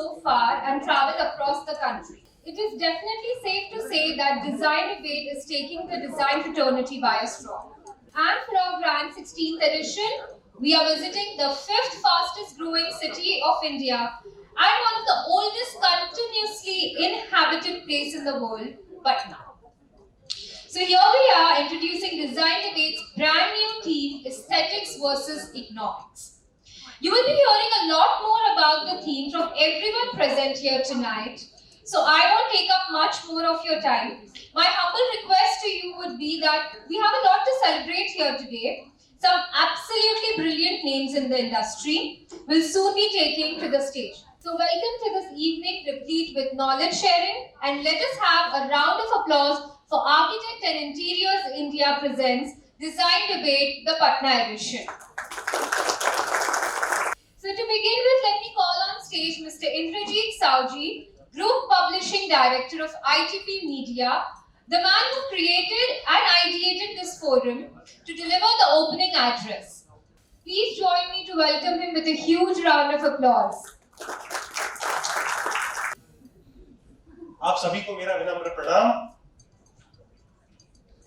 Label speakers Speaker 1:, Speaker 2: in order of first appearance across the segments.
Speaker 1: so far and travel across the country. It is definitely safe to say that Design Debate is taking the design fraternity by a storm. And for our grand 16th edition, we are visiting the 5th fastest growing city of India and one of the oldest continuously inhabited place in the world, Patna. So here we are introducing Design Debate's brand new theme, Aesthetics versus Economics. You will be hearing a lot more about the theme from everyone present here tonight. So I won't take up much more of your time. My humble request to you would be that we have a lot to celebrate here today. Some absolutely brilliant names in the industry will soon be taking to the stage. So welcome to this evening replete with knowledge sharing, and let us have a round of applause for Architect and Interiors India presents Design Debate, the Patna edition. So to begin with, let me call on stage Mr. Indrajit Sauji, Group Publishing Director of ITP Media, the man who created and ideated this forum to deliver the opening address. Please join me to welcome him with a huge round of applause.
Speaker 2: आप सभी को मेरा विनम्र प्रणाम.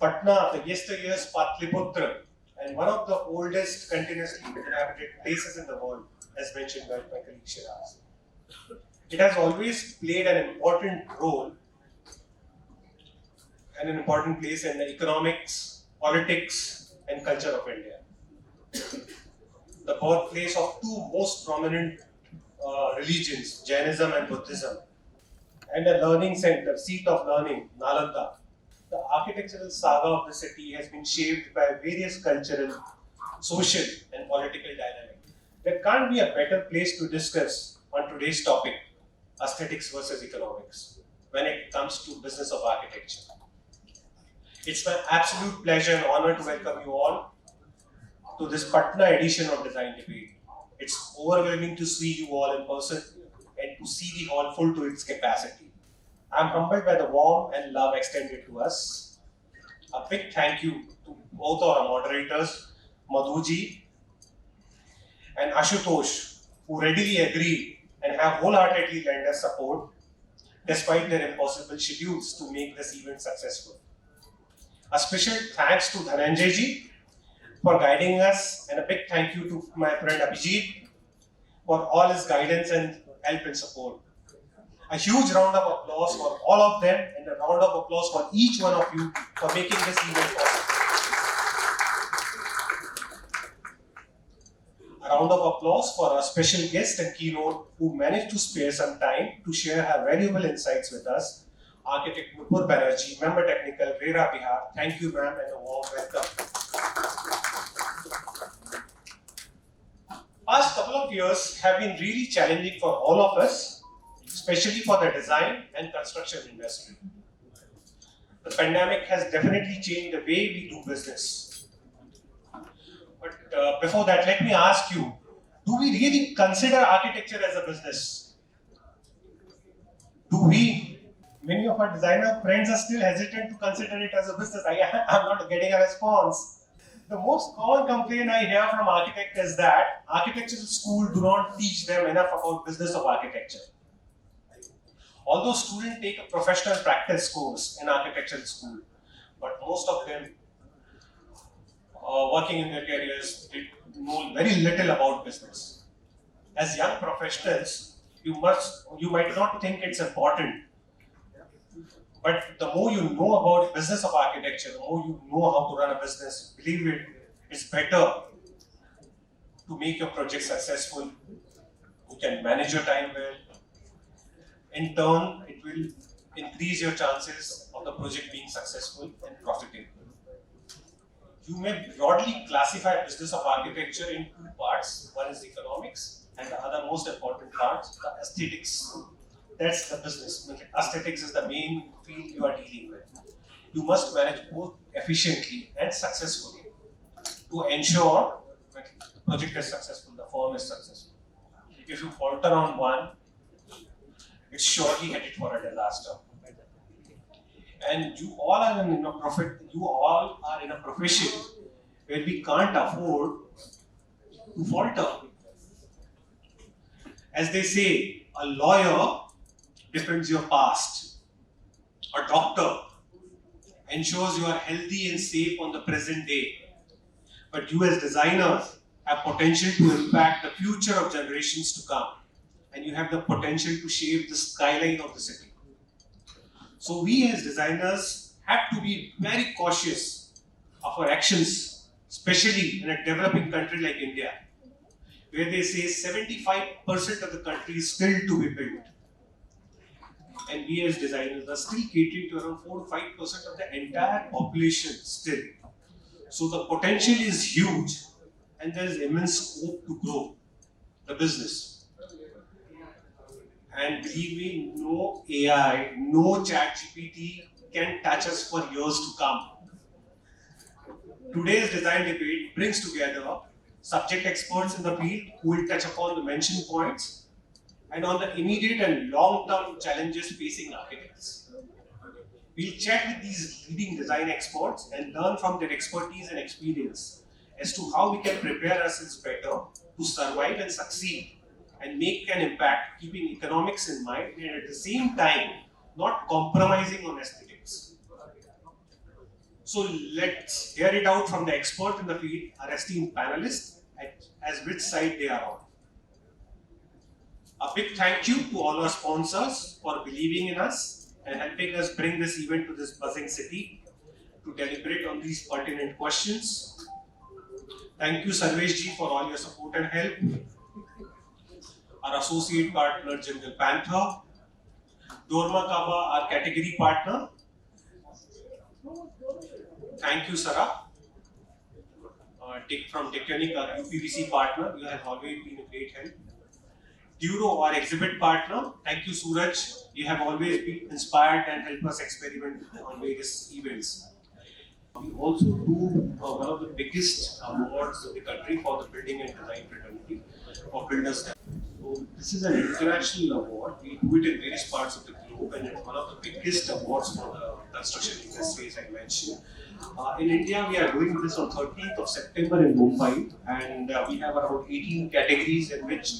Speaker 2: Patna, the yesteryear's Patliputra and one of the oldest continuously inhabited places in the world, as mentioned by my colleague Shiraz. It has always played an important role and an important place in the economics, politics, and culture of India. The birthplace of two most prominent religions, Jainism and Buddhism, and a learning center, seat of learning, Nalanda. The architectural saga of the city has been shaped by various cultural, social, and political dynamics. There can't be a better place to discuss on today's topic, aesthetics versus economics, when it comes to business of architecture. It's my absolute pleasure and honor to welcome you all to this Patna edition of Design Debate. It's overwhelming to see you all in person and to see the hall full to its capacity. I'm humbled by the warmth and love extended to us. A big thank you to both our moderators, Madhuji and Ashutosh, who readily agreed and have wholeheartedly lent us support despite their impossible schedules to make this event successful. A special thanks to Dhananjay ji for guiding us, and a big thank you to my friend Abhijit for all his guidance and help and support. A huge round of applause for all of them and a round of applause for each one of you for making this event possible. A round of applause for our special guest and keynote who managed to spare some time to share her valuable insights with us, Architect Nupur Banerjee, Member Technical, Rera Bihar. Thank you, ma'am, and a warm welcome. Past couple of years have been really challenging for all of us, especially for the design and construction industry. The pandemic has definitely changed the way we do business. But before that, let me ask you, do we really consider architecture as a business? Do we? Many of our designer friends are still hesitant to consider it as a business. I'm not getting a response. The most common complaint I hear from architects is that architectural schools do not teach them enough about business of architecture. Although students take a professional practice course in architectural school, but most of them working in their careers know very little about business. As young professionals, you might not think it's important, but the more you know about business of architecture, the more you know how to run a business, believe it, it's better to make your project successful. You can manage your time well. In turn, it will increase your chances of the project being successful and profitable. You may broadly classify business of architecture in two parts. One is economics, and the other most important part, the aesthetics. That's the business. Aesthetics is the main field you are dealing with. You must manage both efficiently and successfully to ensure that the project is successful, the firm is successful. If you falter on one, it's surely headed for a disaster. And you all are in a profession where we can't afford to falter. As they say, A lawyer defends your past. A doctor ensures you are healthy and safe on the present day. But you as designers have potential to impact the future of generations to come. And you have the potential to shape the skyline of the city. So we as designers have to be very cautious of our actions, especially in a developing country like India, where they say 75% of the country is still to be built. And we as designers are still catering to around 4 to 5% of the entire population still. So the potential is huge and there is immense scope to grow the business. And believe me, no AI, no ChatGPT can touch us for years to come. Today's design debate brings together subject experts in the field who will touch upon the mentioned points and on the immediate and long-term challenges facing architects. We'll chat with these leading design experts and learn from their expertise and experience as to how we can prepare ourselves better to survive and succeed and make an impact, keeping economics in mind and at the same time not compromising on aesthetics. So let's hear it out from the expert in the field, our esteemed panelists, as which side they are on. A big thank you to all our sponsors for believing in us and helping us bring this event to this buzzing city to deliberate on these pertinent questions. Thank you, Sarvesh ji, for all your support and help. Our associate partner, Jungle Panther. Dorma Kaba, our category partner. Thank you, Sarah. From Tectonic, our UPVC partner, you have always been a great help. Duro, our exhibit partner. Thank you, Suraj. You have always been inspired and helped us experiment on various events. We also do one of the biggest awards in the country for the building and design fraternity for builders. So this is an international award. We do it in various parts of the globe, and it's one of the biggest awards for the construction industry, as I mentioned. In India, we are doing this on 13th of September in Mumbai, and we have around 18 categories in which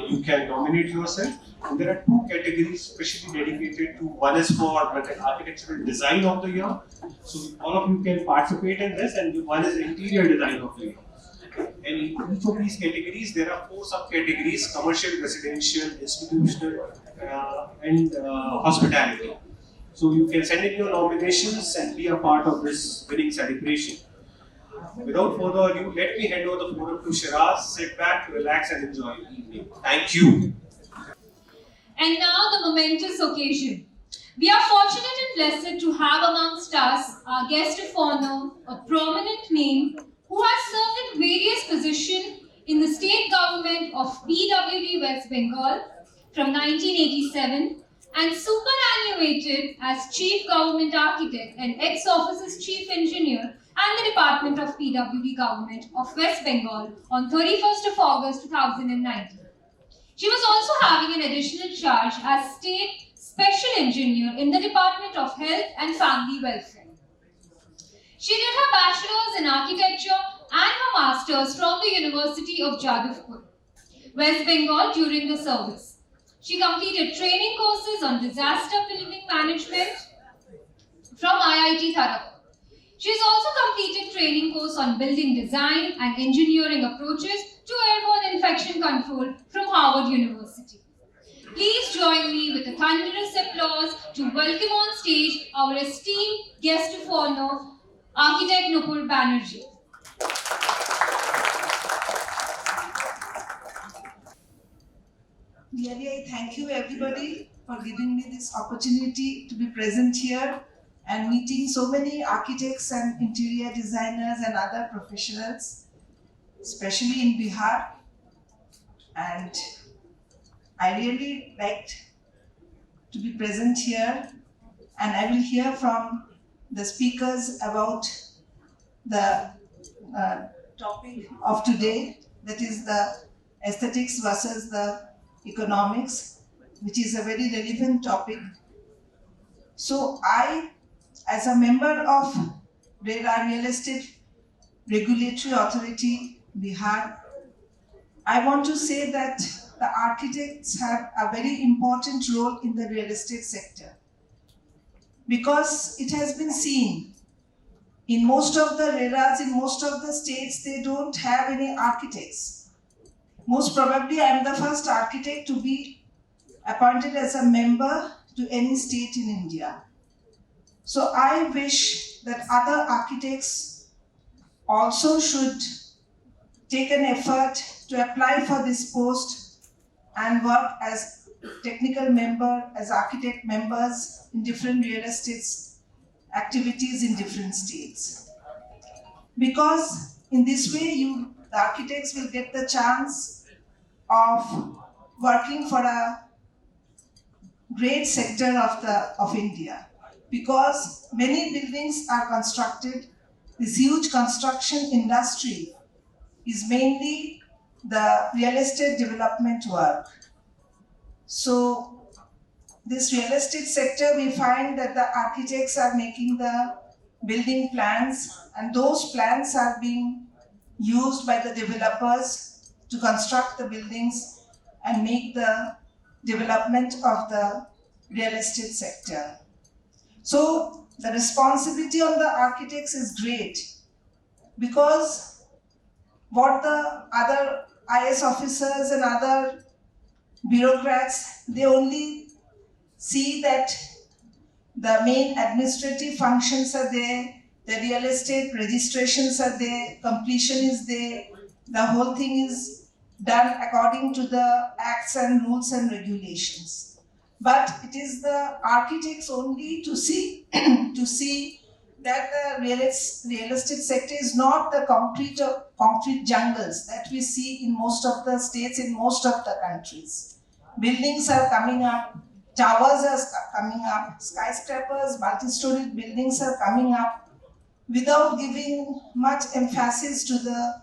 Speaker 2: you can nominate yourself. And there are 2 categories specially dedicated to, one is for architectural design of the year. So all of you can participate in this, and one is interior design of the year. And in each of these categories, there are 4 subcategories: commercial, residential, institutional, and hospitality. So you can send in your nominations and be a part of this winning celebration. Without further ado, let me hand over the forum to Shiraz. Sit back, relax, and enjoy the evening. Thank you.
Speaker 1: And now the momentous occasion. We are fortunate and blessed to have amongst us our guest of honor, a prominent name who has served in various positions in the state government of PWD West Bengal from 1987 and superannuated as Chief Government Architect and ex-office's Chief Engineer and the Department of PWD Government of West Bengal on 31st of August 2019. She was also having an additional charge as State Special Engineer in the Department of Health and Family Welfare. She did her bachelor's in architecture and her master's from the University of Jadavpur, West Bengal during the service. She completed training courses on disaster building management from IIT Kharagpur. She has also completed training course on building design and engineering approaches to airborne infection control from Harvard University. Please join me with a thunderous applause to welcome on stage our esteemed guest of honor, Architect Nupur Banerjee.
Speaker 3: Really, I thank you everybody for giving me this opportunity to be present here and meeting so many architects and interior designers and other professionals, especially in Bihar. And I really liked to be present here, and I will hear from the speakers about the topic of today, that is the aesthetics versus the economics, which is a very relevant topic. So I, as a member of RERA Real Estate Regulatory Authority, Bihar, I want to say that the architects have a very important role in the real estate sector, because it has been seen in most of the RERAs, in most of the states, they don't have any architects. Most probably, I am the first architect to be appointed as a member to any state in India. So I wish that other architects also should take an effort to apply for this post and work as technical member, as architect members in different real estate activities in different states. Because in this way, the architects will get the chance of working for a great sector of India. Because many buildings are constructed, this huge construction industry is mainly the real estate development work. So this real estate sector, we find that the architects are making the building plans, and those plans are being used by the developers to construct the buildings and make the development of the real estate sector. So the responsibility on the architects is great, because what the other IS officers and other bureaucrats, they only see that the main administrative functions are there, the real estate registrations are there, completion is there, the whole thing is done according to the acts and rules and regulations. But it is the architects only to see to see that the real estate sector is not the concrete jungles that we see in most of the states, in most of the countries. Buildings are coming up, towers are coming up, skyscrapers, multi-storied buildings are coming up without giving much emphasis to the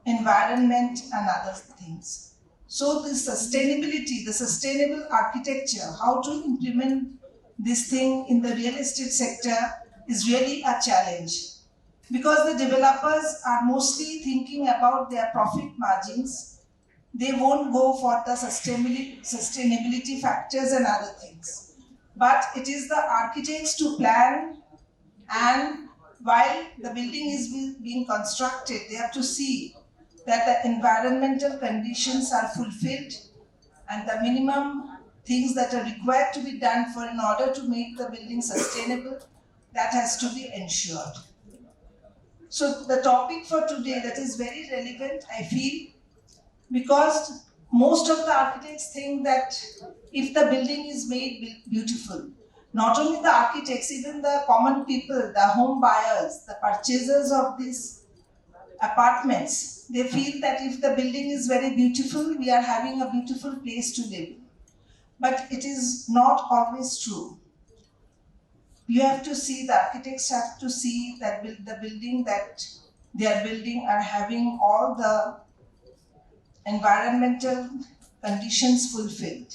Speaker 3: environment and other things. So the sustainability, the sustainable architecture, how to implement this thing in the real estate sector is really a challenge, because the developers are mostly thinking about their profit margins. They won't go for the sustainability factors and other things. But it is the architects to plan, and while the building is being constructed, they have to see that the environmental conditions are fulfilled and the minimum things that are required to be done for in order to make the building sustainable, that has to be ensured. So the topic for today, that is very relevant, I feel, because most of the architects think that if the building is made beautiful, not only the architects, even the common people, the home buyers, the purchasers of these apartments, they feel that if the building is very beautiful, we are having a beautiful place to live in. But it is not always true. You have to see, the architects have to see that the building that they are building are having all the environmental conditions fulfilled.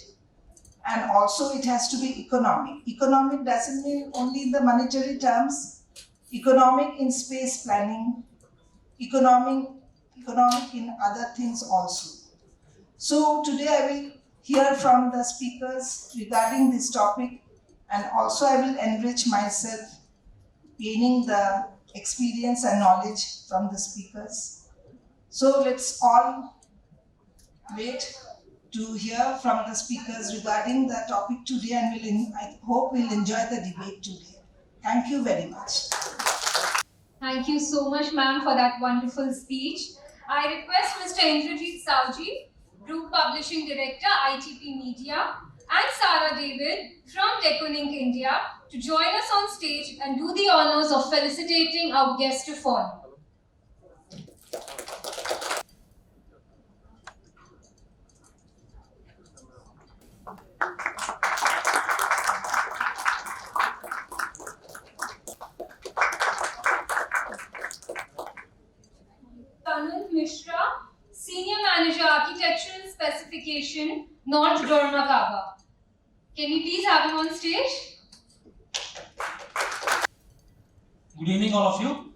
Speaker 3: And also it has to be economic. Economic doesn't mean only in the monetary terms, economic in space planning, economic in other things also. So today I will hear from the speakers regarding this topic, and also I will enrich myself gaining the experience and knowledge from the speakers. So let's all wait to hear from the speakers regarding the topic today, and I hope we'll enjoy the debate today. Thank you very much.
Speaker 1: Thank you so much, ma'am, for that wonderful speech. I request Mr. Indrajit Savji, Group Publishing Director, ITP Media, and Sarah David from Deconing India to join us on stage and do the honors of felicitating our guest of honor. Mishra, Senior Manager Architectural Specification, North Dormakaba. Can we please have him on stage?
Speaker 4: Good evening, all of you.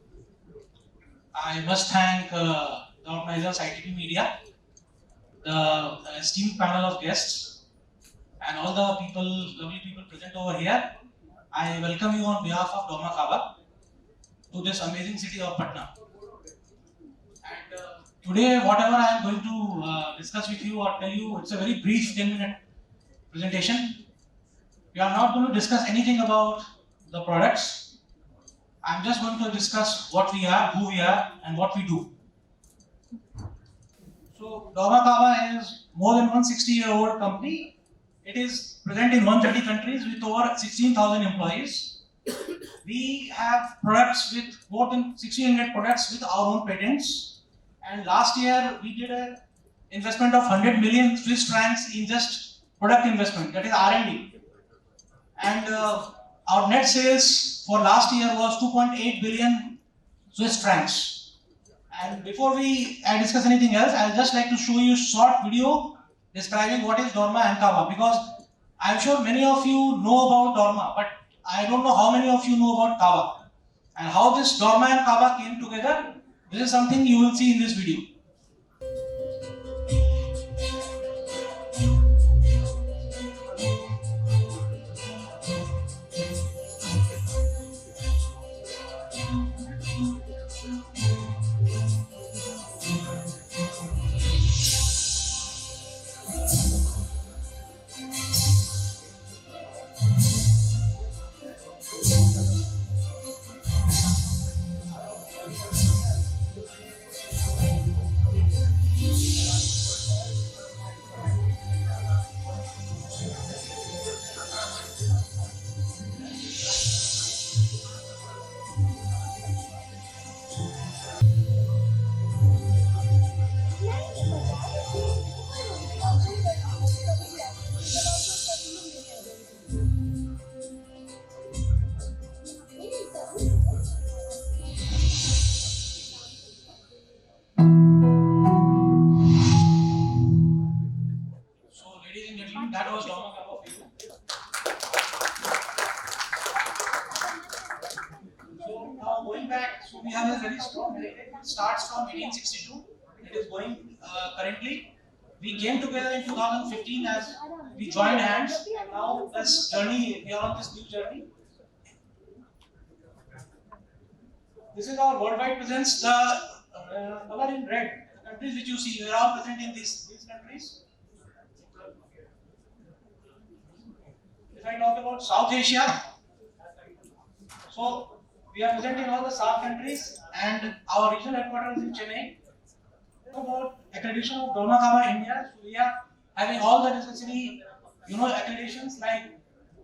Speaker 4: I must thank the organizers, ITP Media, the esteemed panel of guests, and all the people, lovely people present over here. I welcome you on behalf of Doma Kaba to this amazing city of Patna. And today, whatever I am going to discuss with you or tell you, it's a very brief 10-minute presentation. We are not going to discuss anything about the products. I'm just going to discuss what we are, who we are, and what we do. So, Doma Kaba is more than 160-year-old company. It is present in 130 countries with over 16,000 employees. We have products with more than 1,600 products with our own patents. And last year we did an investment of 100 million Swiss francs in just product investment, that is R&D. And our net sales for last year was 2.8 billion Swiss francs. And before I discuss anything else, I'll just like to show you a short video describing what is Dorma and Kaba, because I'm sure many of you know about Dorma, but I don't know how many of you know about Kaba. And how this Dorma and Kaba came together, this is something you will see in this video. That was Dorma Kaba for you. So now going back, so we have a very strong heritage. It starts from 1862. It is going currently. We came together in 2015 as we joined hands, and now this journey, we are on this new journey. This is our worldwide presence. The color in red, the countries which you see, we are all present in these countries. If I talk about South Asia, so we are present in all the South countries, and our regional headquarters is in Chennai. About accreditation of Dorma Kaba India, so we are having all the necessary, accreditations like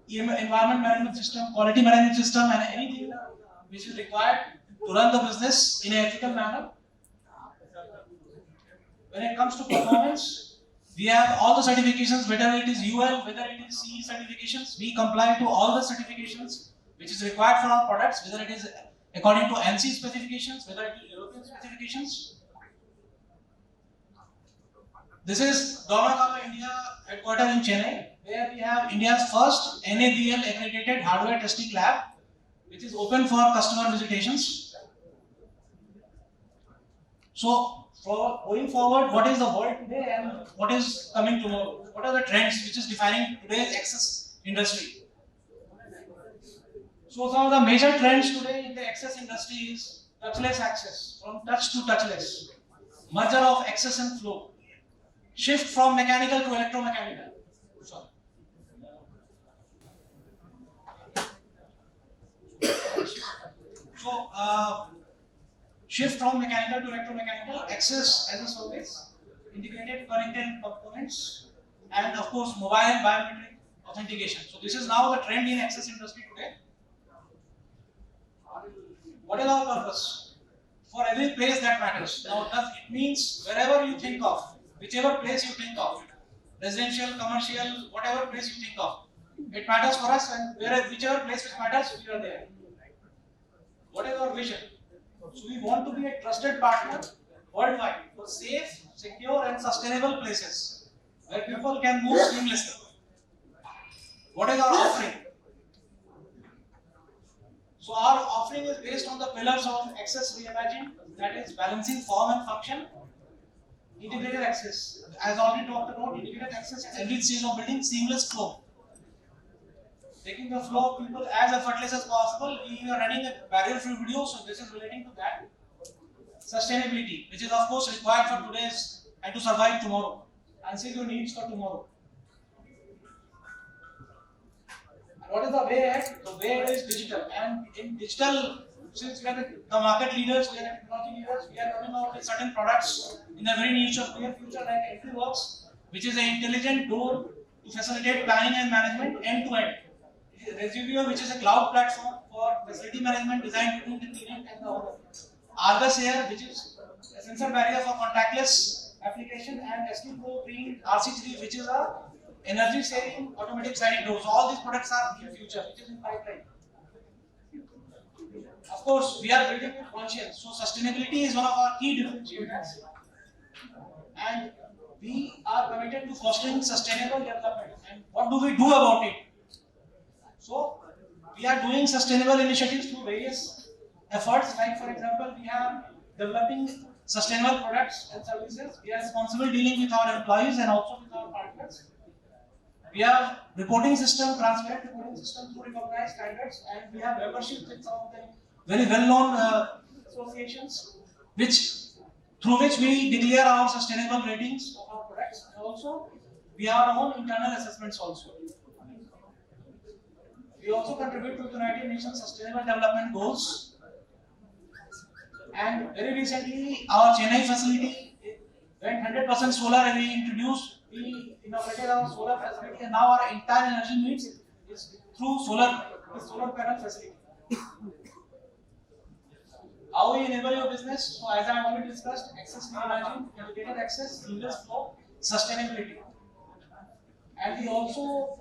Speaker 4: environment management system, quality management system, and anything which is required to run the business in an ethical manner. When it comes to performance, we have all the certifications, whether it is UL, whether it is CE certifications. We comply to all the certifications which is required for our products, whether it is according to ANSI specifications, whether it is European specifications. This is Dorma Kaba India headquarters in Chennai, where we have India's first NABL accredited hardware testing lab, which is open for customer visitations. So, for going forward, what is the world today and what is coming tomorrow? What are the trends which is defining today's access industry? So, some of the major trends today in the access industry is touchless access, from touch to touchless, merger of access and flow, shift from mechanical to electromechanical. Shift from mechanical to electromechanical, access as a service, integrated connected components, and of course mobile and biometric authentication. So this is now the trend in access industry today. What is our purpose? For every place that matters. Now it means wherever you think of, whichever place you think of, residential, commercial, whatever place you think of, it matters for us, and whichever place which matters, we are there. What is our vision? So we want to be a trusted partner worldwide for safe, secure and sustainable places where people can move seamlessly. What is our offering? So our offering is based on the pillars of Access Reimagined, that is balancing form and function, integrated access. As already talked about, integrated access at every stage of building, seamless flow. Taking the flow of people as effortless as possible. We are running a barrier-free video, so this is relating to that. Sustainability, which is of course required for today's and to survive tomorrow. Answer your needs for tomorrow. And what is the way ahead? The way ahead is digital. And in digital, since we are the market leaders, we are the technology leaders, we are coming out with certain products in the very near future like EntriWorks, which is an intelligent door to facilitate planning and management end to end. Reservoir, which is a cloud platform for facility management designed between the tenant and the owner. Argus Air, which is a sensor barrier for contactless application, and ST Pro Green RC3, which is a energy saving automatic sliding doors. So all these products are in the future, which is in pipeline. Of course, we are building with conscience. So sustainability is one of our key differentiators, and we are committed to fostering sustainable development. And what do we do about it? So we are doing sustainable initiatives through various efforts. Like for example, we are developing sustainable products and services. We are responsible dealing with our employees and also with our partners. We have reporting system, transparent reporting system through recognized standards, and we have membership with some of the very well-known associations, through which we declare our sustainable ratings of our products, and also we have our own internal assessments also. We also contribute to the United Nations Sustainable Development Goals. And very recently, our Chennai facility went 100% solar. We inaugurated our solar facility, and now our entire energy needs is through solar panel facility. How we enable your business? So as I have already discussed, access to energy, dedicated access, seamless flow, sustainability. And we also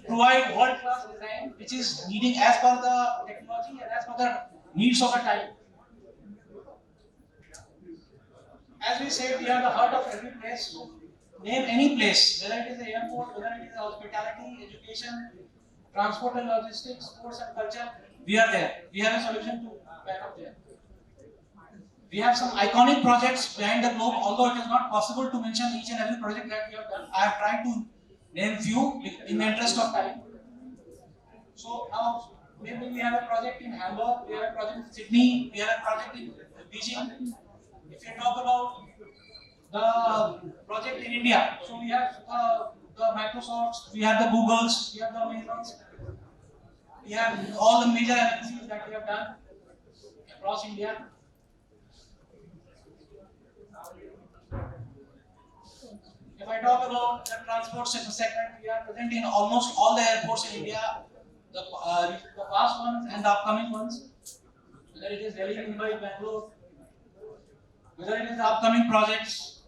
Speaker 4: provide world-class design, which is needing as per the technology and as per the needs of the time. As we said, we are the heart of every place. So name any place, whether it is the airport, whether it is hospitality, education, transport and logistics, sports and culture, we are there. We have a solution to back up there. We have some iconic projects behind the globe, although it is not possible to mention each and every project that we have done. I have tried to name few in the interest of time. So now maybe we have a project in Hamburg, we have a project in Sydney, we have a project in Beijing. If you talk about the project in India, so we have the Microsofts, we have the Googles, we have the Amazons, we have all the major MNCs that we have done across India. If I talk about the transport segment, we are present in almost all the airports in India, the past ones and the upcoming ones, whether it is Delhi, Mumbai, Bangalore, whether it is the upcoming projects.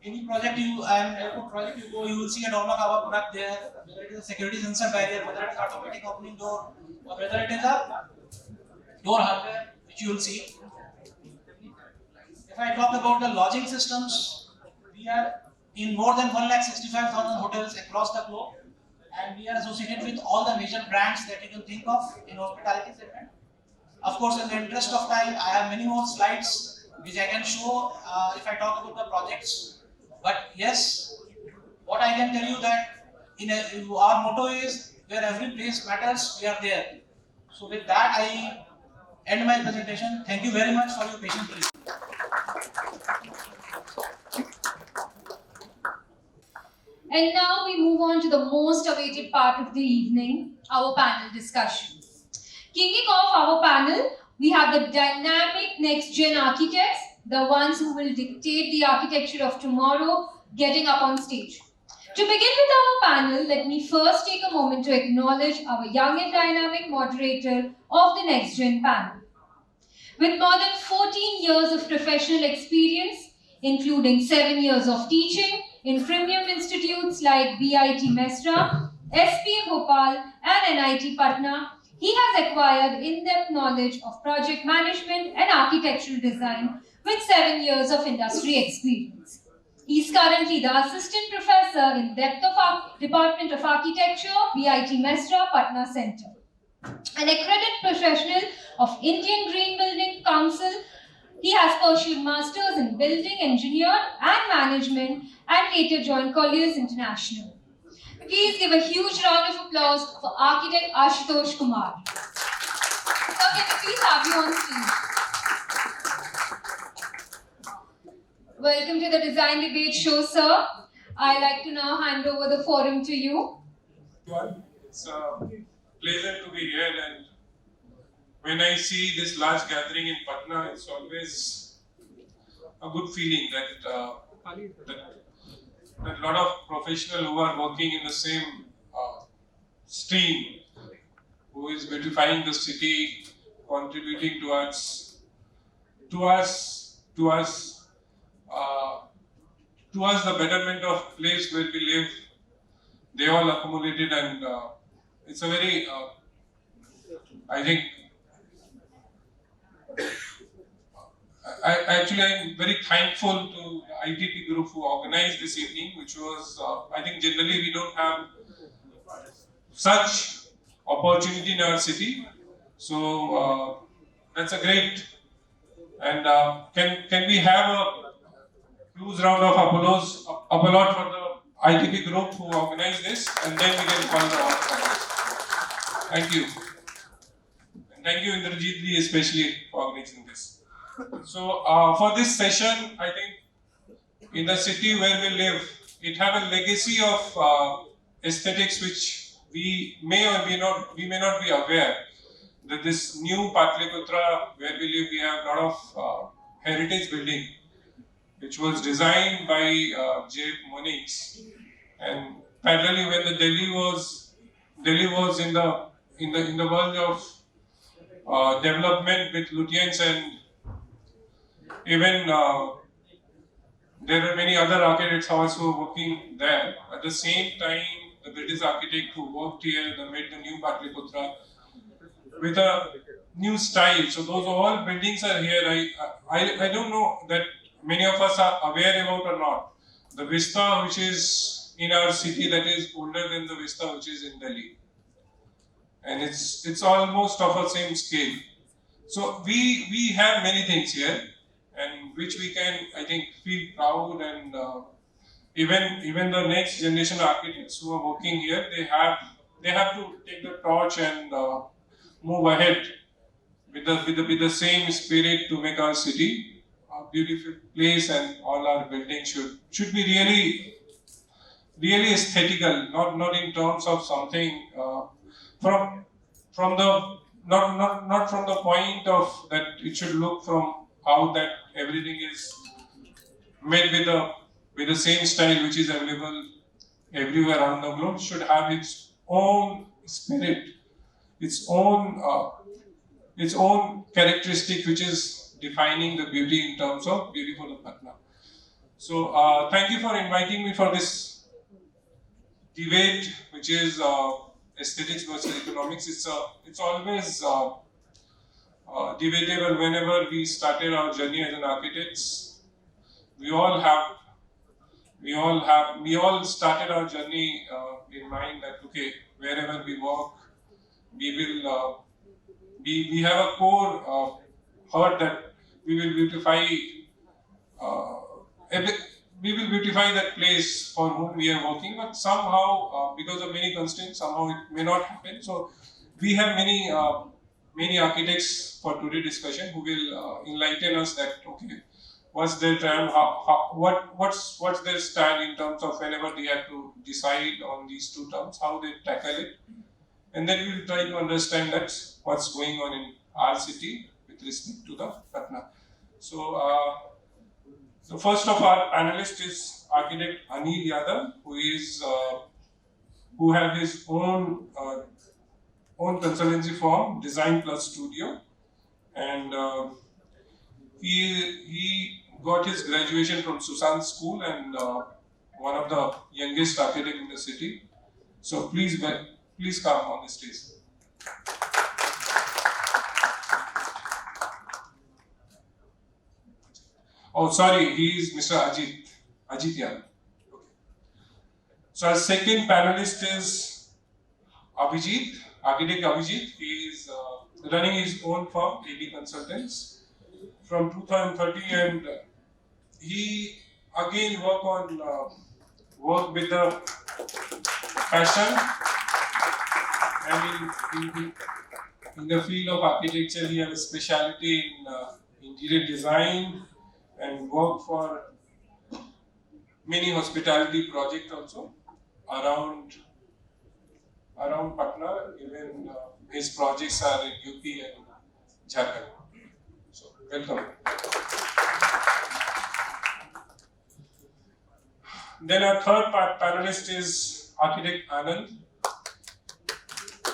Speaker 4: Any project airport project you go, you will see a Dorma Kava product there, whether it is a security sensor barrier, whether it is automatic opening door, or whether it is a door hardware, which you will see. If I talk about the lodging systems, we are in more than 1,65,000 hotels across the globe, and we are associated with all the major brands that you can think of in hospitality segment. Of course, in the interest of time, I have many more slides which I can show if I talk about the projects. But yes, what I can tell you that our motto is where every place matters, we are there. So with that, I end my presentation. Thank you very much for your patience.
Speaker 1: And now we move on to the most awaited part of the evening, our panel discussion. Kicking off our panel, we have the dynamic next-gen architects, the ones who will dictate the architecture of tomorrow, getting up on stage. To begin with our panel, let me first take a moment to acknowledge our young and dynamic moderator of the next-gen panel. With more than 14 years of professional experience, including 7 years of teaching in premium institutes like BIT Mesra, SPA Bhopal and NIT Patna, he has acquired in-depth knowledge of project management and architectural design with 7 years of industry experience. He is currently the Assistant Professor in Department of Architecture, BIT Mesra, Patna Center. An accredited professional of Indian Green Building Council, He has pursued masters in building, engineering and management and later joined Colliers International. Please give a huge round of applause for architect Ashutosh Kumar. Sir, can we please have you on stage? Welcome to the Design Debate Show, sir. I'd like to now hand over the forum to you.
Speaker 5: It's a pleasure to be here, and when I see this large gathering in Patna, it's always a good feeling that a lot of professionals who are working in the same stream, who is beautifying the city, contributing towards the betterment of place where we live. They all accumulated, and it's a very, I think, I'm very thankful to the ITT group who organized this evening, which was, I think generally we don't have such opportunity in our city. So that's a great, and can we have a huge round of applause for the ITP group who organized this, and then we can call the order. Thank you. And thank you Indrajit ji especially for organizing this. So for this session, I think in the city where we live, it have a legacy of aesthetics which we may or may not be aware that this new Patliputra where we live, we have a lot of heritage building which was designed by J. Monix, and parallelly when the Delhi was in the world of development with Lutyens, and even there were many other architects also working there. At the same time, the British architect who worked here, they made the new Patliputra with a new style. So those all buildings are here. I don't know that many of us are aware about or not. The vista which is in our city, that is older than the vista which is in Delhi, and it's almost of a same scale. So we have many things here, and which we can, I think, feel proud, and even the next generation architects who are working here, they have to take the torch and move ahead with the same spirit to make our city a beautiful place, and all our buildings should be really aesthetical, not in terms of something from the not from the point of that it should look from how that everything is made with the same style which is available everywhere around the globe. Should have its own spirit, its own characteristic, which is defining the beauty in terms of beautiful Patna. So thank you for inviting me for this debate, which is aesthetics versus economics. It's always debatable whenever we started our journey as an architects. We all started our journey in mind that okay, wherever we work, we will we have a core heart that we will beautify that place for whom we are working, but somehow because of many constraints, somehow it may not happen. So we have many architects for today's discussion who will enlighten us that okay, what's their term, what's their stand in terms of whenever they have to decide on these two terms, how they tackle it, and then we will try to understand that what's going on in our city with respect to the Patna. So the first of our panelists is architect Anil Yadav, who have his own consultancy firm, Design Plus Studio, and he got his graduation from Susan School, and one of the youngest architect in the city. So please come on the stage. Oh, sorry, he is Mr. Ajit Yadav. Okay. So our second panelist is Abhijit, architect Abhijit. He is running his own firm, AB Consultants. from 2030, and he again work with the passion, and in the field of architecture he has a specialty in interior design and work for many hospitality projects also around Patna. Even his projects are in UP and Jharkhand. So welcome. Then our third panelist is architect Anand.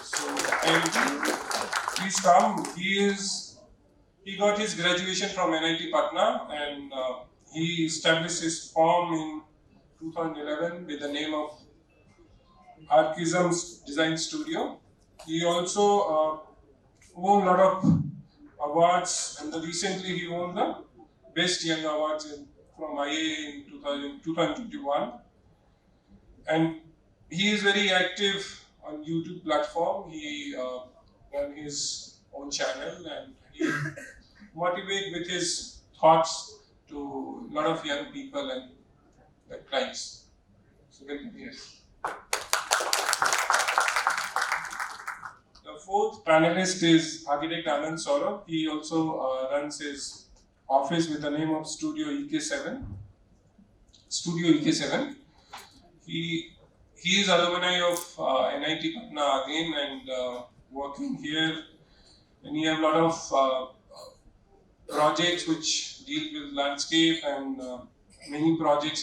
Speaker 5: So please come. He got his graduation from NIT Patna, and he established his firm in 2011 with the name of Archism's Design Studio. He also won a lot of awards, and recently he won the Best Young Awards from IA in 2021. And he is very active on YouTube platform. He run his own channel, and he motivate with his thoughts to a lot of young people and the clients. So welcome here. The fourth panelist is architect Anand Saurabh. He also runs his office with the name of Studio EK7. He is alumni of NIT Patna again, and working here, and he have a lot of projects which deal with landscape, and many projects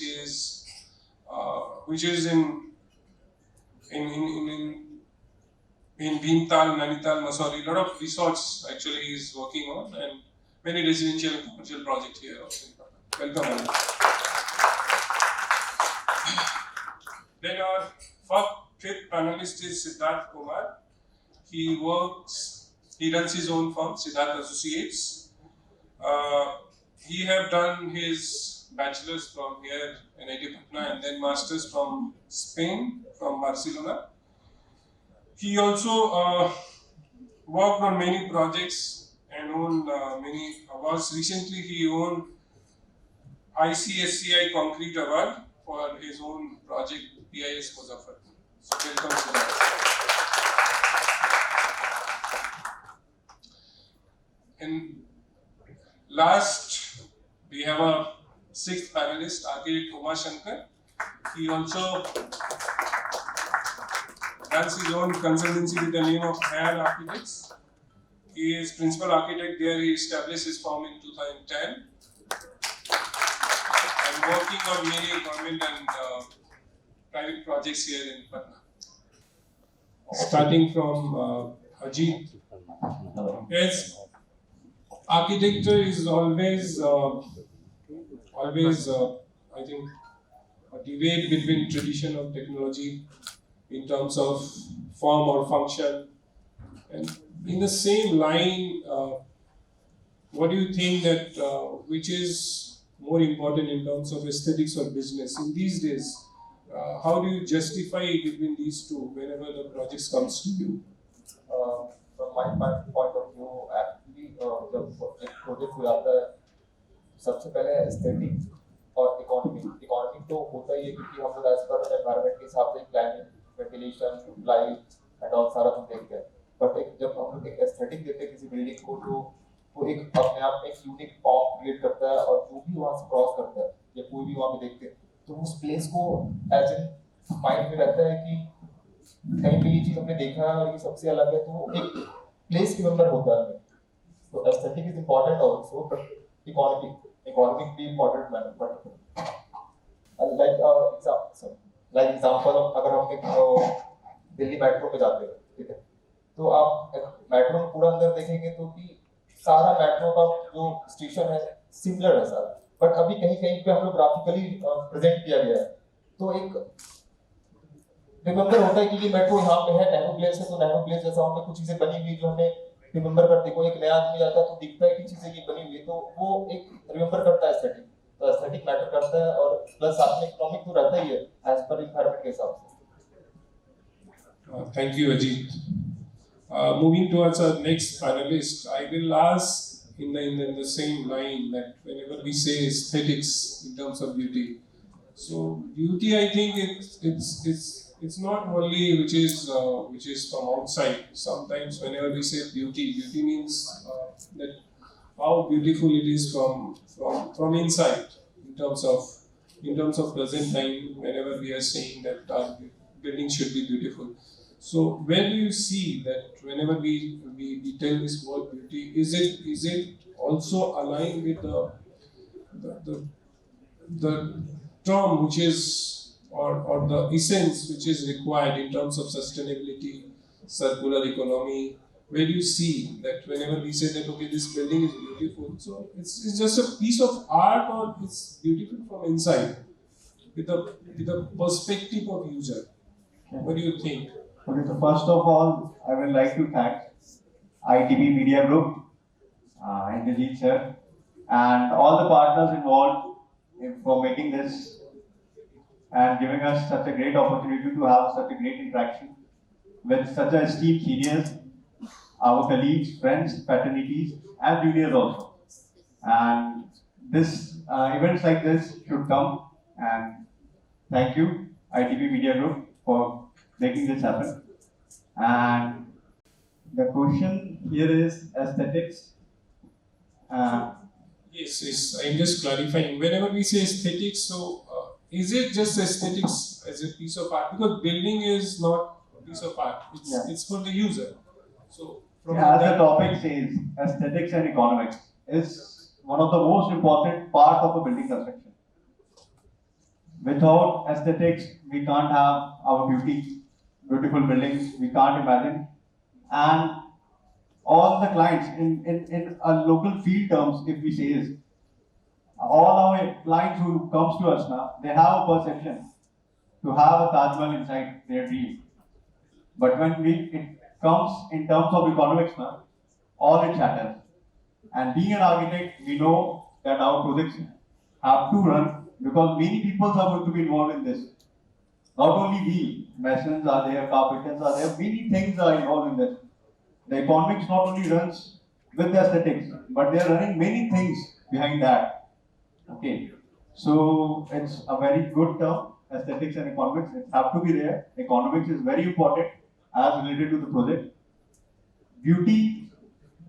Speaker 5: which is in Bhimtal, Nainital, Mussoorie. A lot of resorts actually he is working on, and many residential and commercial projects here also. Welcome. Then our fifth panelist is Siddharth Kumar. He runs his own firm, Siddharth Associates. He have done his bachelor's from here, NIT Patna, and then master's from Spain, from Barcelona. He also worked on many projects and won many awards. Recently, he won ICSCI Concrete Award for his own project, PIS Muzaffar. So welcome to that. And last, we have a sixth panelist, architect Uma Shankar. He also runs his own consultancy with the name of Han Architects. He is principal architect there. He established his firm in 2010 and working on many government and private projects here in Patna. Starting from Ajit. Yes, architecture is always, I think, a debate between tradition of technology in terms of form or function. And in the same line, what do you think that which is more important in terms of aesthetics or business in these days? How do you justify between these two whenever the projects comes to you?
Speaker 6: From my point of view, actually, जब एक project हो जाता है, सबसे पहले aesthetic और economic तो होता ही है, क्योंकि हम लोग एज पर एनवायरनमेंट के हिसाब से planning, ventilation, light and all सारा कुछ देखते हैं. बट जब हम लोग एक एस्थेटिक देते हैं किसी बिल्डिंग को, तो वो एक अपने आप में एक यूनिक फॉर्म क्रिएट करता है, और जो भी वहाँ से क्रॉस करता है या कोई भी वहाँ पे देखते हैं, तो उस प्लेस को एज इन माइंड में रहता है कि कहीं पे ये चीज हमने देखा है और ये सबसे अलग है, तो एक प्लेस रिमेंबर होता है. तो aesthetic is important also, but economic भी important man. But like example, अगर हम एक दिल्ली मेट्रो पे जाते हैं, ठीक है, तो आप मेट्रो में पूरा अंदर देखेंगे तो कि सारा मेट्रो का जो स्टेशन है सिमिलर है सारा, बट अभी कहीं कहीं पे हम लोग ग्राफिकली प्रेजेंट किया गया है, तो एक रिमेंबर होता है कि ये मेट्रो यहाँ पे है, नेहरू प्लेस है, तो नेहरू प्लेस जैसा वहाँ पे कुछ चीजें बनी हुई जो हमें रिमेंबर करते. कोई एक नया आदमी आता है तो दिखता है कि चीजें ये बनी हुई है, तो वो एक रिमेंबर करता है एस्थेटिक. तो एस्थेटिक मैटर करता है, और प्लस साथ में इकोनॉमिक तो रहता ही है एज पर एनवायरनमेंट के हिसाब से.
Speaker 5: Thank you, Ajit. Moving towards our next panelist, I will ask in the same line that whenever we say aesthetics in terms of beauty, so beauty, I think it's not only which is from outside. Sometimes whenever we say beauty, beauty means that how beautiful it is from inside in terms of present time. Whenever we are saying that our building should be beautiful, so where do you see that whenever we tell this word beauty, is it also aligned with the the term which is or the essence which is required in terms of sustainability, circular economy? Where do you see that whenever we say that okay, this building is beautiful, so it's just a piece of art or it's beautiful from inside with the perspective of user? What do you think?
Speaker 7: Okay, so first of all, I would like to thank ITB Media Group, Indrajit sir, and all the partners involved for making this and giving us such a great opportunity to have such a great interaction with such a esteemed seniors, our colleagues, friends, fraternities, and juniors also. And this events like this should come. And thank you, ITB Media Group, for making this happen. And the question here is aesthetics.
Speaker 5: Yes. I'm just clarifying. Whenever we say aesthetics, so is it just aesthetics as a piece of art? Because building is not a piece of art. It's for the user. So
Speaker 7: as the topic says, aesthetics and economics is one of the most important part of a building construction. Without aesthetics, we can't have our beautiful buildings. We can't imagine. And all the clients in a local field terms, if we say is, all our clients who comes to us now, they have a perception to have a Taj Mahal inside their dream. But when it comes in terms of economics now, all it shatters. And being an architect, we know that our projects have to run because many people are going to be involved in this. Not only we, masons are there, carpenters are there, many things are involved in this. The economics not only runs with the aesthetics, but they are running many things behind that. Okay, so it's a very good term, aesthetics and economics. It have to be there. Economics is very important as related to the project. Beauty,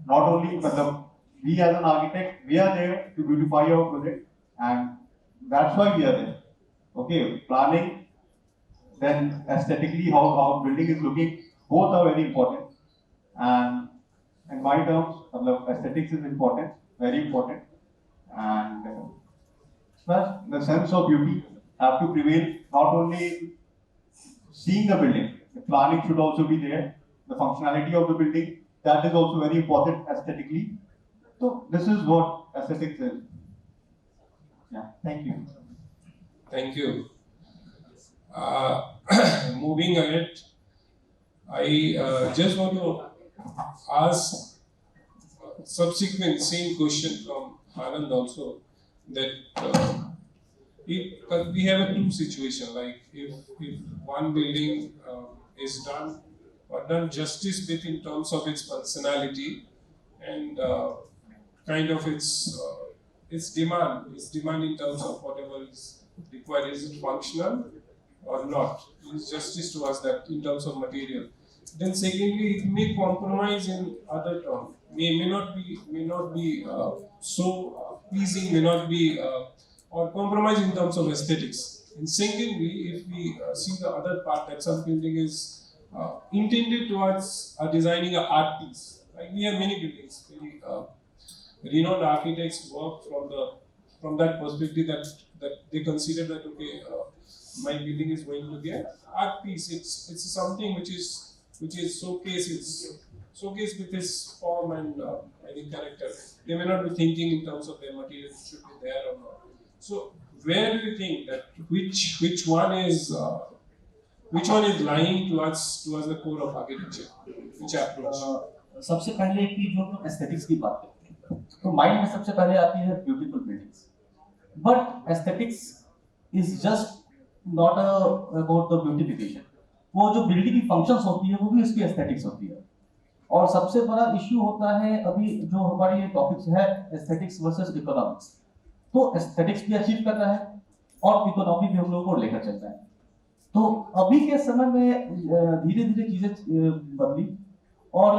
Speaker 7: not only, but we as an architect, we are there to beautify our project, and that's why we are there. Okay, planning, then aesthetically how building is looking, both are very important. And in my terms, aesthetics is important, very important, and plus the sense of beauty have to prevail. Not only seeing the building, the planning should also be there. The functionality of the building, that is also very important aesthetically. So this is what aesthetics is. Yeah, thank you.
Speaker 5: Thank you. Moving ahead, I just want to ask subsequent same question from Anand also, that if we have a two situation, like if one building is done justice with in terms of its functionality and kind of its demand in terms of whatever is required, is it functional or not? Is justice to us that in terms of material? Then secondly, it may compromise in other terms. May not be so pleasing, may not be or compromise in terms of aesthetics. And secondly, if we see the other part, that some building is intended towards designing an art piece. Like we have many buildings, very renowned architects work from that perspective that they consider that okay, my building is going to be an art piece. It's something which is showcase with its form and any character. They may not be thinking in terms of their material should be there or not. So where do you think that which one is lying towards the core of architecture? Which approach?
Speaker 8: सबसे पहले कि जो हम aesthetics की बात करते हैं तो माइंड में सबसे पहले आती है beautiful buildings but aesthetics is just not about the beautification वो जो बिल्डिंग की फंक्शंस होती है वो भी उसकी एस्थेटिक्स होती है और सबसे बड़ा इश्यू होता है अभी जो हमारी ये टॉपिक्स है एस्थेटिक्स वर्सेस इकोनॉमिक्स। तो एस्थेटिक्स भी अचीव कर रहा है और इकोनॉमी भी हम लोगों को लेकर चल रहा है। तो अभी के समय में धीरे धीरे चीजें बदली और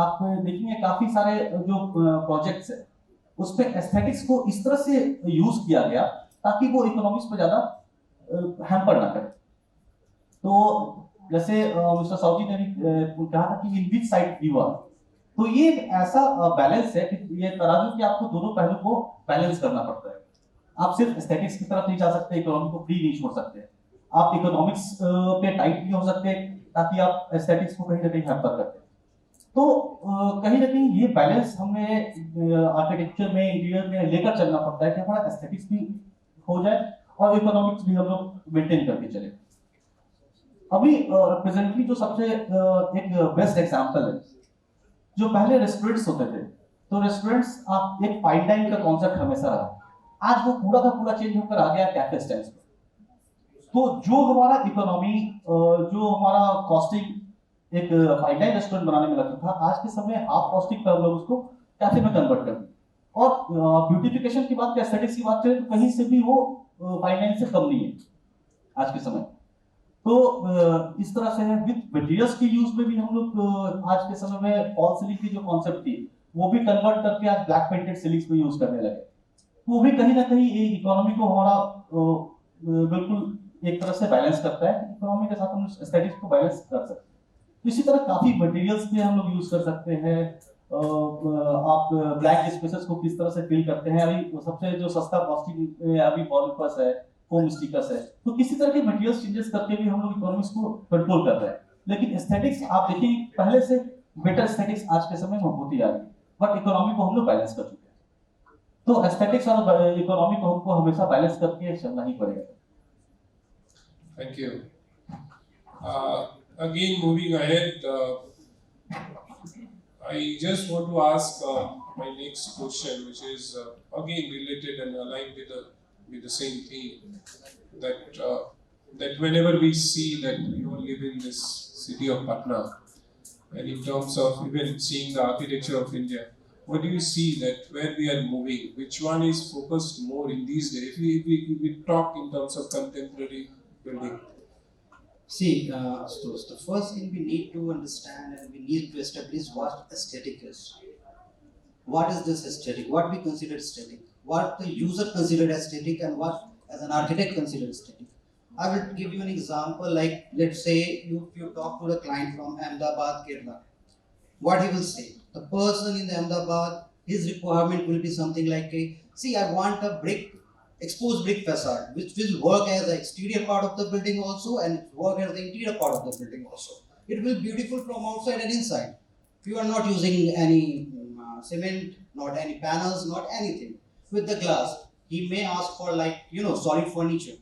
Speaker 8: आप देखेंगे काफी सारे जो प्रोजेक्ट्स है उसमें एस्थेटिक्स को इस तरह से यूज किया गया ताकि वो इकोनॉमिक्स पर ज्यादा हैम्पर ना करे। तो जैसे मिस्टर साउजी ने भी कहा था कि इन विच साइड यू आर, तो ये एक ऐसा बैलेंस है कि ये तराजू कि आपको दोनों पहलू को बैलेंस करना पड़ता है। आप सिर्फ एस्थेटिक्स की तरफ नहीं जा सकते, इकोनॉमी को फ्री नहीं छोड़ सकते। आप इकोनॉमिक्स पे टाइट नहीं हो सकते ताकि आप एस्थेटिक्स को कहीं ना कहीं हैम्पर करते हैं। तो कहीं ना कहीं ये बैलेंस हमें आर्किटेक्चर में इंटीरियर में लेकर चलना पड़ता है कि हमारा एस्थेटिक्स भी हो जाए और इकोनॉमिक्स भी हम लोग मेंटेन करके चले। अभी प्रेजेंटली जो सबसे एक बेस्ट एग्जांपल है, जो पहले रेस्टोरेंट्स होते थे, तो रेस्टोरेंट्स आप एक फाइन डाइन का कॉन्सेप्ट हमेशा रहा, आज वो पूरा का पूरा चेंज होकर आ गया कैफे स्टाइल्स में। तो जो हमारा इकोनॉमी, जो हमारा कॉस्टिंग एक फाइन डाइन रेस्टोरेंट बनाने में लगता था, आज के समय हाफ कॉस्टिंग पर हम लोग उसको कैफे में कन्वर्ट कर दिए। और ब्यूटिफिकेशन की बात, एस्थेटिक्स की बात करें तो कहीं से भी वो फाइन डाइन से कम नहीं है आज के समय। तो इस तरह से है। विद मटेरियल्स के यूज में भी हम लोग आज के समय में फॉल सीलिंग की जो कॉन्सेप्ट थी वो भी कन्वर्ट करके आज ब्लैक पेंटेड सीलिंग्स में यूज करने लगे। वो भी कहीं ना कहीं इकोनॉमी को हमारा बिल्कुल एक तरह से बैलेंस करता है। इकोनॉमी के साथ हम एस्थेटिक्स को बैलेंस कर सकते हैं। इसी तरह काफी मटेरियल्स भी हम लोग यूज कर सकते हैं। आप ब्लैंक स्पेसेस को किस तरह से फिल करते हैं। अभी सबसे जो सस्ता कॉस्टिंग अभी पॉलीपर्स है, फोम स्टिकर्स है, तो किसी तरह के मटेरियल चेंजेस करके भी हम लोग इकोनॉमिक्स को कंट्रोल कर रहे हैं। लेकिन एस्थेटिक्स आप देखिए पहले से बेटर एस्थेटिक्स आज के समय में होती आ रही है, बट इकोनॉमी को हम लोग बैलेंस कर चुके हैं। तो एस्थेटिक्स और इकोनॉमी को हमको हमेशा बैलेंस करके चलना ही पड़ेगा।
Speaker 5: Thank you. Again, moving ahead, I just want to ask my next question, which is again related and aligned with the same theme. That whenever we see that you all live in this city of Patna, and in terms of even seeing the architecture of India, what do you see that where we are moving? Which one is focused more in these days? If we talk in terms of contemporary building.
Speaker 9: See, so the first thing we need to understand and we need to establish what aesthetic is. What is this aesthetic? What we consider aesthetic? What the user considered aesthetic and what as an architect considered aesthetic. I will give you an example. Like, let's say you talk to the client from Ahmedabad, Kerala. What he will say? The person in the Ahmedabad, his requirement will be something like, see, I want a exposed brick facade, which will work as the exterior part of the building also and work as the interior part of the building also. It will be beautiful from outside and inside. You are not using any cement, not any panels, not anything. With the glass, he may ask for solid furniture.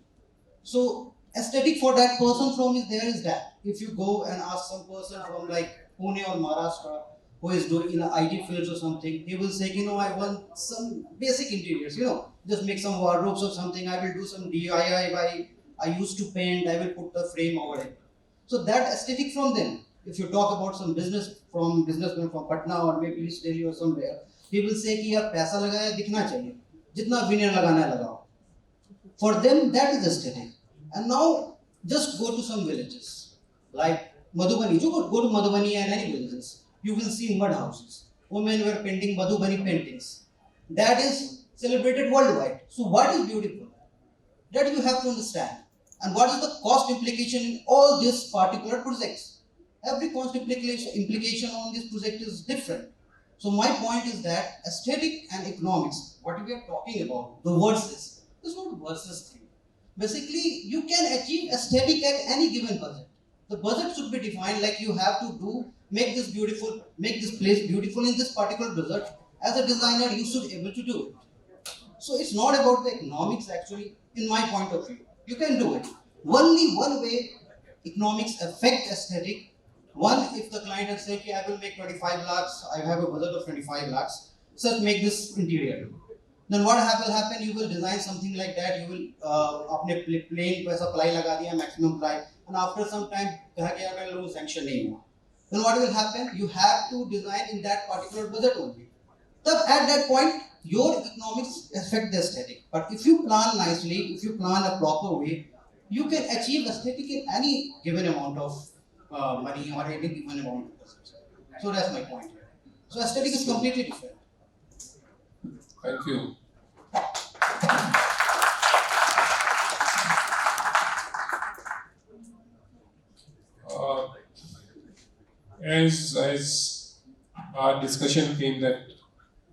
Speaker 9: So aesthetic for that person from is there is that. If you go and ask some person from like Pune or Maharashtra who is doing in IT fields or something, he will say, I want some basic interiors, just make some wardrobes or something. I will do some DIY. I used to paint. I will put the frame over it. So that aesthetic from them. If you talk about some businessman from Patna or maybe East Delhi or somewhere, he will say कि यार पैसा लगाया दिखना चाहिए, जितना veneer लगाना है लगाओ. For them that is aesthetic. And now just go to some villages like Madhubani. You go to Madhubani and any villages, you will see mud houses. Women were painting Madhubani paintings. That is celebrated worldwide. So what is beautiful? That you have to understand. And what is the cost implication in all these particular projects? Every cost implication on this project is different. So my point is that aesthetic and economics, what we are talking about, the versus, is not a versus thing. Basically, you can achieve aesthetic at any given budget. The budget should be defined like you have to make this place beautiful in this particular budget. As a designer, you should be able to do it. So it's not about the economics actually, in my point of view. You can do it. Only one way economics affect aesthetic. One, if the client has said, I will make 25 lakhs, I have a budget of 25 lakhs, so make this interior. Then what will happen? You will design something like that. You will अपने plane को ऐसा ply लगा दिया maximum ply, and after some time कहा कि यार मेरा loan sanction नहीं हुआ. then what will happen? You have to design in that particular budget only. So at that point, your economics affect the aesthetic. But if you plan nicely, if you plan a proper way, you can achieve aesthetic in any given amount of money or any given amount of budget. So that's my point here. So aesthetic is completely different.
Speaker 5: Thank you. Uh, as our discussion came that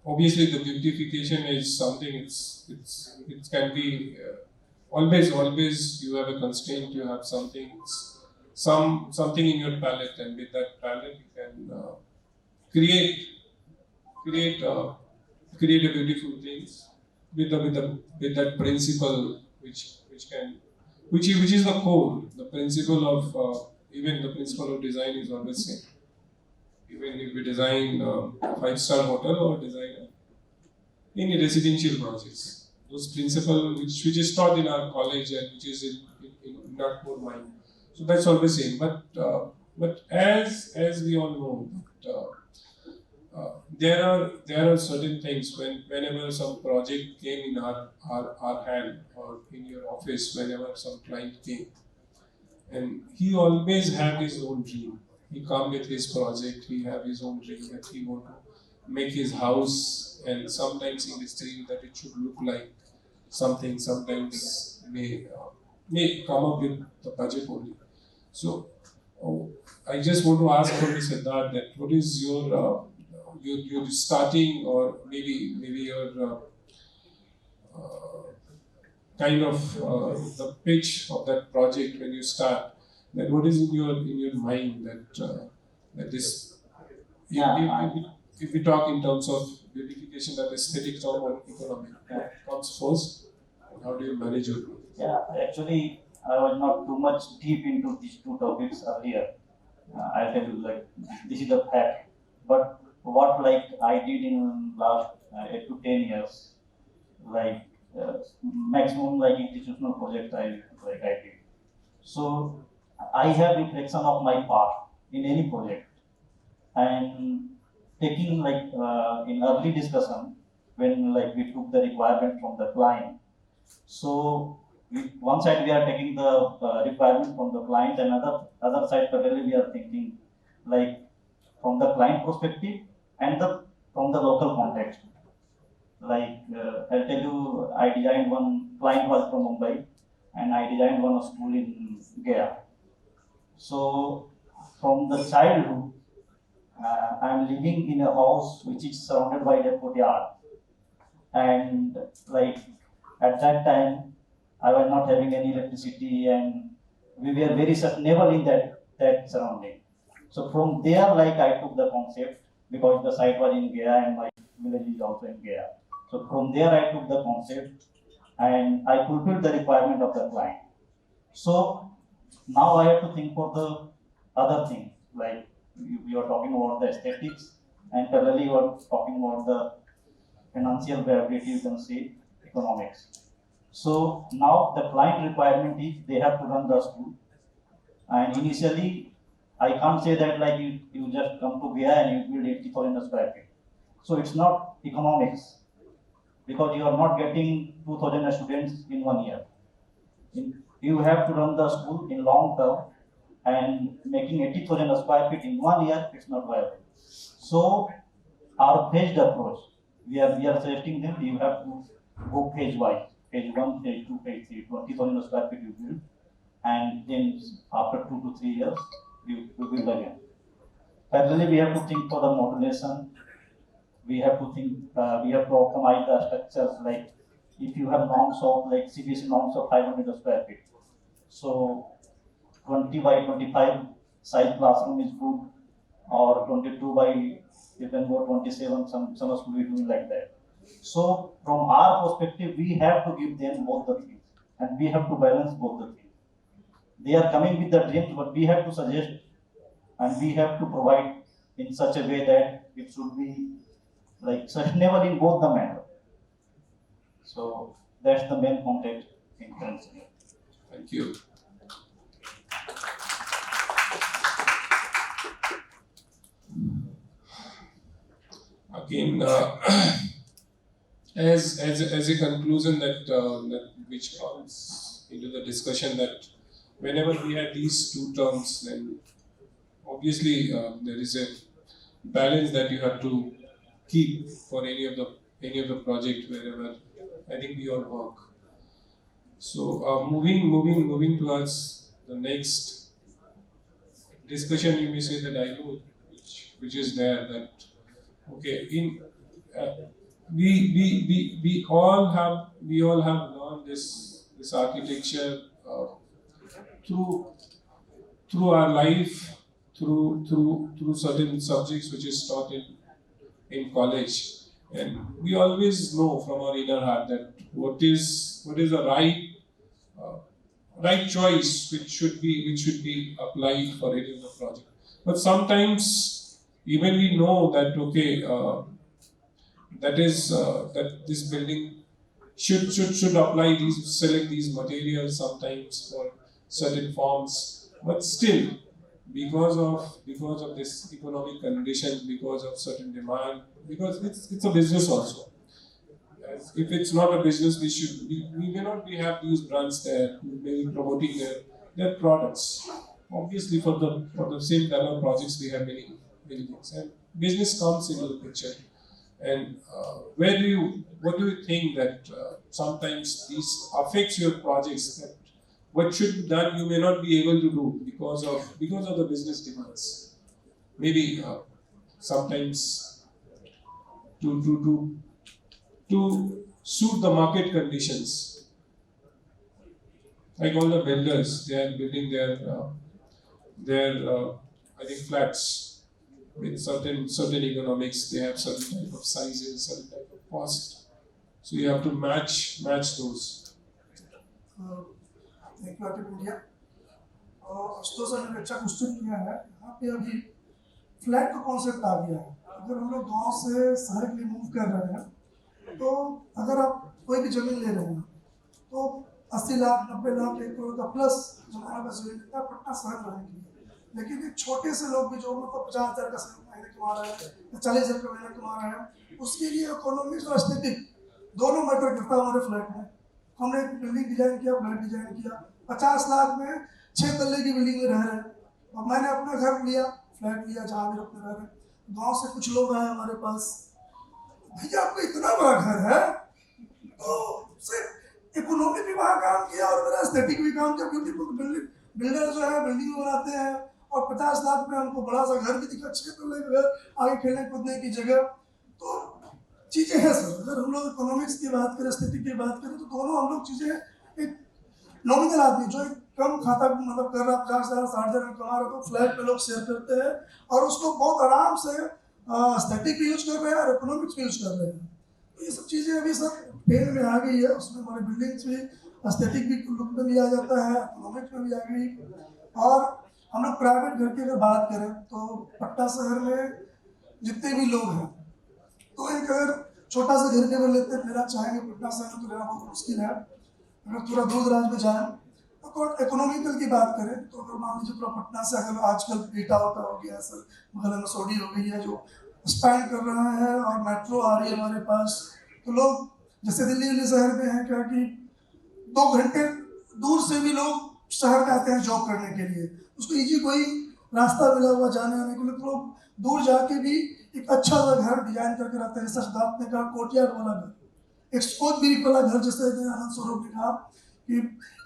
Speaker 5: obviously the beautification is something it can be always you have a constraint, you have something in your palette, and with that palette you can create create create a beautiful things with that principle which is the core, the principle of even the principle of design is always same. Even if we design a 5-star hotel or design any residential projects, those principles which is taught in our college and which is in our core mind. So that's always same. But as we all know, there are certain things whenever some project came in our hand or in your office, whenever some client came, and he always have his own dream. He come with his project. He have his own dream that he want to make his house, and sometimes in his dream that it should look like something. Sometimes may come up with the budget only. So I just want to ask from Siddharth that what is your starting or maybe your kind of the pitch of that project when you start. That what is in your mind that this if we talk in terms of beautification, that aesthetics or economic comes first, and how do you manage it?
Speaker 8: Yeah, actually, I was not too much deep into these two topics earlier. I'll tell you, like, this is the fact. But what, like, I did in last 8 to 10 years, like, maximum, like, institutional project I did. So, I have reflection of my part in any project. And taking, like, in early discussion, when, like, we took the requirement from the client, so one side we are taking the requirement from the client, and other side parallelly we are thinking like from the client perspective and from the local context. Like I'll tell you, I designed one client was from Mumbai, and I designed one school in Gaya. So from the childhood, I am living in a house which is surrounded by a courtyard, and like at that time, I was not having any electricity, and we were very sustainable in that surrounding. So from there, like I took the concept because the site was in Gaya and my village is also in Gaya. So from there, I took the concept and I fulfilled the requirement of the client. So now I have to think for the other thing, like we are talking about the aesthetics, and parallelly we are talking about the financial viability, you can say economics. So now the client requirement is they have to run the school, and initially I can't say that like you just come to Gaya and you build 80,000 square feet. So it's not economics because you are not getting 2,000 students in 1 year. You have to run the school in long term, and making 80,000 square feet in 1 year, it's not viable. So our phased approach, we are suggesting them you have to go phase wise. Phase 1, phase 2, phase 3, 20,000 square feet you build, and then after 2 to 3 years, you build again. Parallelly, we have to think for the modulation. We have to think, we have to optimize the structures. Like if you have norms of like CBSE norms of 500 square feet, so 20 by 25 size classroom is good, or 22 by you can go 27. Some schools will be doing like that. So from our perspective, we have to give them both the things, and we have to balance both the things. They are coming with the dreams, but we have to suggest and we have to provide in such a way that it should be like sustainable in both the manner. So that's the main context in principle.
Speaker 5: Thank you. again, as a conclusion that which comes into the discussion, that whenever we have these two terms, then obviously there is a balance that you have to keep for any of the project wherever I think we all work. So moving towards the next discussion, you may say that I know which is there, that okay, in we all have learned this architecture through our life, through certain subjects which is taught in college, and we always know from our inner heart that what is the right choice which should be applied for any of the project. But sometimes even we know that okay, that this building should apply select these materials sometimes for certain forms, but still because of this economic condition, because of certain demand, because it's a business also. If it's not a business, we may not have these brands there who may be promoting their products. Obviously, for the same kind of projects, we have many things, and business comes into the picture. And what do you think that sometimes this affects your projects? That what should be done you may not be able to do because of the business demands. Maybe sometimes to suit the market conditions. Like all the builders, they are building their I think flats with certain economics. They have certain type of sizes, certain type of cost. So you have to match those.
Speaker 10: एक बार media Ashutosh sir ने अच्छा question किया है। यहाँ पे अभी flat का concept आ गया है। अगर हम लोग गांव से शहर के लिए मूव कर रहे हैं, तो अगर आप कोई भी जमीन ले रहे हैं तो 80 लाख 90 लाख 1 करोड़ का प्लस जमाना का जमीन लेता है पटना शहर रहने के लिए। लेकिन एक छोटे से लोग भी जो मतलब 50,000 का महीने कमा रहे हैं या 40,000 का महीना कमा रहे हैं, उसके लिए इकोनॉमिक्स और एस्थेटिक दोनों मैटर करता है। हमारे फ्लैट में हमने एक बिल्डिंग डिजाइन किया, फ्लैट डिजाइन किया, 50 लाख में 6 तल्ले की बिल्डिंग में रह रहे हैं। और मैंने अपना घर लिया, फ्लैट लिया, जहाँ भी अपने रह रहे हैं। गांव से कुछ लोग आए हमारे पास, भैया आपका इतना बड़ा घर है, तो सिर्फ इकोनॉमी भी वहाँ काम किया और मेरा एस्थेटिक भी काम किया, क्योंकि बिल्डर जो है बिल्डिंग बनाते हैं और 50 लाख में हमको बड़ा सा घर भी दिखा, 6 तल्ले का घर, आगे खेलने कूदने की जगह। तो चीज़ें हैं सर, अगर हम लोग इकोनॉमिक्स की बात करें, एस्थेटिक की बात करें, तो दोनों हम लोग चीज़ें एक नॉमिनल आदमी जो एक कम खाता मतलब कर रहा है 50,000 60,000 में कमा रहा, तो फ्लैट पे लोग शेयर करते हैं और उसको बहुत आराम से एस्थेटिक भी यूज कर रहे हैं और इकोनॉमिक्स भी यूज कर रहे हैं। तो ये सब चीज़ें अभी सब ट्रेंड में आ गई है। उसमें हमारे बिल्डिंग्स भी एस्थेटिक भी लुक में भी आ जाता है, इकोनॉमिक्स में भी आ गई। और हम लोग प्राइवेट घर की अगर बात करें तो पटना शहर में जितने भी लोग हैं, तो एक अगर छोटा सा घर के अगर लेना चाहेंगे पटना शहर में तो लेना बहुत मुश्किल है। अगर थोड़ा दूर दराज में जाएँ तो इकोनॉमिकल की बात करें तो अगर मान लीजिए पूरा पटना से अगर आजकल ईटा होता हो गया है सर, बगल में सोडी हो गई है जो स्पैन कर रहा है और मेट्रो आ रही है हमारे पास, तो लोग जैसे दिल्ली शहर में है क्या कि 2 घंटे दूर से भी लोग शहर में आते हैं जॉब करने के लिए, उसको इजी कोई रास्ता मिला हुआ जाने आने के लिए, तो लोग दूर जाके भी एक अच्छा सा घर डिजाइन करके रखते हैं। जैसे सिद्धार्थ ने कहा कोर्टयार्ड वाला घर, एक्सपोज ग्रिप वाला घर, जैसे आनंद स्वरूप ने कहा कि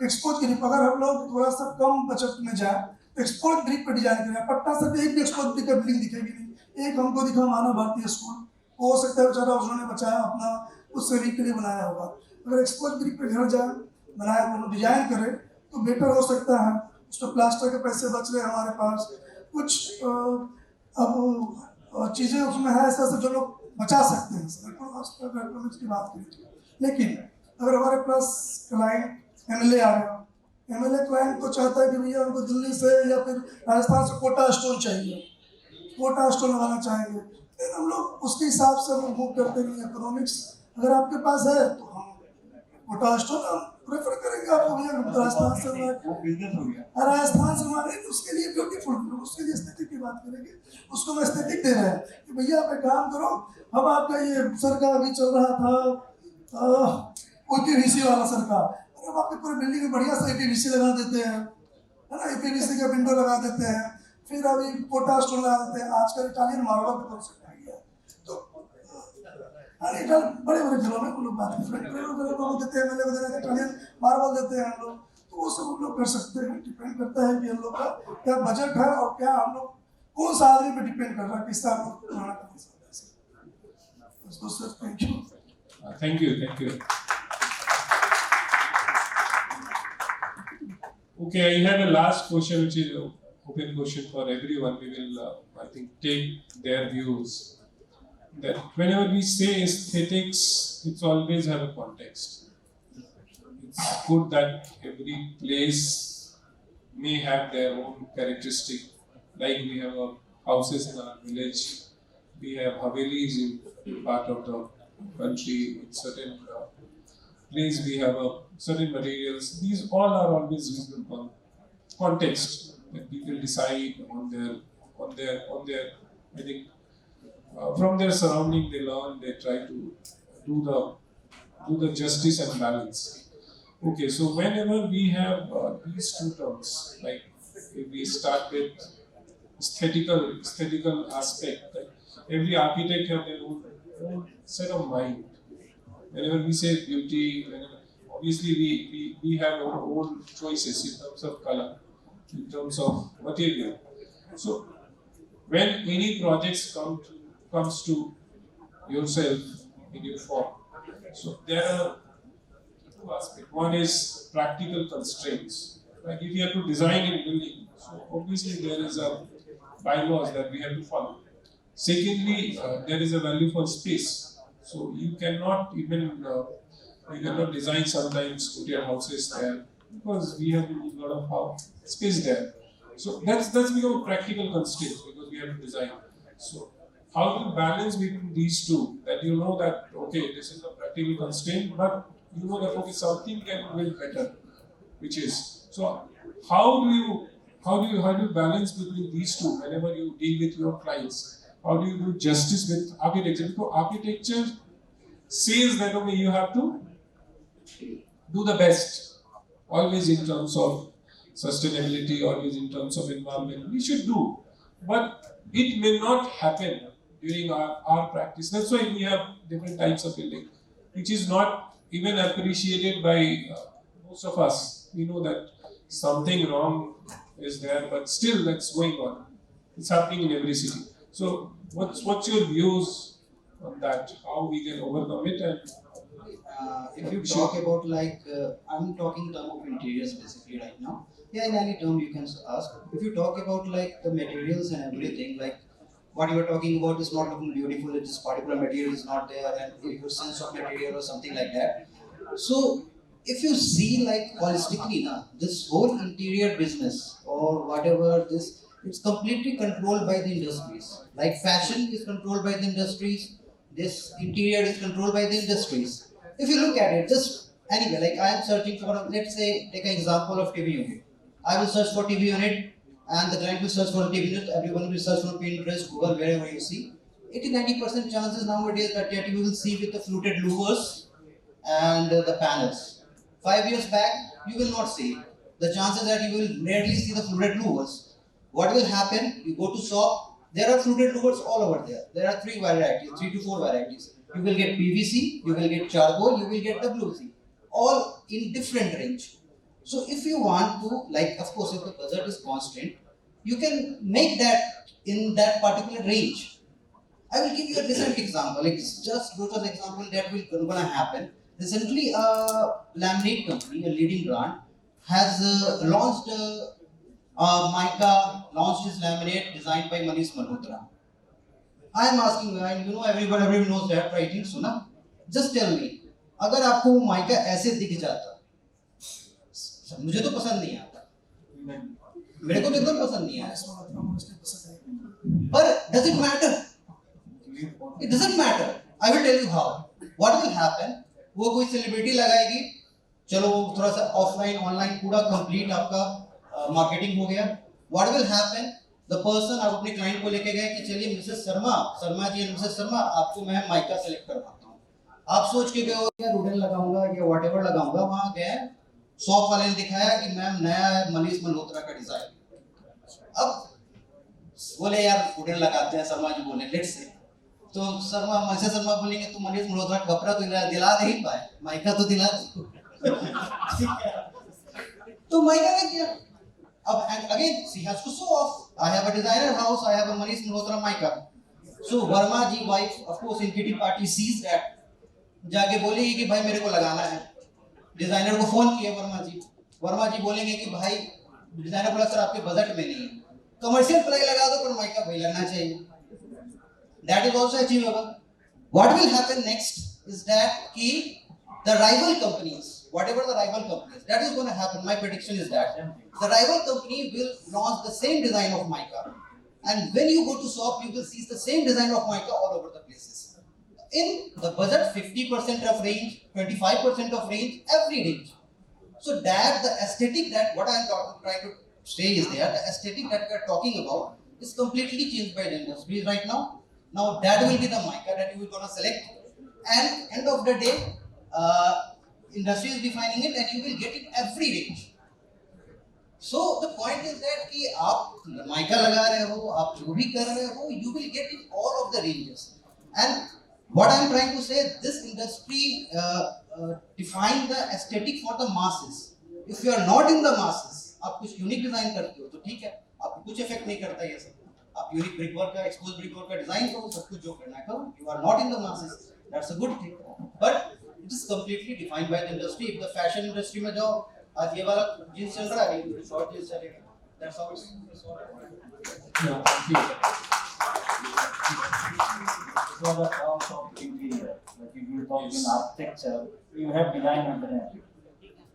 Speaker 10: एक्सपोज ग्रिप, अगर हम लोग थोड़ा सा कम बचत में जाए तो एक्सपोज ग्रिप पर डिजाइन करें। पटना से एक भी एक्सपोज ग्रिप का बिल्डिंग दिखेगी नहीं। एक हमको दिखा मानव भारतीय स्कूल, हो सकता है बेचारा उन्होंने बचाया अपना उस सभी के लिए बनाया होगा। अगर एक्सपोज ग्रिप पे घर जाए बनाया डिजाइन करें तो बेटर हो सकता है। उस पर प्लास्टर के पैसे बच रहे हैं हमारे पास, कुछ अब चीज़ें उसमें है ऐसा जो लोग बचा सकते हैं इकोनॉमिक्स की बात करें। लेकिन अगर हमारे पास क्लाइंट एमएलए आ गया, एमएलए क्लाइंट को चाहता है कि भैया हमको दिल्ली से या फिर राजस्थान से कोटा स्टोन चाहिए, कोटा स्टोन लगाना चाहेंगे, फिर हम लोग उसके हिसाब से हम मूव करते हैं। इकोनॉमिक्स अगर आपके पास है तो हम कोटा स्टोन प्रेफर करेंगे आपको भैया राजस्थान से
Speaker 7: वो बिजनेस हो गया।
Speaker 10: राजस्थान से हमारे उसके लिए ब्यूटीफुल, उसके लिए एस्थेटिक की बात करेंगे, उसको हम एस्थेटिक दे रहे हैं कि भैया आप एक काम करो, हम आपका ये सर का अभी चल रहा था यूपीवीसी वाला सर का, और हम आपके पूरे बिल्डिंग में बढ़िया सा यूपीवीसी लगा देते हैं, है ना, यूपीवीसी का विंडो लगा देते हैं, फिर अभी पोटा स्टोन लगा देते हैं, आजकल इटालियन मार्बल का कॉन्सेप्ट आ गया। तो बड़े बड़े घरों में हम लोग बात देते हैं, मैंने बताया इटालियन मार्बल देते हैं हम लोग, तो वो सब हम लोग कर सकते हैं। डिपेंड करता है कि हम लोग का क्या बजट है और क्या हम लोग कौन सा आदमी पे डिपेंड कर रहा है, किसका हम लोग बनाना कर सकते हैं। Thank you.
Speaker 5: Thank you. Okay, I have a last question, which is an open question for everyone. We will, I think, take their views. That whenever we say aesthetics, it's always have a context. It's good that every place may have their own characteristic. Like we have houses in our village, we have havelis in part of the country, in certain place we have certain materials. These all are always reasonable context that people decide on their. I think from their surrounding they learn. They try to do the justice and balance. Okay, so whenever we have these two terms, like if we start with aesthetical aspect, like every architect have their own set of mind. Whenever we say beauty, obviously we have our own choices in terms of color, in terms of material. So when any projects comes to yourself in your form, so there are two aspects. One is practical constraints. Like if you have to design a building, so obviously there is a bylaws that we have to follow. Secondly, there is a value for space. So you cannot even design sometimes put your houses there because we have a lot of space there. So that's become a practical constraint because we have to design. So how to balance between these two? That you know that okay, this is a practical constraint, but you know that okay, something can be better, which is so. How do you balance between these two whenever you deal with your clients? How do you do justice with architecture? Because architecture says that okay, you have to do the best, always in terms of sustainability, always in terms of environment. We should do, but it may not happen during our practice. That's why we have different types of building, which is not even appreciated by most of us. We know that something wrong is there, but still that's going on. It's happening in every city. So what's your views on that? How we can overcome it? And
Speaker 9: if you talk about I'm talking in terms of interiors basically right now. Yeah, in any term you can ask. If you talk about like the materials and everything, like what you are talking about is not looking beautiful, this particular material is not there, and your sense of material or something like that. So if you see like holistically now, this whole interior business or whatever this, it's completely controlled by the industries. Like fashion is controlled by the industries, this interior is controlled by the industries. If you look at it, just anyway, like I am searching for, let's say, take an example of TV unit. I will search for TV unit and the client will search for TV unit, everyone will search for Pinterest, Google, wherever you see. 80-90% chances nowadays that you will see with the fluted louvers and the panels. 5 years back, you will not see it. The chances that you will rarely see the fluted louvers. What will happen? You go to shop, there are fluted louvers all over there. There are 3 varieties, 3 to 4 varieties. You will get PVC, you will get charcoal, you will get WC. All in different range. So if you want to, like of course if the budget is constant, you can make that in that particular range. I will give you a recent example. It's just an example that will gonna happen. Recently, a laminate company, a leading brand, has launched Mica, launched his laminate designed by Manish Malhotra. I am asking, and you know everybody knows that, right? So ना, just tell me, अगर आपको वो mica ऐसे दिख जाता, मुझे तो पसंद नहीं आता, मेरे को तो एकदम पसंद नहीं आया, पर does it matter? It doesn't matter. I will tell you how. What will happen? वो कोई सेलिब्रिटी लगाएगी, चलो थोड़ा सा ऑफलाइन ऑनलाइन पूरा कंप्लीट आपका मार्केटिंग हो गया. What will happen, the person, आप अपने क्लाइंट को लेके गए कि चलिए Mrs Sharma ji and Mrs Sharma, आपको मैं माइका सेलेक्ट करवाता हूँ. आप सोच के गए हो या रूडन लगाऊंगा या व्हाटएवर लगाऊंगा, वहां गए शॉप वाले ने दिखाया कि मैम नया है मनीष मल्होत्रा का डिजाइन. अब बोले यार रूडन लगाते हैं, शर्मा जी बोले लेट्स से, तो शर्मा बोलेंगे तो मनीष मल्होत्रा कपड़ा तो दिला नहीं पाए, माइका तो दिला दो. तो माइका ने किया. अब again she has to show off. I have a designer house, I have a Manish Malhotra mica. So Verma ji wife of course in kitty party sees that, जाके बोलेगी कि भाई मेरे को लगाना है. डिजाइनर को फोन किया वर्मा जी बोलेंगे कि भाई डिजाइनर बोला सर आपके बजट में नहीं है, कमर्शियल प्राइस लगा दो पर माइका भाई लगना चाहिए. That is also achievable. What will happen next is that कि the rival companies, whatever the rival companies, that is going to happen. My prediction is that the rival company will launch the same design of mica, and when you go to shop, you will see the same design of mica all over the places. In the budget, 50% of range, 25% of range, every range. So that the aesthetic that what I am trying to say is there, the aesthetic that we are talking about is completely changed by the industry right now. Now that will be the mica that you will gonna select, and end of the day, industry is defining it, and you will get it every range. So the point is that कि आप mica लगा रहे हो, आप जो भी कर रहे हो, you will get in all of the ranges. And what I am trying to say, this industry define the aesthetic for the masses. If you are not in the masses, आप कुछ unique design करते हो तो ठीक है, आपको कुछ effect नहीं करता ये सब. आप unique brickwork का, exposed brickwork का design करो, सब कुछ जो करना है करो. You are not in the masses. That's a good thing. But it is completely defined by the industry. If the fashion industry में जाओ, आज ये वाला jeans चल रहा है, short jeans चलेगा. That's how it's.
Speaker 8: So the terms of interior, like if you talk in architecture, you have design underneath.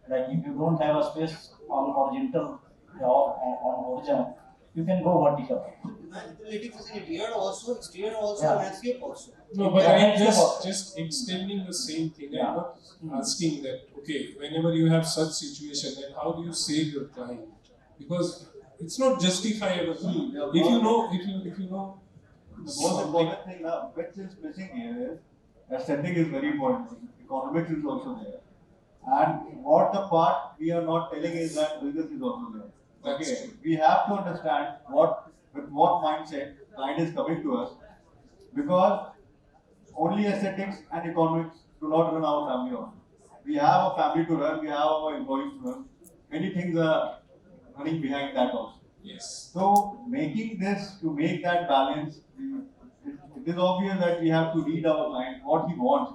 Speaker 8: Like if you don't have a space on horizontal or on horizon, you can go vertical.
Speaker 9: Relative is in interior also, exterior also,
Speaker 8: Yeah.
Speaker 9: landscape also.
Speaker 5: No, but
Speaker 8: Yeah,
Speaker 5: I'm
Speaker 8: yeah.
Speaker 5: just extending the same thing.
Speaker 8: Yeah.
Speaker 5: I'm not asking that, okay, whenever you have such situation, then how do you save your client? Because it's not justifiable. If you know
Speaker 7: The most important thing now, which is missing here is aesthetic is very important. Economics is also there. And what the part we are not telling is that business is also there.
Speaker 5: That's
Speaker 7: Okay,
Speaker 5: true.
Speaker 7: we have to understand with what mindset client is coming to us, because only aesthetics and economics do not run our family on. We have a family to run, we have our employees to run. Many things are running behind that also.
Speaker 5: Yes.
Speaker 7: So making this, to make that balance, it is obvious that we have to read our client, what he wants.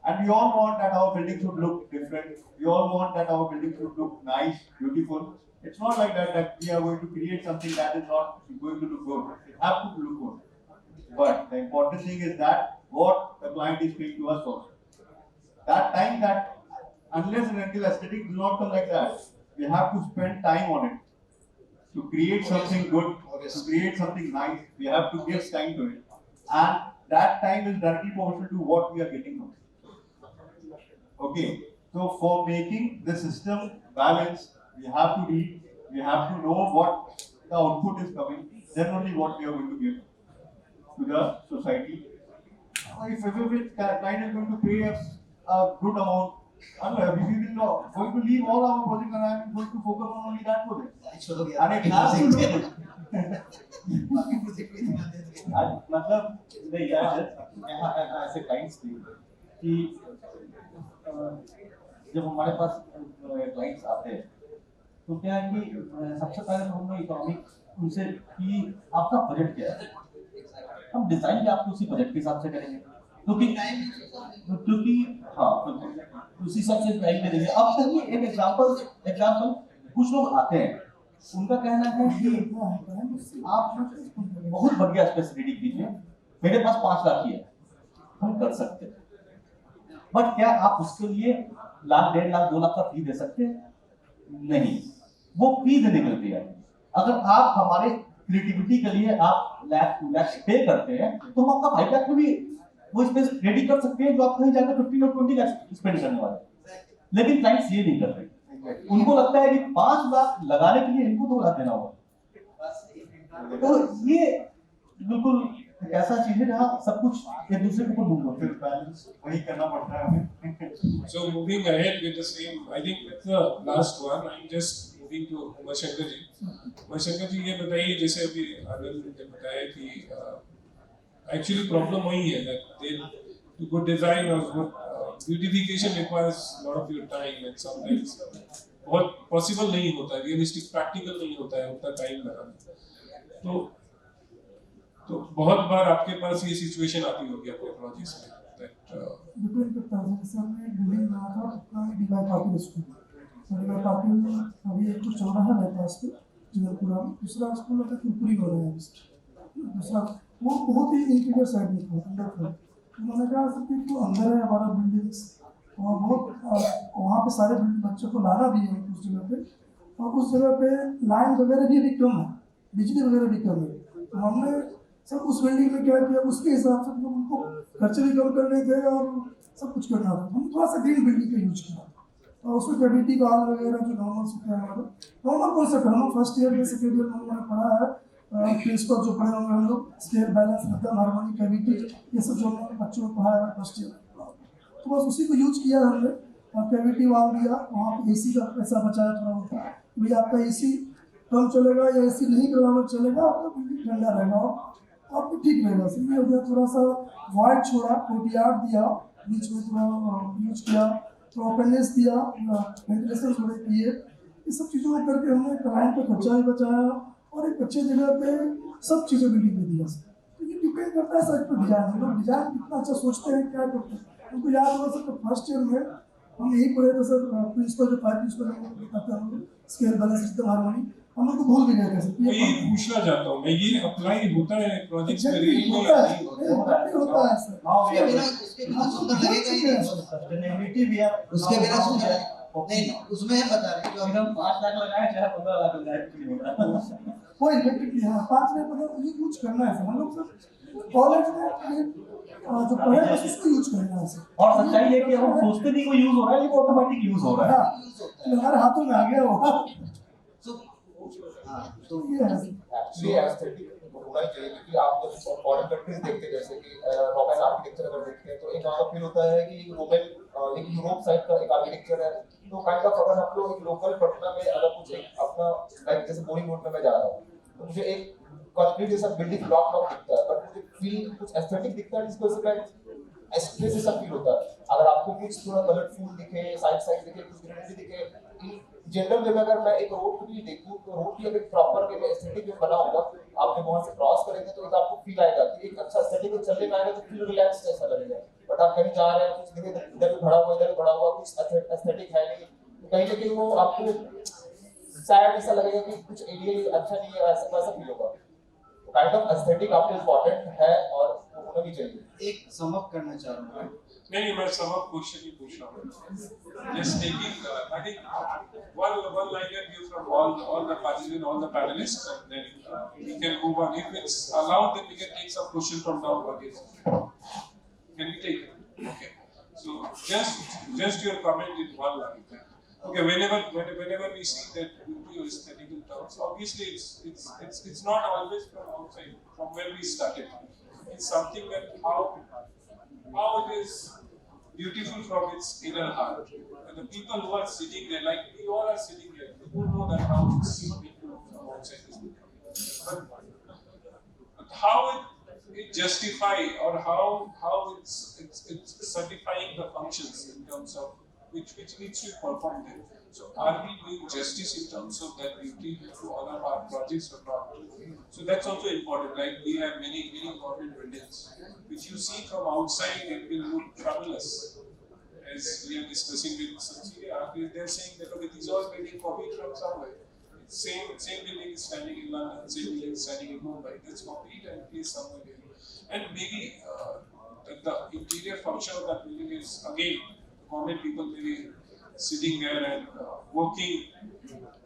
Speaker 7: And we all want that our building should look different. We all want that our building should look nice, beautiful. It's not like that we are going to create something that is not going to look good. It has to look good. But the important thing is that what the client is paying to us also. That time, that unless and until aesthetic does not come like that, we have to spend time on it. To create something good, to create something nice, we have to give time to it. And that time is directly proportional to what we are getting from it. Okay, so for making the system balanced, we have to read, we have to know what the output is coming, then only what we are going to give to the society. If client is going to pay us a good amount, we will going to leave all our projects and I am going to focus on only that project. And it has to look good.
Speaker 8: मतलब नहीं यहाँ ऐसे clients थे कि जब हमारे पास clients आते हैं तो क्या है कि सबसे पहले तो हम लोग इकोनॉमिक उनसे कि आपका बजट क्या है, हम डिजाइन भी आपको उसी बजट के हिसाब से करेंगे क्योंकि हाँ उसी हिसाब से टाइम में देंगे. अब कहिए एक एग्जाम्पल कुछ लोग आते हैं, उनका कहना है कि आप बहुत बढ़िया स्पेस रेडी कीजिए, मेरे पास 5 लाख ही है, हम कर सकते हैं, बट क्या आप उसके लिए लाख 1.5 लाख 2 लाख का फी दे सकते हैं? नहीं, वो फी देने के लिए अगर आप हमारे क्रिएटिविटी के लिए आप लाख 2 लाख पे करते हैं तो हम आपका 5 लाख में भी वो स्पेस रेडी कर सकते हैं जो आप कहीं जाकर 15 और 20 लाख स्पेंड करने वाले हैं. लेकिन क्लाइंट्स ये नहीं कर रहे। उनको लगता है कि 5 लाख लगाने के लिए इनको 2 लाख देना होगा। तो ये बिल्कुल एक ऐसा चीज है जहाँ सब कुछ एक दूसरे के ऊपर मूव होता है, बैलेंस वही करना पड़ता है हमें।
Speaker 5: So moving ahead with the same, I think that's the last one. I'm just moving to Umashankar ji. Umashankar ji, ये बताइए, जैसे अभी आनंद ने बताया कि actually problem वही है that good design or good beautification requires a lot of your time and sometimes बहुत possible नहीं होता है, realistic practical नहीं होता है उतना time लगाना। तो बहुत बार आपके पास ये सिचुएशन आती होगी अपने प्रोजेक्ट्स में that
Speaker 10: डिपेंड करता है। जैसे हमने बिल्डिंग बना था अपना divide parking school, divide parking अभी एक कुछ चल रहा है मेरे पास पे जबलपुरा में। दूसरा स्कूल अभी ऊपरी हो रहा है, दूसरा वो बहुत ही इंटीरियर साइड में था, अंदर था। उन्होंने कहा कि तो अंदर है हमारा बिल्डिंग्स, और बहुत वहाँ पे सारे बच्चों को लाना भी है उस जगह पे, और उस जगह पे लाइन वगैरह भी कम है, बिजली वगैरह भी कम है। तो हमने सब उस बिल्डिंग में क्या किया, उसके हिसाब से उनको खर्चे भी कम करने थे और सब कुछ करना था। हमने थोड़ा सा ग्रीन बिल्डिंग का यूज किया, और उसमें ग्रेविटी वाल वगैरह जो नॉर्मल होता है हमारा नॉर्मल कॉन्सेप्ट है। हम फर्स्ट ईयर में सेकेंड ईयर में हमने पढ़ा है फेस पर जो पढ़े होंगे हम लोग, scale balance rhythm harmony cavity, ये सब जो हमने बच्चों को पढ़ाया है फर्स्ट ईयर में, तो बस उसी को यूज किया हमने। कैविटी वाल दिया, वहाँ पे एसी का पैसा बचाया थोड़ा होता है, भाई आपका एसी कम चलेगा या एसी नहीं बराबर चलेगा, आपका बिल्डिंग ठंडा रहेगा और आपको ठीक रहेगा। इसलिए हो गया, थोड़ा सा वाइड छोड़ा, कोटियार्ड दिया, बीच में थोड़ा यूज किया, थोड़ा ओपननेस दिया, वेंटिलेशन थोड़े किए। ये सब चीज़ों को करके हमने क्लाइंट का खर्चा भी बचाया और एक अच्छे जगह पे सब चीज़ें बिल्डिंग में दिया। तो ये डिपेंड करता है सर पर डिजाइन, हम लोग डिजाइन कितना अच्छा सोचते हैं, क्या करते हैं। उनको याद होगा सर, फर्स्ट ईयर में हम यही पढ़े थे सर, प्रिंसिपल जो फाइव प्रिंसिपल बताते हैं हम लोग, स्केल बैलेंस रिदम हार्मोनी, हम लोग तो भूल भी गए थे।
Speaker 5: मैं ये पूछना चाहता हूँ, मैं ये अप्लाई होता है प्रोजेक्ट्स में,
Speaker 10: होता है सर।
Speaker 9: उसके बिना सुंदर लगेगा ही नहीं,
Speaker 8: सस्टेनेबिलिटी भी है
Speaker 9: उसके बिना सुंदर नहीं, उसमें हम बता रहे हैं जो
Speaker 8: हम 5 लाख लगाए चाहे 15 लाख लगाए कुछ नहीं होगा।
Speaker 10: कोई इलेक्ट्रिक हाँ 5 में मतलब ये यूज करना है हम लोग सर कॉलेज में जो पढ़े बस उसको यूज करना है सर।
Speaker 8: और सच्चाई है कि हम सोचते नहीं कोई यूज हो रहा है, लेकिन ऑटोमेटिक यूज हो रहा है,
Speaker 10: हमारे हाथों में आ गया वो।
Speaker 9: तो
Speaker 10: ये है
Speaker 6: एक्चुअली एस्थेटिक होना ही चाहिए, क्योंकि आप जब फॉरेन कंट्रीज देखते हैं, जैसे कि रोमन आर्किटेक्चर अगर देखते हैं, तो एक वहाँ फील होता है कि रोमन एक यूरोप साइड का एक आर्किटेक्चर है। तो काइंड ऑफ अगर हम लोग एक लोकल पटना में अगर कुछ एक अपना लाइक जैसे बोरिंग रोड में मैं जा रहा हूँ, तो मुझे एक कंक्रीट जैसा बिल्डिंग ब्लॉक दिखता है, बट मुझे फील कुछ एस्थेटिक दिखता है, जिसको से एस्ट्रेस जैसा फील होता है। अगर आपको कुछ थोड़ा कलरफुल दिखे, साइड दिखे, कुछ ग्रीनरी दिखे, जनरल वे में अगर मैं एक रोड भी देखूं, तो रोड भी अगर प्रॉपर वे में एस्थेटिक वे बना होगा, आप जब वहां से क्रॉस करेंगे तो एक आपको फील आएगा कि एक अच्छा एस्थेटिक में चलने में आएगा, तो फील रिलैक्स जैसा लगेगा। बट आप कहीं जा रहे हैं, कुछ दिखे इधर भी भरा हुआ, इधर भी भरा हुआ, कुछ एस्थेटिक है नहीं, तो कहीं लेकिन वो आपको सैड ऐसा लगेगा कि कुछ एरिया अच्छा नहीं है, ऐसा वैसा फील होगा। तो काइंड ऑफ एस्थेटिक आपको इम्पोर्टेंट है और होना भी चाहिए।
Speaker 9: एक सम अप करना चाह रहा हूँ।
Speaker 5: नहीं, मैं सम अप क्वेश्चन ही पूछ रहा हूँ। Just taking, I think one liner view from all the participants, all the panelists, and then we can move on. If it's allowed, then we can take some questions from the audience. Can we take it? Okay. So just your comment in one line. Okay. Whenever we see that beauty or aesthetical terms, obviously it's not always from outside, from where we started. It's something that how it is beautiful from its inner heart. And the people who are sitting there, like we all are sitting here, we don't know that how it's beautiful from outside. But how it justify or how it's certifying the functions in terms of which needs to perform there. So are we doing justice in terms of that beauty to all of our projects or not? So that's also important. Like we have many government buildings which you see from outside, it will look fabulous. As we are discussing with some senior architects, they're saying that okay, these are building copied from somewhere. Same building is standing in London, same building is standing in Mumbai. That's copied and placed somewhere here. And maybe the interior function of that building is again common people maybe sitting there and working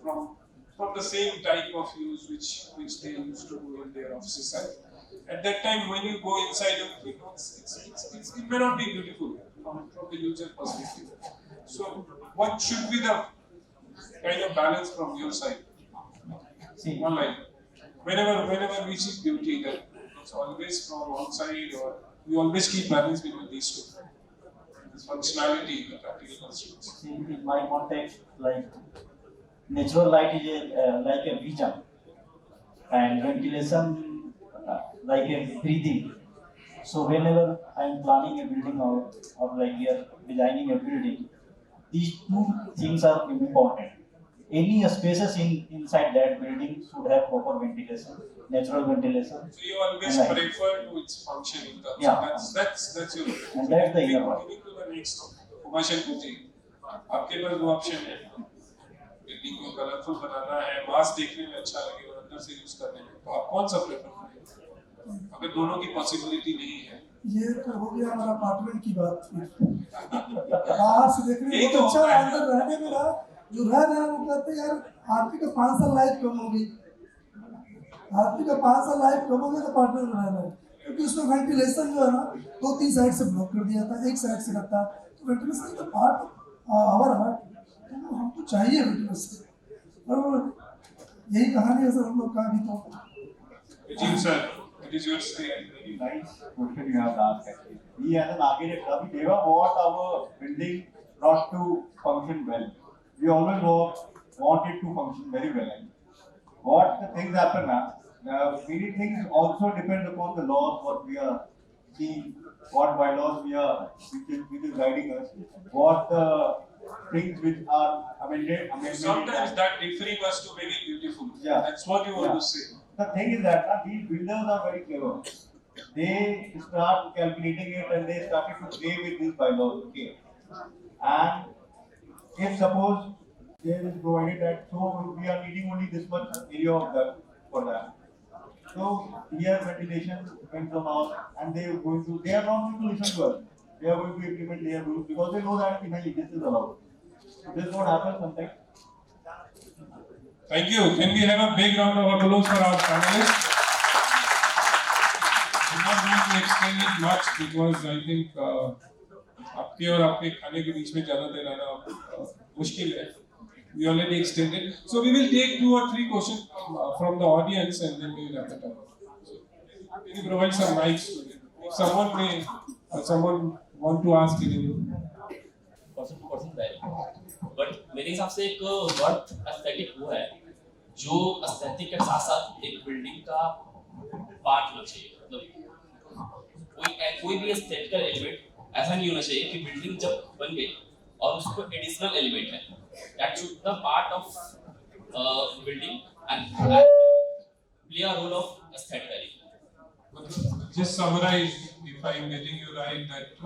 Speaker 5: from the same type of use which they used to do in their offices. At that time, when you go inside, it may not be beautiful from the user perspective. So, what should be the kind of balance from your side?
Speaker 8: See,
Speaker 5: One line. Whenever we see beauty, that it's always from outside, or you always keep balance between these two. This functionality, the practical constraints.
Speaker 8: see, in my context, like natural light is like a vision, and ventilation like a breathing. So whenever I am planning a building or like we are designing a building, these two things are important. Any spaces inside that building should have proper ventilation, natural ventilation.
Speaker 5: So you always
Speaker 8: and light.
Speaker 5: prefer to its function in terms.
Speaker 8: Yeah.
Speaker 5: That's your.
Speaker 8: And that's the inner part.
Speaker 5: Moving to the next commercial beauty. आपके पास दो option है. Building को colourful बनाना है, मास देखने में अच्छा लगे और अंदर से यूज करने में. तो आप कौन सा प्रेफर करेंगे? अगर दोनों की पॉसिबिलिटी नहीं है.
Speaker 10: ये तो हो गया हमारा अपार्टमेंट की बात फिर बाहर से देखने में
Speaker 5: यही तो
Speaker 10: बहुत अच्छा
Speaker 5: होता है।
Speaker 10: अंदर रहने में रहा जो रह रहे हैं वो कहते हैं यार आदमी का 5 साल लाइफ कम होगी आदमी का 5 साल लाइफ कम होगी तो अपार्टमेंट में रहना है क्योंकि उसमें वेंटिलेशन जो है ना 2-3 साइड से ब्लॉक कर दिया था एक साइड से लगता तो ventilation is the part our heart तो हमको चाहिए वेंटिलेशन और यही कहानी है सर हम लोग का भी तो
Speaker 5: जी sir, it is your stay.
Speaker 7: Nice question you have asked actually. We as an architect, we never want our building not to function well. We always want it to function very well. What the things happen now, many things also depend upon the laws, what we are seeing, what bylaws which is guiding us, what the things which are amended.
Speaker 5: Sometimes that differing us to make it beautiful.
Speaker 7: Yeah.
Speaker 5: That's what you want to say.
Speaker 7: The thing is that these builders are very clever. They start calculating it and they started to play with these bylaws. Okay. And if suppose there is provided that so we are needing only this much area of that for that. So here ventilation depends on all and they are not going to listen to us. They are going to implement their rules because they know that this is allowed. So this is what happens sometimes.
Speaker 5: Thank you. Can we have a big round of applause for our panelists? I'm not going to explain it much because I think आपके और आपके खाने के बीच में ज़्यादा देर आना मुश्किल है. We already extended. So we will take 2 or 3 questions from the audience and then we will wrap it up. Can you provide some mics to them? If someone want to ask anything.
Speaker 11: Person to person vary but मेरे हिसाब से एक worth aesthetic वो है जो aesthetic के साथ साथ एक बिल्डिंग का पार्ट होना चाहिए मतलब कोई भी एस्थेटिकल एलिमेंट ऐसा नहीं होना चाहिए कि बिल्डिंग जब बन गई और उसको एडिशनल एलिमेंट है that should the part of building and play a role of aesthetically.
Speaker 5: Just summarize, if I am getting you right, that it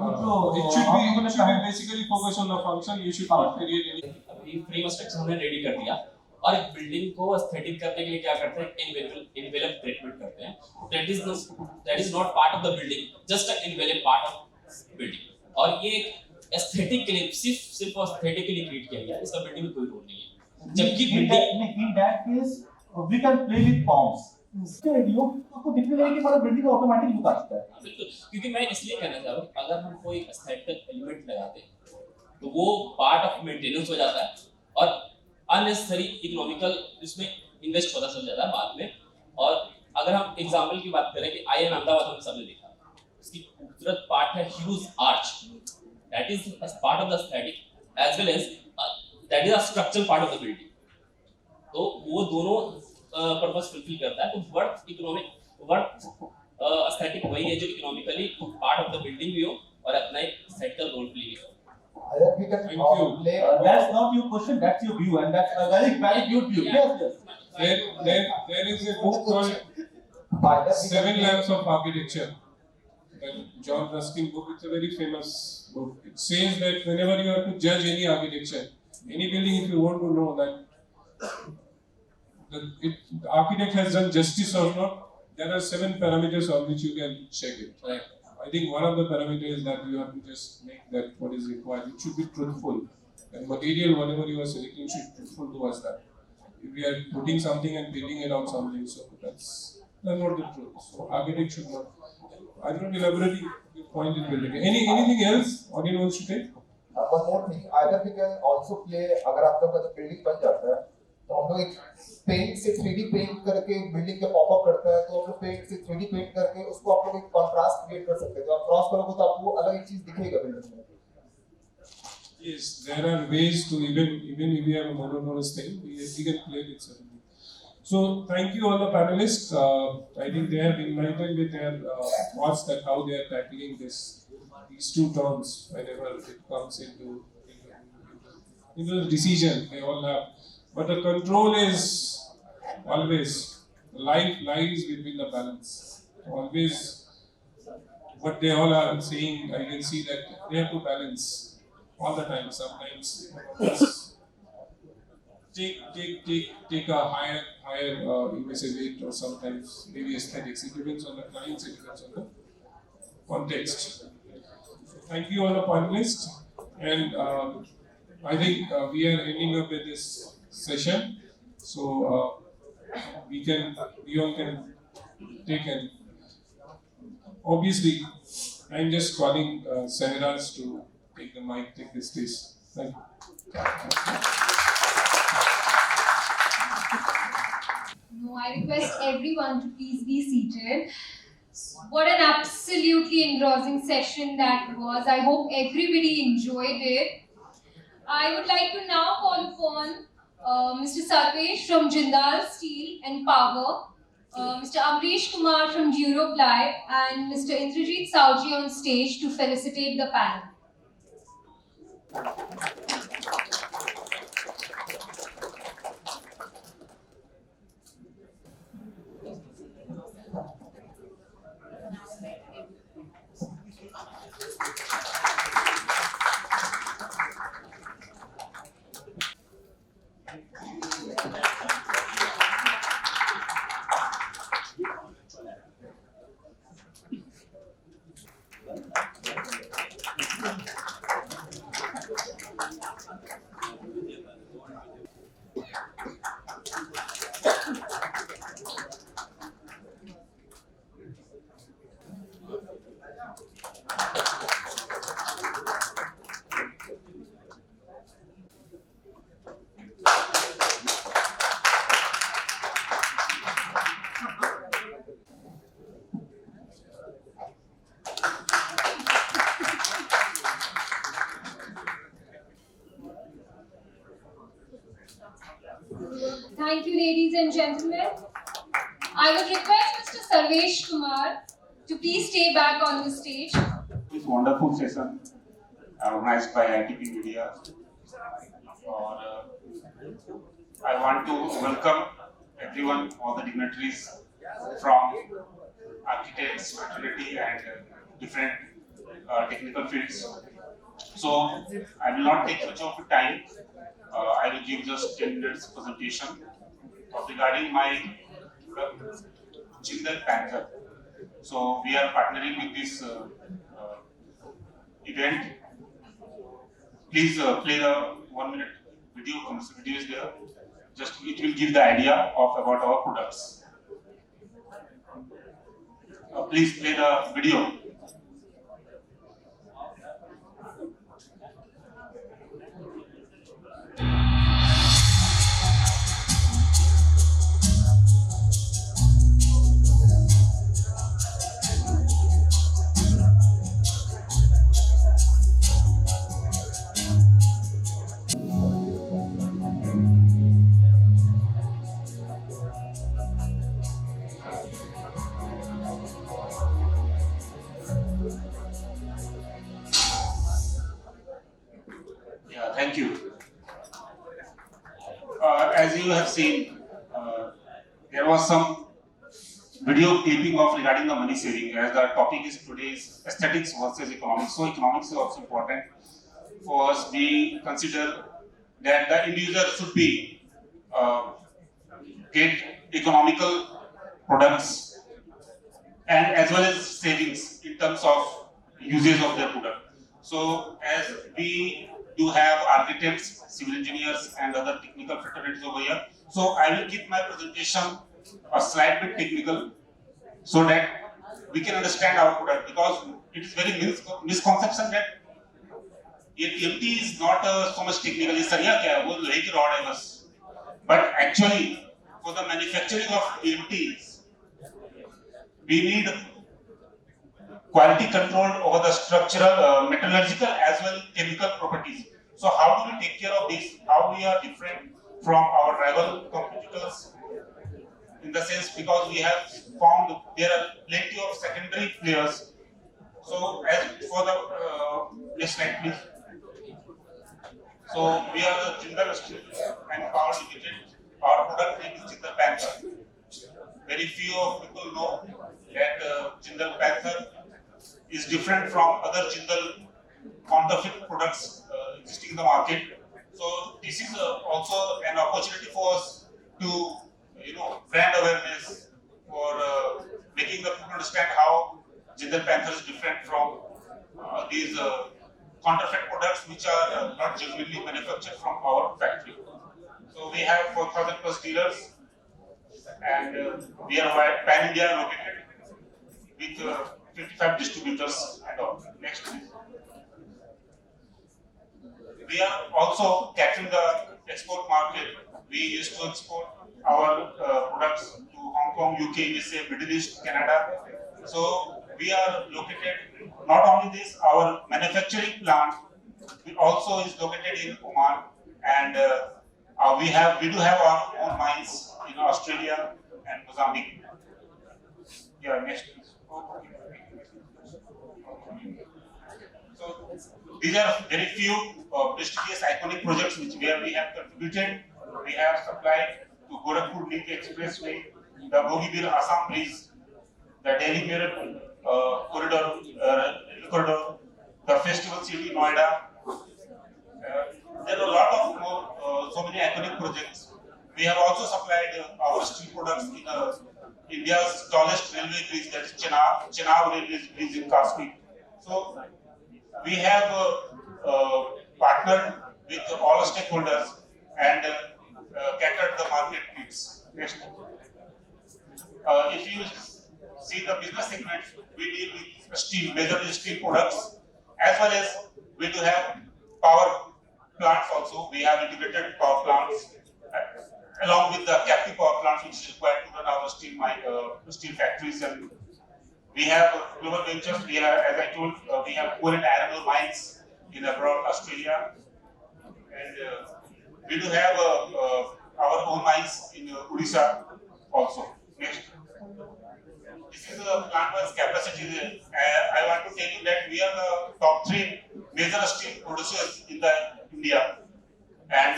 Speaker 5: should be basically focus on the function. You should not create any.
Speaker 11: अभी frame structure हमने ready कर दिया और एक building को aesthetic करने के लिए क्या करते हैं इनवेलप ट्रीटमेंट करते हैं. That is not part of the building, just a envelope part of building. और ये एस्थेटिक के लिए सिर्फ एस्थेटिक के लिए क्रिएट किया गया, इसका बिल्डिंग में कोई रोल नहीं है. जबकि building
Speaker 8: in that case we can play with forms. आपको दिखने लगे कि हमारा बिल्डिंग ऑटोमेटिक लुक आता है.
Speaker 11: बिल्कुल, क्योंकि मैं इसलिए कहना चाह रहा हूँ अगर हम कोई एस्थेटिक एलिमेंट लगाते हैं तो वो पार्ट ऑफ मेंटेनेंस हो जाता है और अननेसेसरी इकोनॉमिकल इसमें इन्वेस्ट होता चल जाता है बाद में. और अगर हम एग्जांपल की बात करें कि IIM अहमदाबाद हम सबने देखा, उसकी खूबसूरत पार्ट है huge arch, that is part of the aesthetic as well as that is a structural part of the building. तो वो दोनों पर्पस फुलफिल करता है. तो वर्थ एस्थेटिक वही है जो economically part of the building भी हो और अपना एक एस्थेटिकल रोल प्ले भी हो.
Speaker 5: Thank you.
Speaker 8: That's not your question, that's your view, and that's a very good view. Yes.
Speaker 5: There is a book called 7 Lamps of Architecture. That John Ruskin book. It's a very famous book. It says that whenever you have to judge any architecture, any building, if you want to know that the architect has done justice or not, there are 7 parameters on which you can check it. Right. I think one of the parameters is that you have to just make that what is required. It should be truthful. And material, whatever you are selecting, should be truthful towards that. If we are putting something and building it on something, so that's not the truth. So architect should not. I don't elaborate the point in building. Anything else audience wants to take?
Speaker 6: one more thing, either we can also play, अगर आप लोग का जब building बन जाता है तो हम लोग एक पेंट से 3D पेंट करके बिल्डिंग के पॉपअप करता है, तो हम लोग पेंट से 3D पेंट करके उसको आप लोग एक कॉन्ट्रास्ट क्रिएट कर सकते हैं। तो आप क्रॉस करोगे तो आपको अलग एक चीज दिखेगा बिल्डिंग में।
Speaker 5: Yes, there are ways to even if we have a monotonous thing, we can play with certainly. So thank you all the panelists. I think they have enlightened with their thoughts that how they are tackling these two terms whenever it comes into the decision they all have. But the control is always, life lies between the balance. Always what they all are saying, I can see that they have to balance all the time. Sometimes take a higher weight, or sometimes maybe aesthetics. It depends on the clients, it depends on the context. Thank you all the panelists, and I think we are ending up with this session. So we all can take an. Obviously, I'm just calling Sahiraz to take the mic, take the stage. Thank you.
Speaker 1: No, I request everyone to please be seated. What an absolutely engrossing session that was. I hope everybody enjoyed it. I would like to now call upon Mr. Sarvesh from Jindal Steel and Power, Mr. Amrish Kumar from Duraply, and Mr. Indrajit Sauji on stage to felicitate the panel. Thank you, ladies and gentlemen. I would request Mr. Sarvesh Kumar to please stay back on the stage.
Speaker 12: This wonderful session organized by ITP Media. I want to welcome everyone, all the dignitaries from architects, fraternity, and different technical fields. So I will not take much of your time. I will give just 10 minutes presentation regarding my Jindal Panther. So we are partnering with this event. Please play the 1 minute video. Video is there. Just it will give the idea of about our products. Please play the video. Thank you. As you have seen, there was some video clipping of regarding the money saving, as the topic is today's aesthetics versus economics. So economics is also important for us. We consider that the end user should be get economical products and as well as savings in terms of usage of their product. So as we do have architects, civil engineers, and other technical fraternities over here. So I will keep my presentation a slight bit technical so that we can understand our product, because it is very misconception that ये TMT is not so much technical. ये सरिया क्या है? वो लोहे की rod है बस. But actually, for the manufacturing of TMTs, we need quality control over the structural, metallurgical as well chemical properties. So how do we take care of this? How we are different from our rival competitors? In the sense, because we have found there are plenty of secondary players. So as for the next slide, please. So we are the Jindal Steel and Power Limited. Our product name is Jindal Panther. Very few of people know that Jindal Panther is different from other Jindal counterfeit products existing in the market. So this is also an opportunity for us to, brand awareness, for making the people understand how Jindal Panther is different from these counterfeit products which are not genuinely manufactured from our factory. So we have 4,000 plus dealers, and we are pan-India located with 55 distributors and all. Next, please. We are also catering the export market. We used to export our products to Hong Kong, UK, USA, Middle East, Canada. So we are located, not only this, our manufacturing plant also is located in Oman, and we do have our own mines in Australia and Mozambique. Yeah, next please. So these are very few prestigious iconic projects where we have contributed. We have supplied to Gorakhpur Link Expressway, the Bogibir Assam Bridge, the Delhi Mirror corridor, the Festival City Noida. There are a lot of more, so many iconic projects. We have also supplied our steel products in India's tallest railway bridge, that is Chenab Railway Bridge in Kashmir. So we have partnered with all stakeholders and catered the market needs. Next. If you see the business segment, we deal with steel, majorly steel products, as well as we do have power plants also. We have integrated power plants along with the captive power plants which is required to run our steel factories. And we have global ventures. We have, as I told, we have coal and iron ore mines in abroad, Australia, and we do have our own mines in Odisha also. Next. This is a plant-wise capacity. I want to tell you that we are the top 3 major steel producers in India, and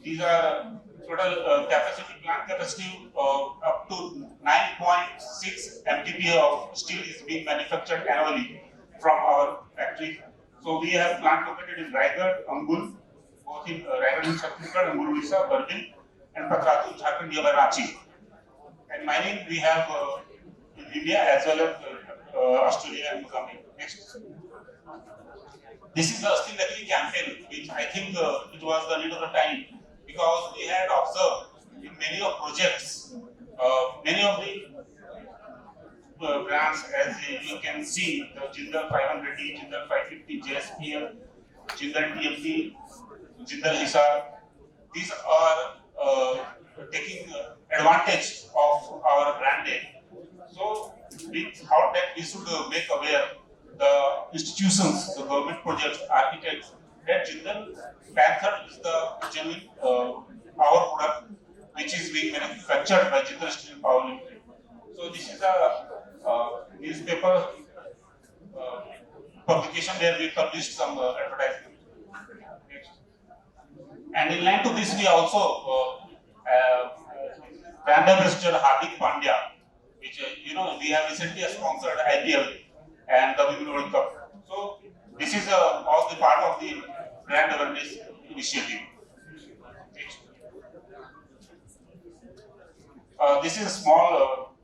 Speaker 12: these are total plant capacity up to 9.6 MTPA of steel is being manufactured annually from our factory. So we have plant located in Raigad, Angul, both in Raigad in Chhattisgarh, Angul, Odisha, Berlin, and Patratu, Jharkhand, nearby Ranchi. And mining we have in India as well as Australia and Mozambique. Next. This is the Steel Luckily campaign, which I think it was the need of the time, because we had observed in many of projects, many of the brands, as you can see, the Jindal 500D, Jindal 550, JSPL, Jindal TMT, Jindal Hisar, these are taking advantage of our brand name. So we thought that we should make aware the institutions, the government projects, architects, that Jindal Panther is the genuine power product which is being manufactured by Jindal Steel Power Limited. So this is a newspaper publication where we published some advertisement. And in line to this, we also brand ambassador Hardik Pandya, which we have recently sponsored IPL and the Women World Cup. So this is all the part of the brand awareness initiative. This is a small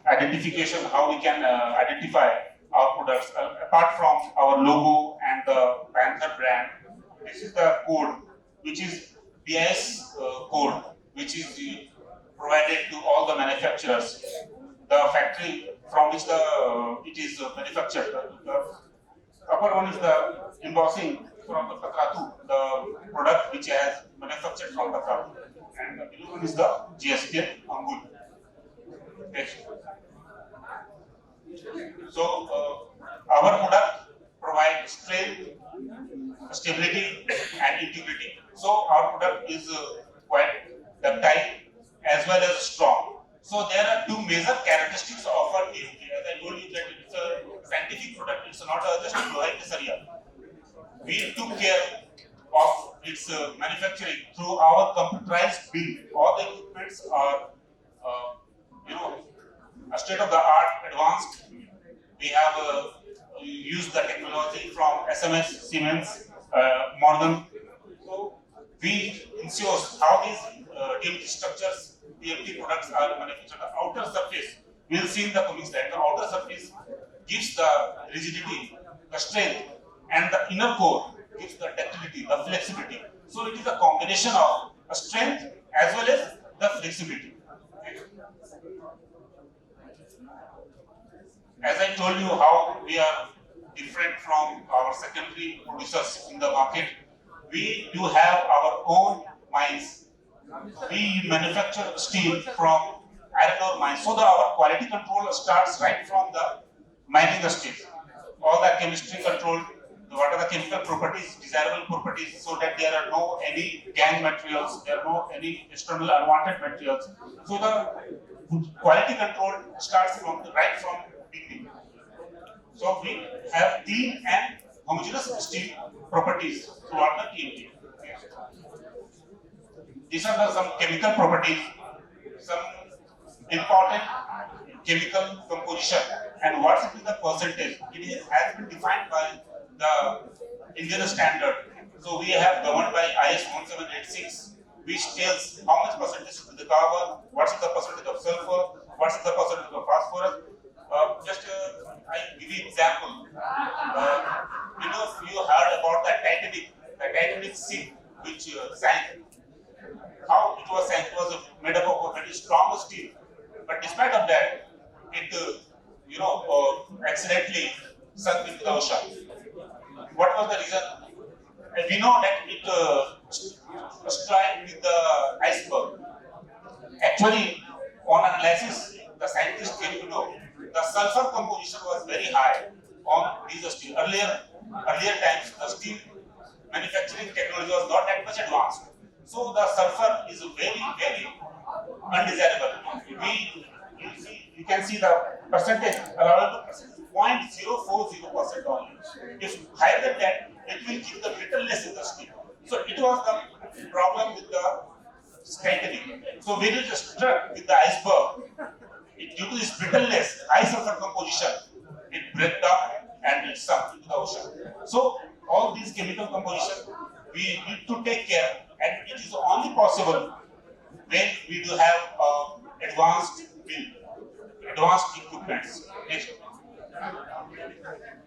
Speaker 12: identification how we can identify our products apart from our logo and the Panther brand. This is the code, which is BIS code, which is provided to all the manufacturers. The factory from which it is manufactured. The upper one is the embossing from the Patratu, the product which has manufactured from Patratu. And the below one is the GSP Angul. Next. So our product provides strength, stability, and integrity. So our product is quite ductile as well as strong. So there are two major characteristics of our TMT. As I told you that it's a scientific product. It's not just a chloride area. We took care of its manufacturing through our computerized build. All the equipments are, a state of the art, advanced. We have used the technology from SMS, Siemens, Morgan. So we ensure how these TMT structures, TMT products are manufactured. The outer surface, we'll see in the coming slide. The outer surface gives the rigidity, the strength, and the inner core gives the ductility, the flexibility. So it is a combination of a strength as well as the flexibility. As I told you how we are different from our secondary producers in the market, we do have our own mines. We manufacture steel from iron ore mines. So our quality control starts right from the mining the steel. All the chemistry control, what are the chemical properties, desirable properties, so that there are no any gang materials, there are no any external unwanted materials. So the quality control starts from right from beginning. So we have clean and homogeneous steel properties throughout the TMT. These are some chemical properties, some important chemical composition, and what is the percentage. It has been defined by the Indian standard. So we have governed by IS 1786, which tells how much percentage is the carbon, what is the percentage of sulfur, what is the percentage of phosphorus. I give you example. You heard about the Titanic ship which sank. How it was sank? It was made up of a very strong steel, but despite of that, it accidentally sunk into the ocean. What was the reason? We know that it struck with the iceberg. Actually, on analysis, the scientists came to know the sulfur composition was very high on these steel. Earlier times, the steel manufacturing technology was not that much advanced. So the sulfur is very, very undesirable. You can see the percentage, around 0.040% only. If higher than that, it will give the brittleness in the steel. So it was the problem with the tightening. So when it struck with the iceberg, due to its brittleness, high sulfur composition, it broke down and it sunk into the ocean. So all these chemical composition, we need to take care, and it is only possible when we do have advanced build, advanced equipments. Next.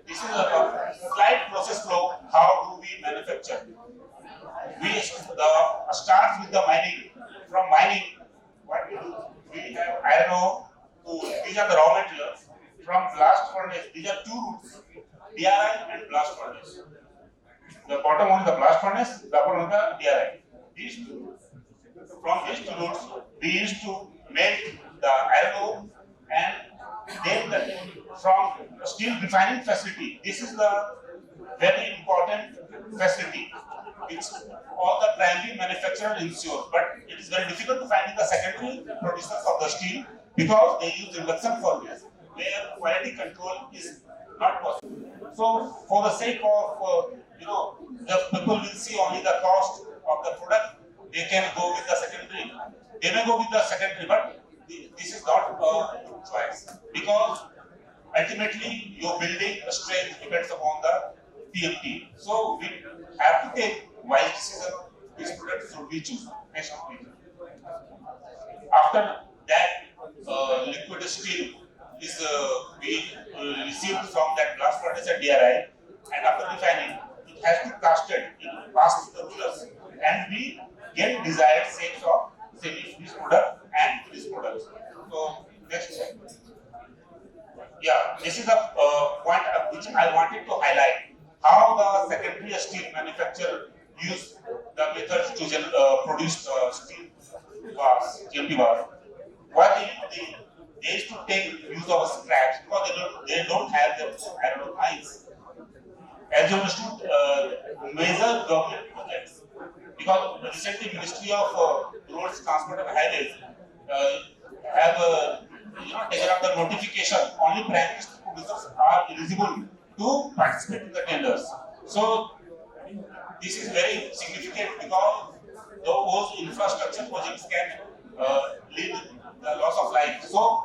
Speaker 12: This is a slide process flow. How do we manufacture? We start with the mining. From mining, what we do? We have iron ore. These are the raw materials. From blast furnace, these are two routes: DRI and blast furnace. The bottom one is the blast furnace, the upper one is the DRI. From these two routes, we used to melt the iron ore, and then from steel refining facility. This is the very important facility which all the primary manufacturers ensure, but it is very difficult to find in the secondary producers of the steel because they use induction furnace where quality control is not possible. So for the sake of the people will see only the cost of the product, they can go with the secondary. They may go with the secondary, but this is not a choice because ultimately your building strength depends upon the TMT. So we have to take wise decision which product should we choose. Next one, please. After that, liquid steel is being received from that blast furnace at DRI, and after refining, it has to be casted, it passes through the rollers, and we get desired shapes of this product and this product. So next. Yeah, this is the point which I wanted to highlight. How the secondary every steel manufacturer use the methods to produce steel bars, GMT bars. Why they used to take use of scraps because they don't have the iron mines. As you understood, major government projects because recently Ministry of Roads, Transport and Highways have taken up the notification only prime minister producers are eligible to participate in the tenders. So this is very significant because those infrastructure projects can lead the loss of life. So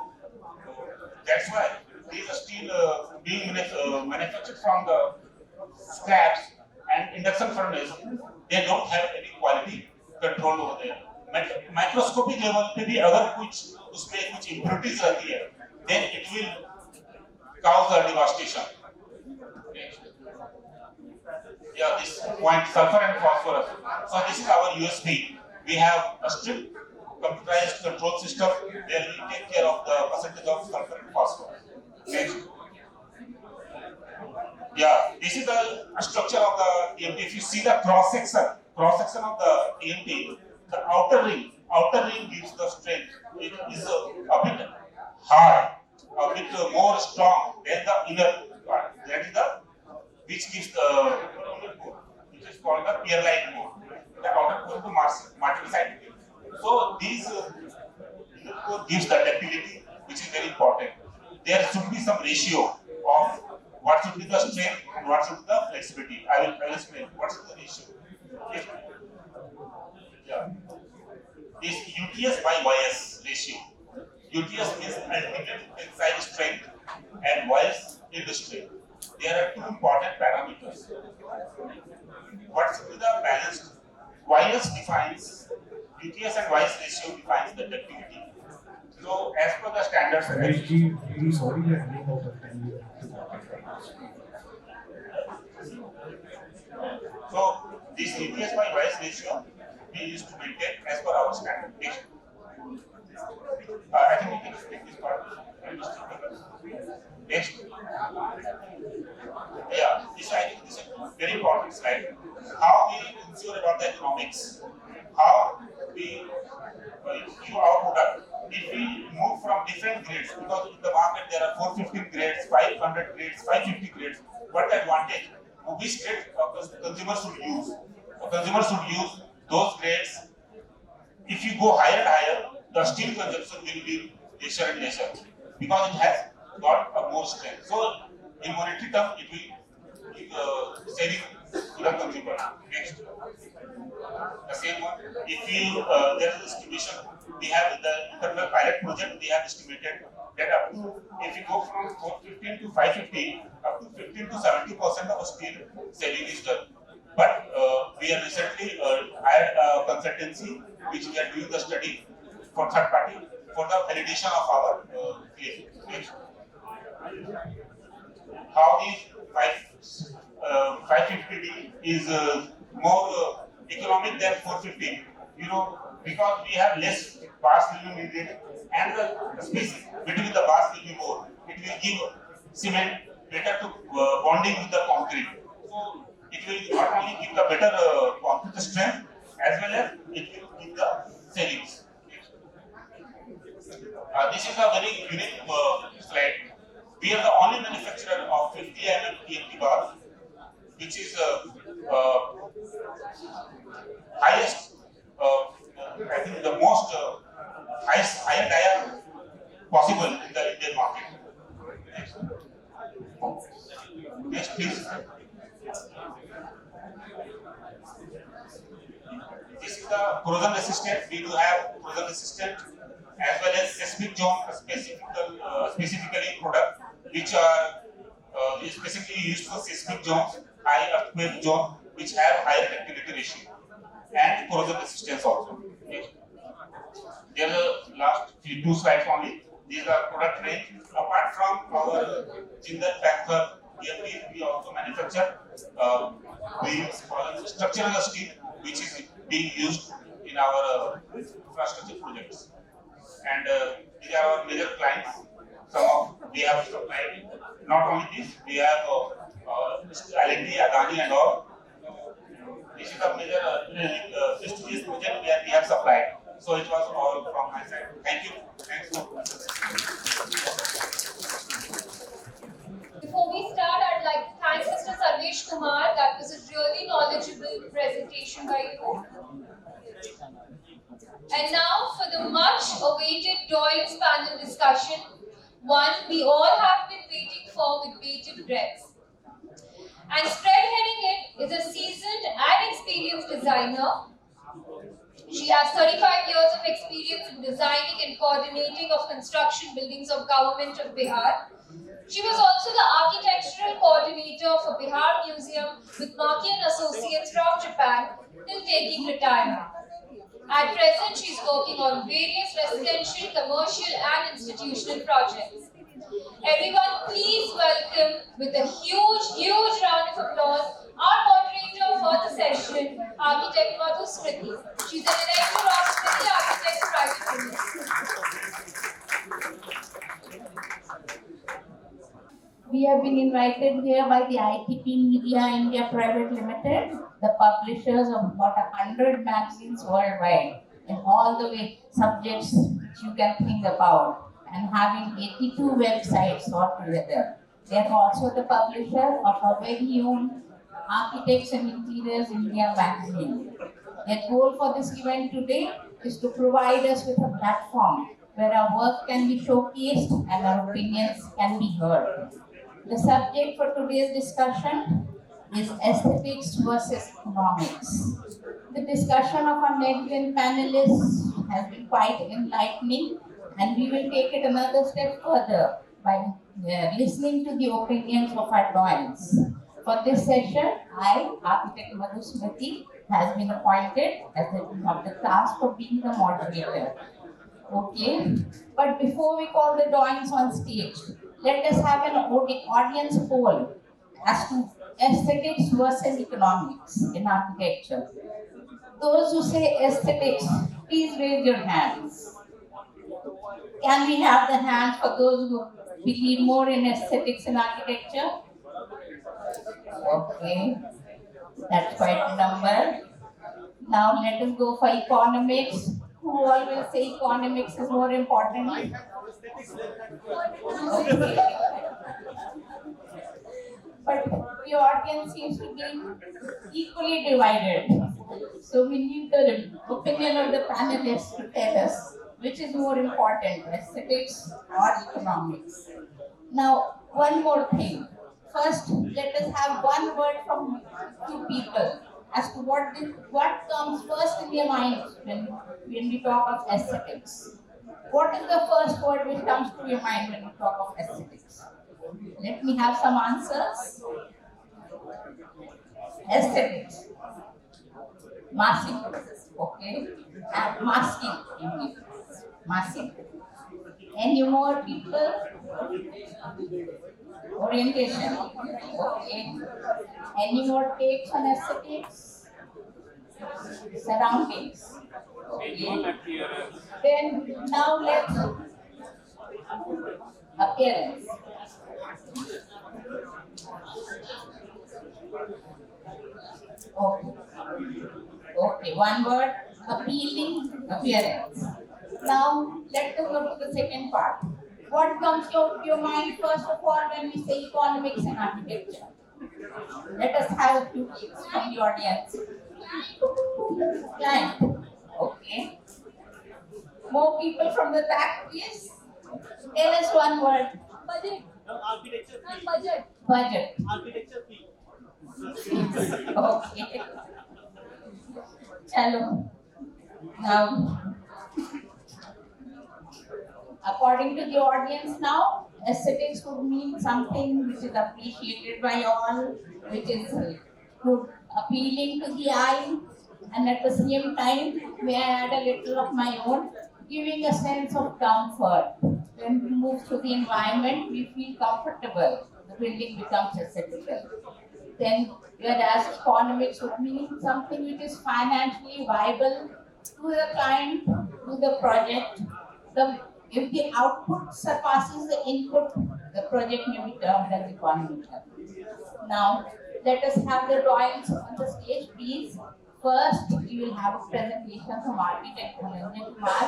Speaker 12: that's why these are still being manufactured from the scraps and induction furnace. They don't have any quality control over there. Microscopic level पे भी अगर उसमें कुछ impurities रहती है, then it will cause a devastation. Okay. Yeah, this point sulfur and phosphorus. So this is our USP. We have a strict computerized control system where we take care of the percentage of sulfur and phosphorus. Next. Yeah, this is the structure of the TMT. If you see the cross section of the TMT, the outer ring gives the strength. It is a bit hard, a bit more strong than the inner part. That is the which gives the which is called the pear-like core. The outer core is the martensite. So these inner core gives the ductility, which is very important. There should be some ratio of what should be the strength and what should be the flexibility. I will explain what is the ratio. Okay. Yeah. This UTS by YS ratio. UTS means ultimate tensile strength and YS yield strength. There are two important parameters. What should be the balanced? YS defines UTS and YS ratio defines the ductility. So as per the standards,
Speaker 10: really sorry we are running out of time.
Speaker 12: So this UTS by YS ratio we used to maintain as per our standard. I think we can explain this part. Next. Yeah, I think this is a very important slide. How we ensure about the economics. How we view our product. If we move from different grades, because in the market there are 450 grades, 500 grades, 550 grades, what advantage? Which grade consumers should use? Consumers should use those grades. If you go higher and higher, the steel consumption will be lesser and lesser because it has got a more strength. So in monetary term, it will give saving to the consumer. Next. The same one. If you there is estimation, we have the internal pilot project. We have estimated that up to if you go from 415 to 550, up to 15 to 70% of steel saving is done. But we have recently hired a consultancy which we are doing the study for third party for the validation of our claim. How these 550D is more economic than 450. Because we have less bars will be needed and the space between the bars will be more. It will give cement better to bonding with the concrete. So it will not only give the better concrete strength as well as it will give the savings. This is a very unique slide. We are the only manufacturer of 50 mm TMT bar, which is highest, I think the most highest iron dia possible in the Indian market. Next, please. This is the corrosion resistant. We do have corrosion resistant as well as seismic zone specifically product which are specifically used for seismic zones, high earthquake zone which have higher ductility ratio and corrosion resistance also. Okay. There are the last two slides only. These are product range. Apart from our Jindal Panther EMP, we also manufacture structural steel which is being used in our infrastructure projects. And these are our major clients. We have supplied not only this, we have L&T, Adani and all. this is the major prestigious project where we have supplied. So it was all from my side. Thank you. Thanks for.
Speaker 1: Before we start, I'd like to thank Mr. Sarvesh Kumar. That was a really knowledgeable presentation by you. And now for the much awaited Doyle's panel discussion, one we all have been waiting for with bated breath. And spearheading it is a seasoned and experienced designer. She has 35 years of experience in designing and coordinating of construction buildings of Government of Bihar. She was also the architectural coordinator for Bihar Museum with Maki and Associates from Japan till taking retirement. At present, she is working on various residential, commercial and institutional projects. Everyone, please welcome with a huge round of applause our moderator for the session, Architect Madhu Smriti. She's an elector of Smriti Architects Private Limited.
Speaker 13: We have been invited here by the ITP Media India Private Limited, the publishers of about 100 magazines worldwide, in all the way subjects which you can think about, and having 82 websites altogether. They are also the publisher of our very own Architects and Interiors India magazine. Their goal for this event today is to provide us with a platform where our work can be showcased and our opinions can be heard. The subject for today's discussion is aesthetics versus economics. The discussion of our next gen panelists has been quite enlightening, and we will take it another step further by listening to the opinions of our doyens. For this session, I, Architect Madhu Smriti, has been appointed as the task of being the moderator. Okay, but before we call the doyens on stage, let us have an audience poll as to aesthetics versus economics in architecture. Those who say aesthetics, please raise your hands. Can we have the hands for those who believe more in aesthetics in architecture? Okay, that's quite a number. Now let us go for economics. Who always say economics is more important? Okay. But the audience seems to be equally divided. So we need the opinion of the panelists to tell us which is more important, aesthetics or economics. Now, one more thing. First, let us have one word from two people as to what comes first in their mind when we talk of aesthetics. What is the first word which comes to your mind when you talk of aesthetics? Let me have some answers. Aesthetics. Massing. Okay. And masking. Massing. Any more people? Orientation. Okay. Any more takes on aesthetics? Surroundings. Okay. Then now let's appearance. Okay. Okay. One word. Appealing appearance. Now let us go to the second part. What comes to your mind first of all when we say economics and architecture? Let us have a few tips from the audience. Client. Okay. More people from the back, please. Tell us one word.
Speaker 14: Budget. Architecture fee.
Speaker 13: Budget. Budget.
Speaker 14: Architecture fee.
Speaker 13: Okay. Chalo. Now, according to the audience now, aesthetics would mean something which is appreciated by all, which is good, appealing to the eye, and at the same time, may I add a little of my own, giving a sense of comfort. When we move through the environment, we feel comfortable. The building becomes aesthetical. Then, whereas economics would mean something which is financially viable to the client, to the project. If the output surpasses the input, the project may be termed as economical. Now, let us have the drawings on the stage, please. First, we will have a presentation from architect Dhananjay Kumar.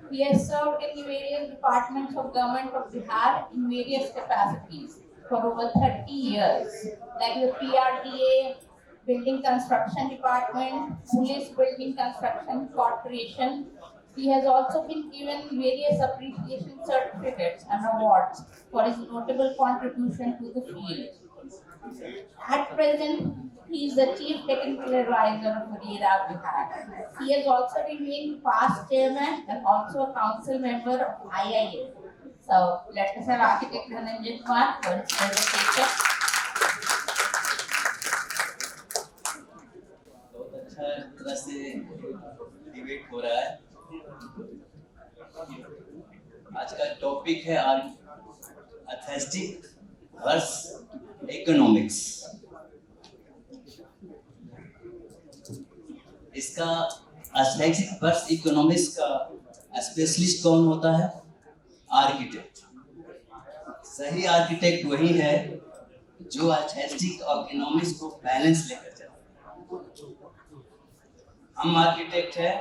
Speaker 13: He has served in various departments of government of Bihar in various capacities for over 30 years, like the PRDA, Building Construction Department, Police Building Construction Corporation. He has also been given various appreciation certificates and awards for his notable contribution to the field. At present, he is the Chief Technical Advisor of RERA Bihar. He has also remained past chairman and also a council member of IIA. So let us have architect Dhananjay Kumar for his presentation.
Speaker 15: बहुत अच्छा तरह से debate हो रहा है। आज का topic है एस्थेटिक वर्स इकोनॉमिक्स। इसका एस्थेटिक वर्स इकोनॉमिक्स का स्पेशलिस्ट कौन होता है? आर्किटेक्ट। सही आर्किटेक्ट वही है जो एस्थेटिक और इकोनॉमिक्स को बैलेंस लेकर चलता है। हम आर्किटेक्ट है,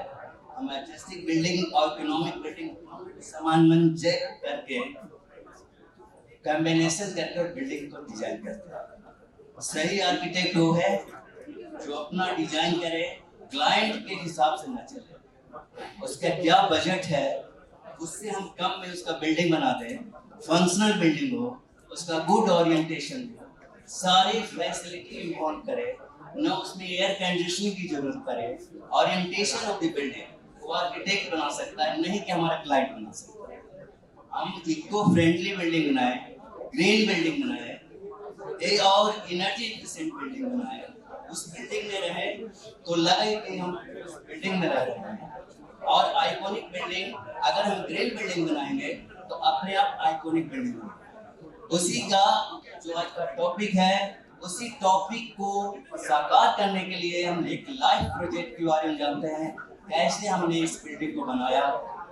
Speaker 15: हम एस्थेटिक बिल्डिंग और इकोनॉमिक बिल्डिंग सामंजस्य करके कॉम्बिनेशन करके बिल्डिंग को डिजाइन करते हैं। सही आर्किटेक्ट वो है जो अपना डिजाइन करे क्लाइंट के हिसाब से ना चले, उसका क्या बजट है उससे हम कम में उसका बिल्डिंग बना दें, फंक्शनल बिल्डिंग हो, उसका गुड ओरिएंटेशन हो, सारी फैसिलिटी इन्वॉल्व करे, न उसमें एयर कंडीशनिंग की जरूरत पड़े, ओरिएंटेशन ऑफ द बिल्डिंग वो आर्किटेक्ट बना सकता है, नहीं कि हमारा क्लाइंट बना सकता है। हम इको फ्रेंडली बिल्डिंग बनाए, ग्रीन बिल्डिंग बनाए और एनर्जी एफिशिएंट बिल्डिंग बनाए, उस बिल्डिंग में रहे तो लगे कि हम उस बिल्डिंग में रह रहे हैं। और आइकॉनिक बिल्डिंग अगर हम ग्रीन बिल्डिंग बनाएंगे तो अपने आप आइकॉनिक बिल्डिंग होगी। उसी का जो आज का टॉपिक है, उसी टॉपिक को साकार करने के लिए हम एक लाइव प्रोजेक्ट के बारे में जानते हैं, कैसे हमने इस बिल्डिंग को बनाया।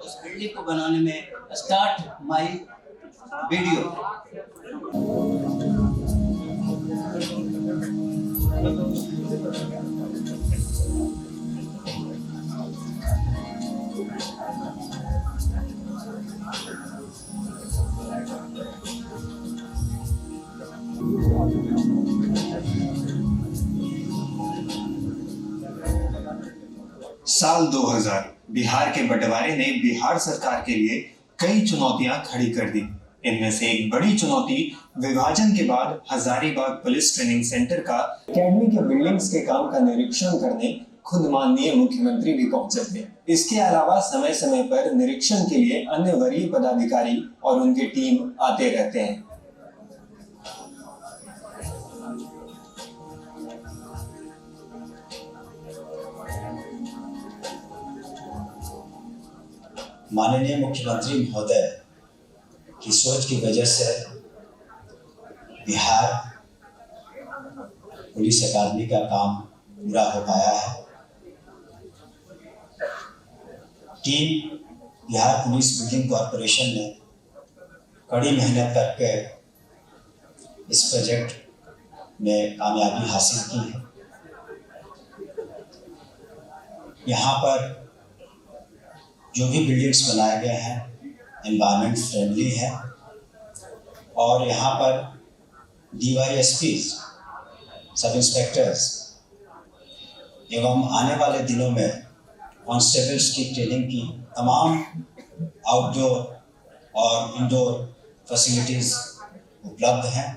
Speaker 15: उस बिल्डिंग को बनाने में स्टार्ट माय वीडियो।
Speaker 16: साल 2000 बिहार के बंटवारे ने बिहार सरकार के लिए कई चुनौतियां खड़ी कर दी। इनमें से एक बड़ी चुनौती विभाजन के बाद हजारीबाग पुलिस ट्रेनिंग सेंटर का अकेडमी के बिल्डिंग्स के काम का निरीक्षण करने खुद माननीय मुख्यमंत्री भी पहुंचे थे। इसके अलावा समय समय पर निरीक्षण के लिए अन्य वरीय पदाधिकारी और उनकी टीम आते रहते हैं।
Speaker 17: माननीय मुख्यमंत्री महोदय की सोच की वजह से बिहार पुलिस अकादमी का काम पूरा हो पाया है। Team Bihar police building corporation ने कड़ी मेहनत करके इस प्रोजेक्ट में कामयाबी हासिल की है। यहाँ पर जो भी बिल्डिंग्स बनाए गए हैं एनवायरनमेंट फ्रेंडली है और यहाँ पर DYSPs, सब इंस्पेक्टर्स एवं आने वाले दिनों में कॉन्स्टेबल्स की ट्रेनिंग की तमाम आउटडोर और इंडोर फैसिलिटीज उपलब्ध हैं।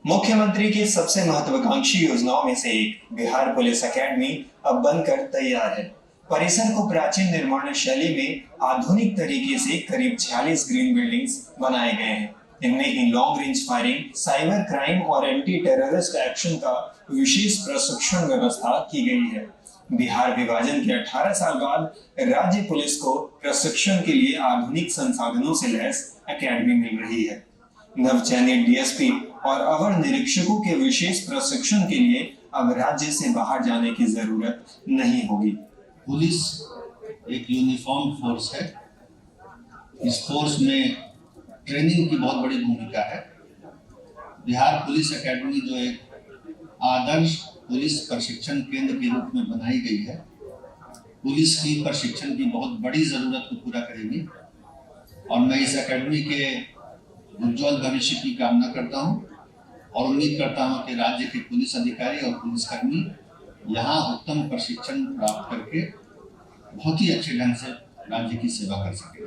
Speaker 16: मुख्यमंत्री की सबसे महत्वाकांक्षी योजनाओं में से एक बिहार पुलिस अकेडमी अब बनकर तैयार है। परिसर को प्राचीन निर्माण शैली में आधुनिक तरीके से करीब 46 ग्रीन बिल्डिंग्स बनाए गए हैं। इनमें ही long range firing, cyber crime और एंटी टेररिस्ट एक्शन का विशेष प्रशिक्षण व्यवस्था की गई है। बिहार विभाजन के 18 साल बाद राज्य पुलिस को प्रशिक्षण के लिए आधुनिक संसाधनों से लैस अकेडमी मिल रही है। नवचयनित DSP और अवर निरीक्षकों के विशेष प्रशिक्षण के लिए अब राज्य से बाहर जाने की जरूरत नहीं होगी।
Speaker 18: पुलिस एक यूनिफॉर्म फोर्स है। इस फोर्स में ट्रेनिंग की बहुत बड़ी भूमिका है। बिहार पुलिस एकेडमी जो एक आदर्श पुलिस प्रशिक्षण केंद्र के रूप में बनाई गई है, पुलिस की प्रशिक्षण की बहुत बड़ी जरूरत को पूरा करेगी और मैं इस एकेडमी के उज्जवल भविष्य की कामना करता हूं और उम्मीद करता हूं कि राज्य के पुलिस अधिकारी और पुलिसकर्मी यहाँ उत्तम प्रशिक्षण प्राप्त करके बहुत ही अच्छे ढंग से राज्य की सेवा कर सके।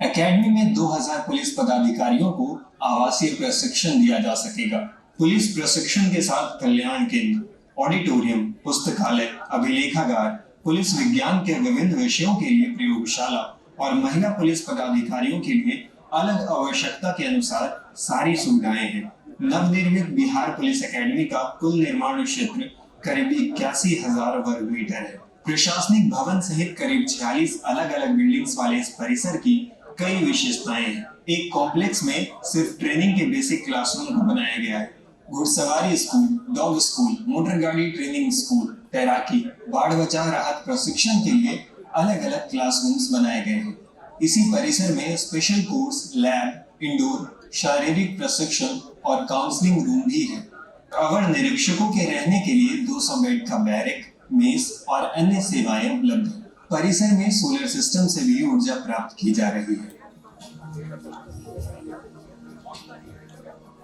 Speaker 16: एकेडमी में 2000 पुलिस पदाधिकारियों को आवासीय प्रशिक्षण दिया जा सकेगा। पुलिस प्रशिक्षण के साथ कल्याण केंद्र, ऑडिटोरियम, पुस्तकालय, अभिलेखागार, पुलिस विज्ञान के विभिन्न विषयों के लिए प्रयोगशाला और महिला पुलिस पदाधिकारियों के लिए अलग आवश्यकता के अनुसार सारी सुविधाएं हैं। नवनिर्मित बिहार पुलिस एकेडमी का कुल निर्माण क्षेत्र करीब 81,000 वर्ग मीटर है। प्रशासनिक भवन सहित करीब 46 अलग अलग बिल्डिंग्स वाले इस परिसर की कई विशेषताएं हैं। एक कॉम्प्लेक्स में सिर्फ ट्रेनिंग के बेसिक क्लासरूम को बनाया गया है। घुड़सवारी स्कूल, डॉग स्कूल, मोटर गाड़ी ट्रेनिंग स्कूल, तैराकी, बाढ़ बचाव राहत प्रशिक्षण के लिए अलग अलग क्लासरूम्स बनाए गए हैं। इसी परिसर में स्पेशल कोर्स, लैब, इंडोर, शारीरिक प्रशिक्षण और काउंसलिंग रूम भी है। अवर निरीक्षकों के रहने के लिए 200 बेड का बैरक, मेस और अन्य सेवाएं उपलब्ध हैं। परिसर में सोलर सिस्टम से भी ऊर्जा प्राप्त की जा रही है।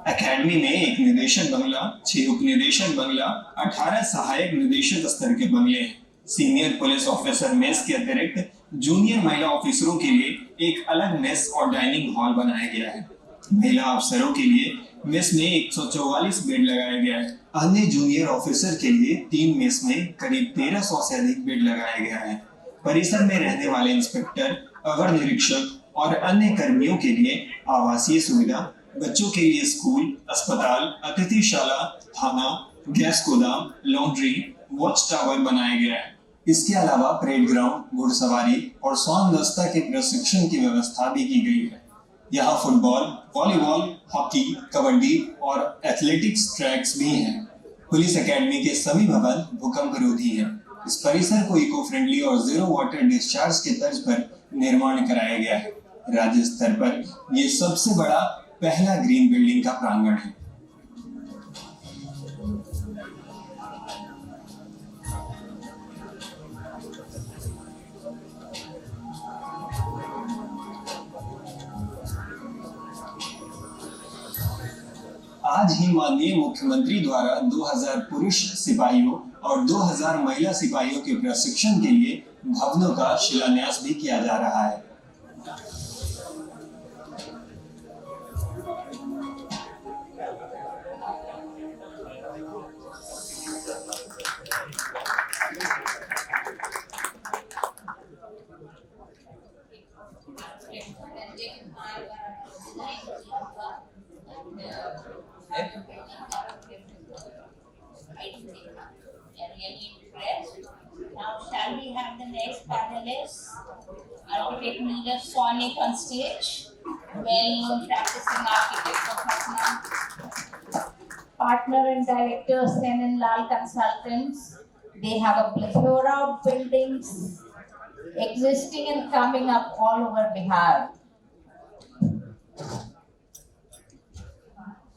Speaker 16: एकेडमी में एक निदेशक बंगला, 6 उपनिदेशक बंगला, 18 सहायक निदेशक स्तर के बंगले हैं। सीनियर पुलिस ऑफिसर मेस के अतिरिक्त जूनियर महिला ऑफिसरों के लिए एक अलग मेस और डाइनिंग हॉल बनाया गया है। महिला अफसरों के लिए मेस में 144 बेड लगाया गया है। अन्य जूनियर ऑफिसर के लिए 3 मेस में करीब 1300 से अधिक बेड लगाया गया है। परिसर में रहने वाले इंस्पेक्टर, अवर निरीक्षक और अन्य कर्मियों के लिए आवासीय सुविधा, बच्चों के लिए स्कूल, अस्पताल, अतिथिशाला, थाना, गैस गोदाम, लॉन्ड्री, वॉच टावर बनाया गया है। इसके अलावा परेड ग्राउंड, घुड़सवारी और स्वान दस्ता के प्रशिक्षण की व्यवस्था भी की गई है। यहाँ फुटबॉल, वॉलीबॉल, हॉकी, कबड्डी और एथलेटिक्स ट्रैक्स भी हैं। पुलिस एकेडमी के सभी भवन भूकंप रोधी हैं। इस परिसर को इको फ्रेंडली और जीरो वाटर डिस्चार्ज के तर्ज पर निर्माण कराया गया है। राज्य स्तर पर ये सबसे बड़ा पहला ग्रीन बिल्डिंग का प्रांगण है। आज ही माननीय मुख्यमंत्री द्वारा 2000 पुरुष सिपाहियों और 2000 महिला सिपाहियों के प्रशिक्षण के लिए भवनों का शिलान्यास भी किया जा रहा है।
Speaker 13: Now, shall we have the next panelist, Architect Neeraj Sonic on stage, well-known practicing architect of Patna, partner and director Sen and Lal Consultants. They have a plethora of buildings existing and coming up all over Bihar.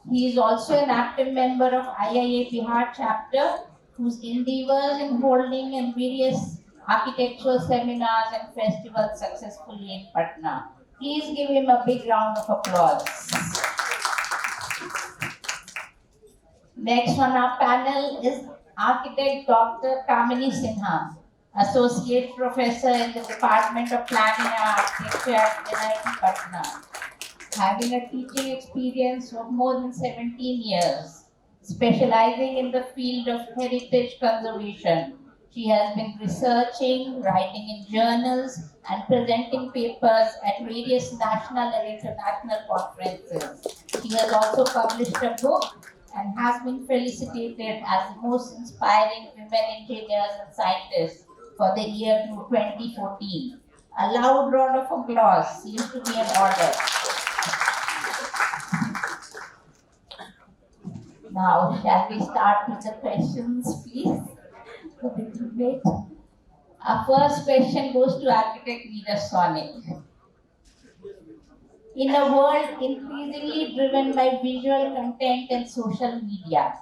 Speaker 13: He is also an active member of IIA Bihar chapter, whose endeavors in holding and various architectural seminars and festivals successfully in Patna. Please give him a big round of applause. Next on our panel is architect Dr. Kamini Sinha, Associate Professor in the Department of Planning and Architecture at NIT Patna. Having a teaching experience of more than 17 years, specializing in the field of heritage conservation, she has been researching, writing in journals, and presenting papers at various national and international conferences. She has also published a book and has been felicitated as the most inspiring women engineers and scientists for the year 2014. A loud round of applause seems to be in order. Now, shall we start with the questions, please? For the debate. Our first question goes to Architect Neeraj Sonic. In a world increasingly driven by visual content and social media,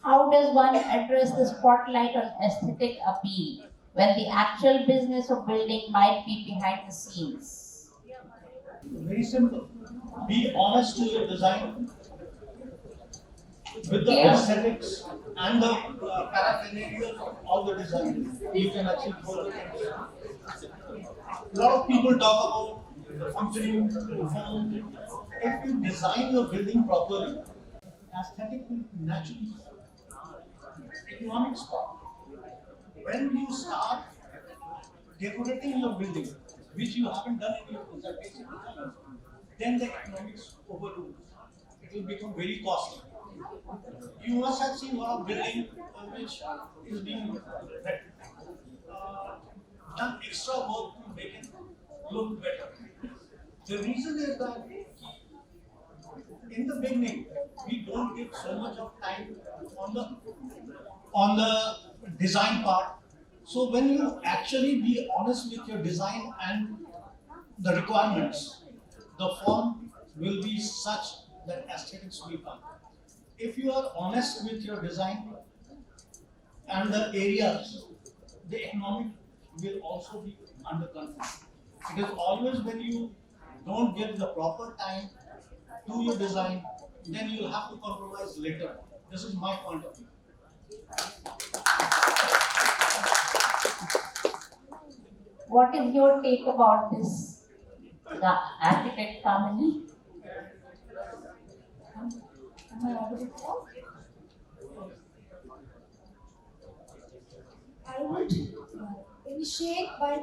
Speaker 13: How does one address the spotlight on aesthetic appeal when the actual business of building might be behind the scenes?
Speaker 8: Very simple. Be honest to your design with the
Speaker 13: Yeah.
Speaker 8: aesthetics and the paraphernalia of all the design. You can achieve both things. A lot of people talk about functioning form. If you design your building properly, aesthetic will naturally economics part. When you start decorating your building, which you haven't done in your basic design, then the economics overrules. It will become very costly. You must have seen one of building which is being done extra work to make it look better. The reason is that in the beginning we don't give so much of time on the design part. So when you actually be honest with your design and the requirements, the form will be such that aesthetics will come. If you are honest with your design and the areas, the economic will also be under control. Because always when you don't give the proper time to your design, then you'll have to compromise later. This is my point of view.
Speaker 13: What is your take about this, the architect Kamini? Am I audible?
Speaker 19: I would initiate by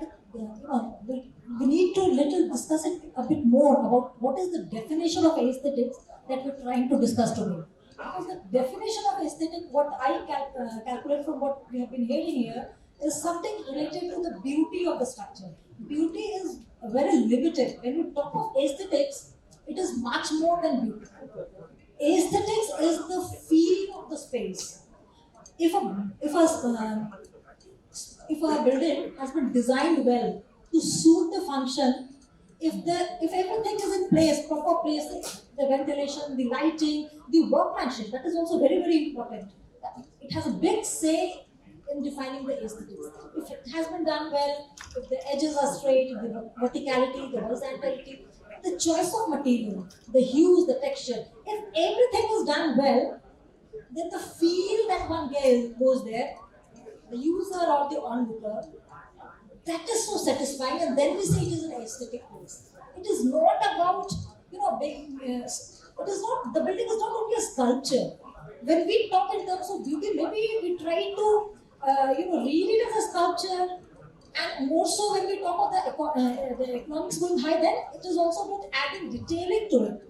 Speaker 19: we need to little discuss it a bit more about what is the definition of aesthetics that we're trying to discuss today. Because the definition of aesthetic, what I calculate from what we have been hearing here, is something related to the beauty of the structure. Beauty is very limited. When we talk of aesthetics, it is much more than beauty. Aesthetics is the feeling of the space. If a building has been designed well to suit the function, if everything is in place, proper place, the ventilation, the lighting, the workmanship, that is also very, very important. It has a big say in defining the aesthetics. If it has been done well, if the edges are straight, the verticality, the horizontality, the choice of material, the hues, the texture, if everything is done well, then the feel that one goes there, the user or the onlooker, that is so satisfying, and then we say it is an aesthetic place. It is not about, it is not, the building is not only a sculpture. When we talk in terms of beauty, maybe we try to, read it as a sculpture, and more so when we talk of the economics going high, then it is also about adding detailing to it,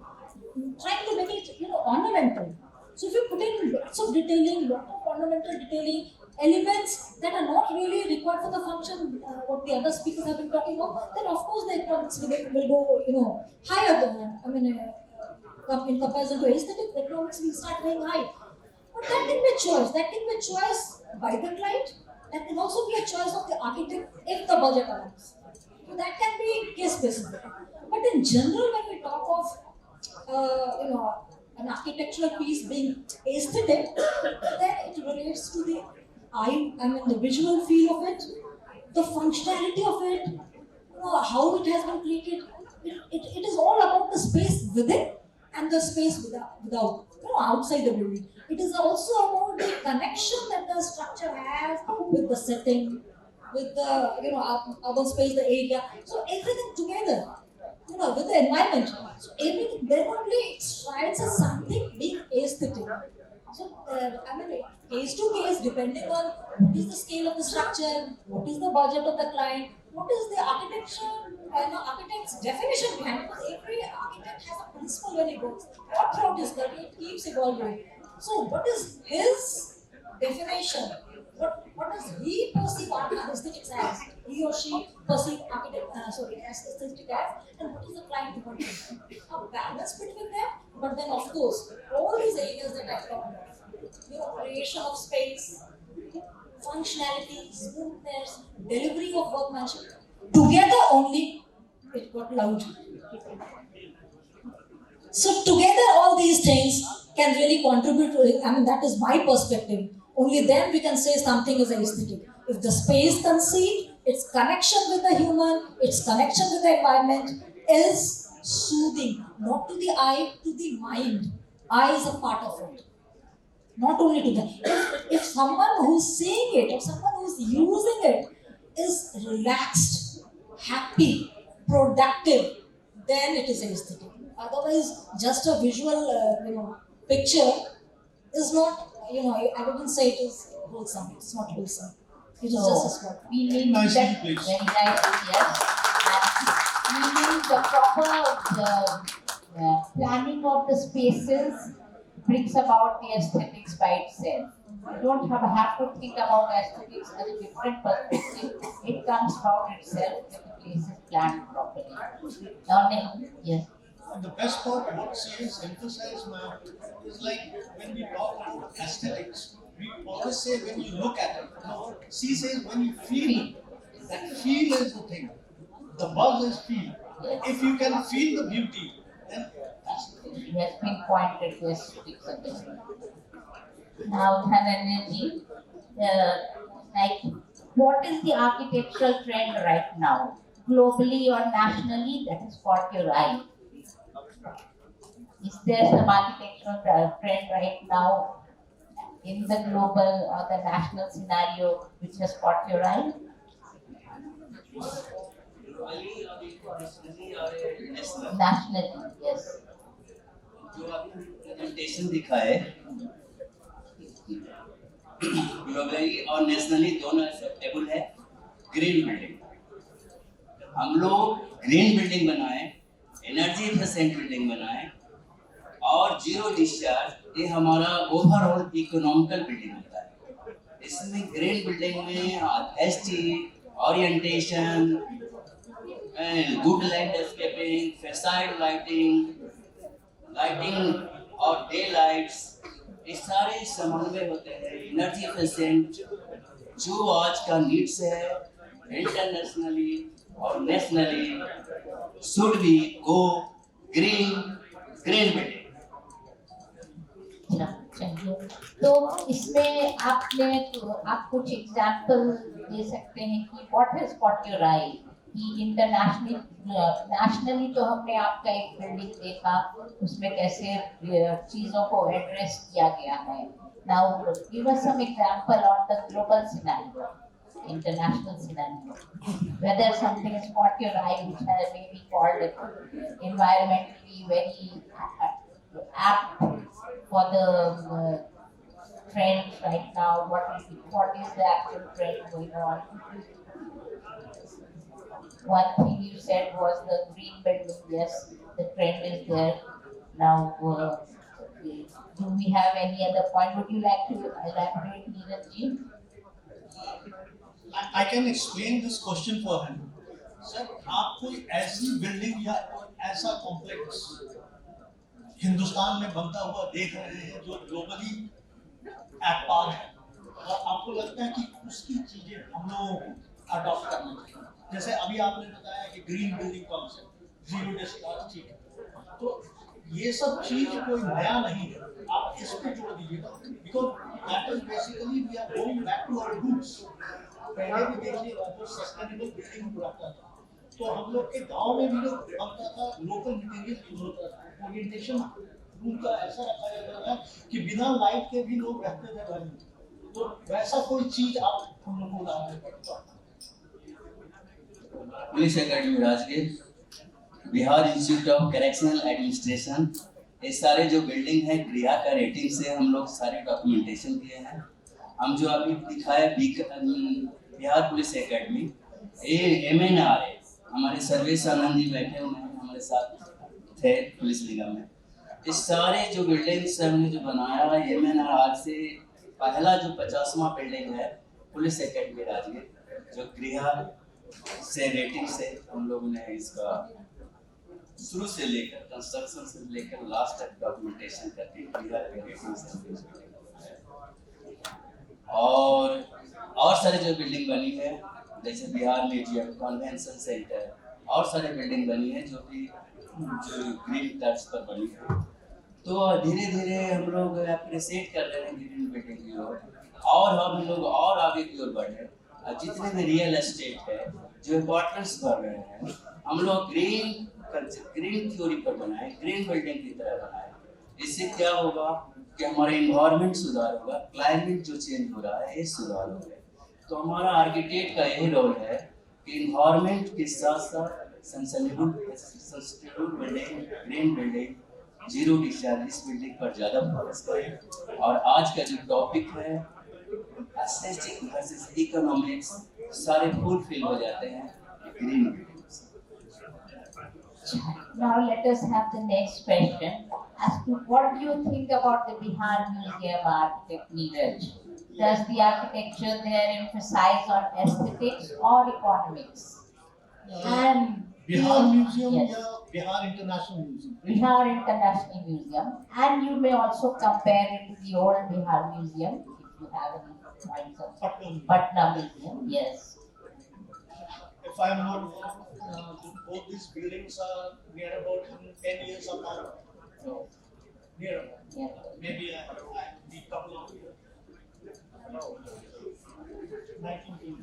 Speaker 19: trying to make it, ornamental. So if you put in lots of detailing, lot of ornamental detailing, elements that are not really required for the function, what the other speakers have been talking about, then of course the economics will go, higher than, in comparison to aesthetic, the economics will start going high. But that can be a choice. That can be a choice by the client. That can also be a choice of the architect if the budget allows. So that can be case specific. But in general, when we talk of, an architectural piece being aesthetic, then it relates to the the visual feel of it, the functionality of it, how it has been created. It is all about the space within and the space without, outside the building. It is also about the connection that the structure has with the setting, with the urban space, the area. So everything together, with the environment. So everything then only strives as something being aesthetic. So case to case, depending on what is the scale of the structure, what is the budget of the client, what is the architect's definition behind it. Because every architect has a principle when he works. All throughout his career, it keeps evolving. So what is his definition? What does he perceive aesthetics as? He or she perceive aesthetic as, and what is the client wanting? A balance between them, but then of course, all these areas that I talked about, creation of space, functionality, smoothness, delivery of workmanship, together only it got loud. So together all these things can really contribute to it. I mean, that is my perspective. Only then we can say something is aesthetic. If the space conceived, its connection with the human, its connection with the environment is soothing, not to the eye, to the mind. Eye is a part of it. Not only to the, if someone who's seeing it or someone who's using it is relaxed, happy, productive, then it is aesthetic. Otherwise, just a visual, picture is not, I wouldn't say it is wholesome. It's not wholesome. It is just a spot.
Speaker 13: We need
Speaker 18: Nicely
Speaker 13: that
Speaker 18: placed.
Speaker 13: very nicely, yes. And we need the proper planning of the spaces brings about the aesthetics by itself. You don't have to think about aesthetics as a different perspective. It comes about itself if the place is planned properly. Now, yes.
Speaker 18: And the best part, what she has emphasized, ma'am, is like when we talk about aesthetics, we always say when you look at it. No, she says when you feel it. That feel is the thing. The buzz is feel. If you can feel the beauty, then that's the thing.
Speaker 13: It has been pointed to aesthetics again. Now, Dhananyaji, like, what is the architectural trend right now, globally or nationally, that has caught your eye? Is there some architectural trend right now in the global or the national scenario which has caught your eye? Nationally, yes.
Speaker 15: जो आपने presentation दिखा है globally और nationally दोनों acceptable है। Green building, हम लोग green building बनाए, एनर्जी एफिशिएंट बिल्डिंग बनाए और जीरो डिस्चार्ज, ये हमारा ओवरऑल इकोनॉमिकल बिल्डिंग होता है। इसमें ग्रीन बिल्डिंग में ST orientation, good landscaping, facade lighting और डे लाइट्स, ये सारे समन्वय होते हैं। एनर्जी एफिशिएंट जो आज का नीड्स है इंटरनेशनली और nationally should be go green building.
Speaker 13: चाहिए तो इसमें आप कुछ एग्जाम्पल दे सकते हैं कि व्हाट हैज कॉट योर आई, कि नेशनली तो हमने आपका एक बिल्डिंग देखा, उसमें कैसे चीजों को एड्रेस किया गया है। Now give us some example on the global scenario, international scenario, whether something has caught your eye which has maybe called environmentally very apt for the trend right now. What is the actual trend going on? One thing you said was the green building. Yes, the trend is there now. Do we have any other point? Would you like to elaborate, Neeraj ji?
Speaker 18: I can explain this question for him. Sir, आप कोई ऐसी building या ऐसा complex Hindustan में बनता हुआ देख रहे हैं जो ग्लोबली एप्पार है और आपको लगता है कि उसकी चीजें हम लोग अडॉप्ट करना चाहिए। जैसे अभी आपने बताया कि green building concept, zero discharge, ठीक है, तो ये सब चीज कोई नया नहीं है, आप इस पे जोड़ दीजिएगा because that is basically we are going back to our roots. पहले भी देखिएगा तो सस्टेनेबल बिल्डिंग बनता था, तो हम लोग के गांव में भी जो बनता था लोकल मटेरियल यूज होता था, ओरिएंटेशन रूम का ऐसा रखा जाता था कि बिना लाइट के भी लोग रहते थे घर में, तो वैसा कोई चीज आप हम लोग को लाना पड़ता।
Speaker 15: Police academy Rajgir, Bihar institute of correctional administration, ये सारे जो बिल्डिंग है क्रिया का रेटिंग से हम लोग सारे डॉक्यूमेंटेशन किए हैं। हम जो अभी दिखाए बिहार पुलिस एकेडमी, ये MNR है, हमारे सर्विस आनंद जी बैठे हुए हैं हमारे साथ थे पुलिस निगम में। इस सारे जो बिल्डिंग्स हमने जो बनाया MNR, आज से पहला जो 50वां बिल्डिंग है पुलिस एकेडमी राजगीर, जो गृह से रेटिंग से हम लोगों ने इसका शुरू से लेकर कंस्ट्रक्शन से लेकर लास्ट तक डॉक्यूमेंटेशन करके गृह के रेटिंग से और सारे जो बिल्डिंग बनी है जैसे बिहार म्यूजियम, कन्वेंशन सेंटर और सारे बिल्डिंग बनी है जो कि जो ग्रीन टच पर बनी है। तो धीरे धीरे हम लोग अप्रिशिएट कर रहे हैं ग्रीन बिल्डिंग की ओर, और हम लोग और आगे की ओर बढ़े। जितने भी रियल एस्टेट है जो इम्पोर्टेंस बढ़ रहे हैं, हम लोग ग्रीन थ्योरी पर बनाए, ग्रीन बिल्डिंग की तरह बनाए। इससे क्या होगा कि हमारा इन्वायरमेंट सुधार होगा, क्लाइमेट जो चेंज हो रहा है ये सुधार होगा। तो हमारा आर्किटेक्ट का यही रोल है कि इन्वायरमेंट के साथ साथ sustainable building, green building, zero discharge building पर ज़्यादा फोकस करें। और आज का जो टॉपिक है एस्थेटिक वर्सेस इकोनॉमिक्स, सारे फुलफिल हो जाते हैं green buildings.
Speaker 13: Now let us have the next question as to what do you think about the Bihar Museum architect Neeraj? Does the architecture there emphasize on aesthetics or economics? And
Speaker 20: Bihar Museum
Speaker 13: yes.
Speaker 20: या Bihar International Museum?
Speaker 13: Bihar International Museum, and you may also compare it to the old Bihar Museum if you have any points of Patna Museum. Yes.
Speaker 20: If I am not wrong, both these buildings are near about 10 years apart. So, near about.
Speaker 13: Yeah.
Speaker 20: Maybe a couple of years.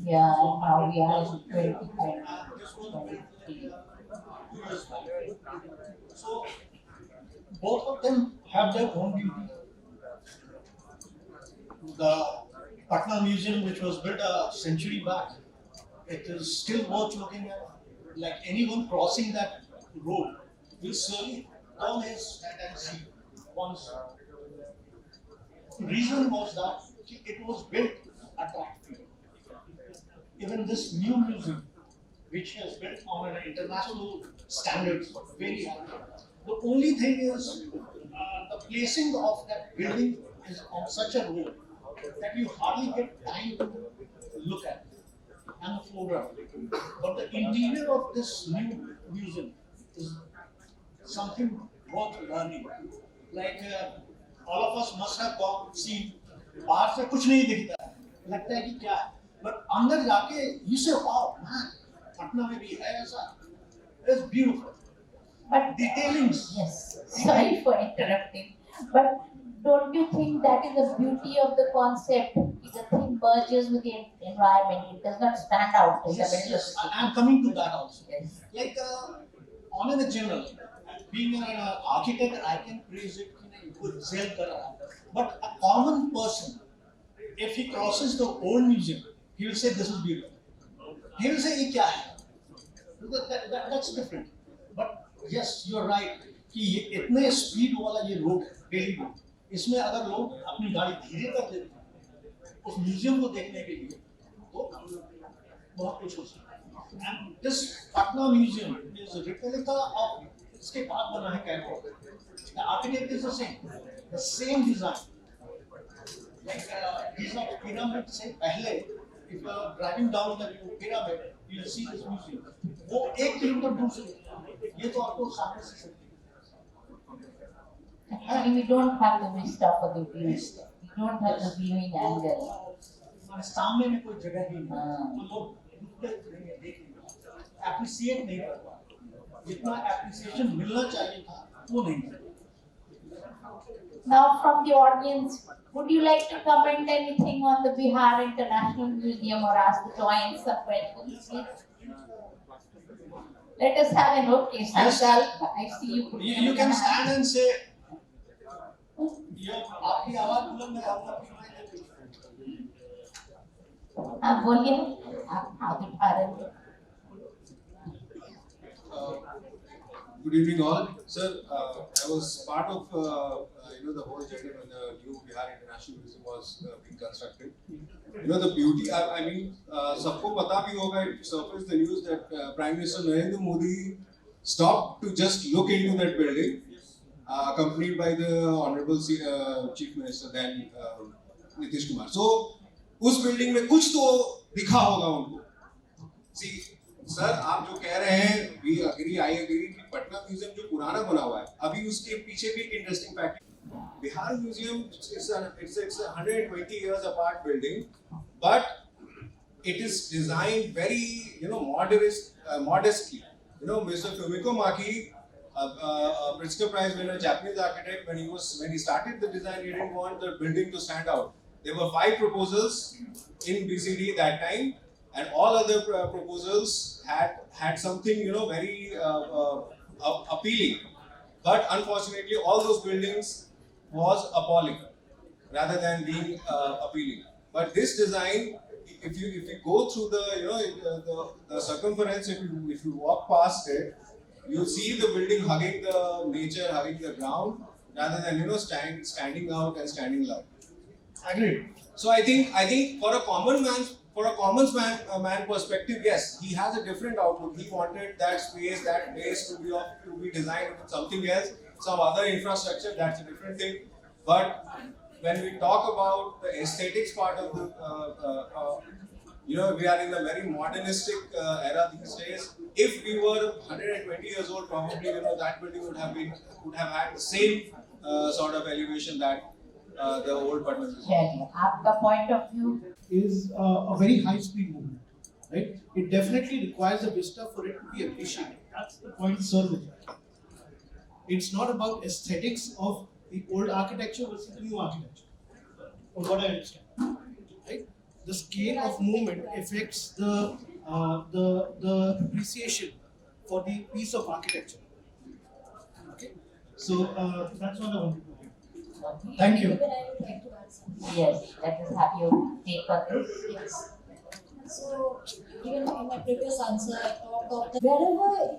Speaker 13: Yeah, now we are in 2023.
Speaker 20: So, both of them have their own beauty. The Patna Museum, which was built a century back, it is still worth looking at. Like anyone crossing that road will surely turn his head and see once. The reason was that it was built at that period. Even this new museum, which is built on an international standards, very high. The only thing is the placing of that building is on such a road that you hardly get time to look at and the foreground. But the interior of this new museum is something worth learning. Like all of us must have seen, बाहर से कुछ नहीं दिखता है, लगता है कि क्या है, but अंदर जाके you say, wow, man, Patna में भी है ऐसा. It's beautiful.
Speaker 13: But
Speaker 20: detailings.
Speaker 13: Yes. Sorry for interrupting, but don't you think that is the beauty of the concept? The thing merges with the environment. It does not stand out in the middle of the city.
Speaker 20: I am coming to that also.
Speaker 13: Yes.
Speaker 20: Like on a general, being an architect, I can praise it in a good zeal. But a common person, if he crosses the old museum, he will say this is beautiful. He will say, "Ye kya hai?" That's different. But yes, you're right. कि ये इतने speed वाला ये road है, daily road, इसमें अगर लोग अपनी गाड़ी धीरे कर देते हैं उस म्यूजियम को देखने के लिए, तो बहुत कुछ हो सकता है. And this Patna museum is replica of, इसके बाद बना है कैंपो. The architect is the same design. Like Giza pyramid से पहले, if you are driving down the pyramid, you will see this museum. वो 1 किलोमीटर दूर से, ये तो आपको सामने से.
Speaker 13: Actually, we don't have the vista for the views. We don't have the viewing angle.
Speaker 20: सामने में कोई जगह ही नहीं, तो लोग एप्रिशिएट नहीं कर पाते. जितना एप्रिसिएशन मिलना चाहिए था वो नहीं मिला.
Speaker 13: Now, from the audience, would you like to comment anything on the Bihar International Museum or ask the clients some questions, please? Let us have an okay. Sandal, I see you.
Speaker 20: You can stand and say, आपकी आवाज बुलंद है,
Speaker 13: आप बोलिए, आप हाथ उठा रहे हैं.
Speaker 21: Good evening all. Sir, I was part of the whole journey when the new Bihar International Museum was being constructed. The beauty, I mean, सबको पता भी होगा, it surfaced the news that Prime Minister Narendra Modi stopped to just look into that building, accompanied by the Honorable Chief Minister then Nitish Kumar. So, उस building में कुछ तो दिखा होगा उनको. See, सर आप जो कह रहे हैं, we agree, I agree कि पटना म्यूजियम जो पुराना बना हुआ है, अभी उसके पीछे भी एक इंटरेस्टिंग फैक्ट है. Bihar museum it's a 120 years apart building, but it is designed very modestly. Mr. Fumiko Maki Pritzker Prize winner, Japanese architect, when he started the design, he didn't want the building to stand out. There were 5 proposals in BCD that time, and all other proposals had something very appealing. But unfortunately, all those buildings was appalling rather than being appealing. But this design, if you go through the circumference, if you walk past it, you see the building hugging the nature, hugging the ground, rather than standing out and standing loud. Agreed. So I think for a common man perspective, yes, he has a different outlook. He wanted that space, that place to be designed with something else, some other infrastructure. That's a different thing. But when we talk about the aesthetics part of the, we are in a very modernistic era these days. If we were 120 years old, probably that building would have had the same sort of elevation that the old Patna is.
Speaker 13: Aapka point of view
Speaker 20: is a very high speed movement, right? It definitely requires a vista for it to be appreciated. That's the point, sir. It's not about aesthetics of the old architecture versus the new architecture, from what I understand, right? The scale of movement affects the appreciation for the piece of architecture. Okay, so that's what I wanted to do. Thank you.
Speaker 13: Yes, let us have you take on this.
Speaker 19: Yes. So, even in my previous answer, I talked of that wherever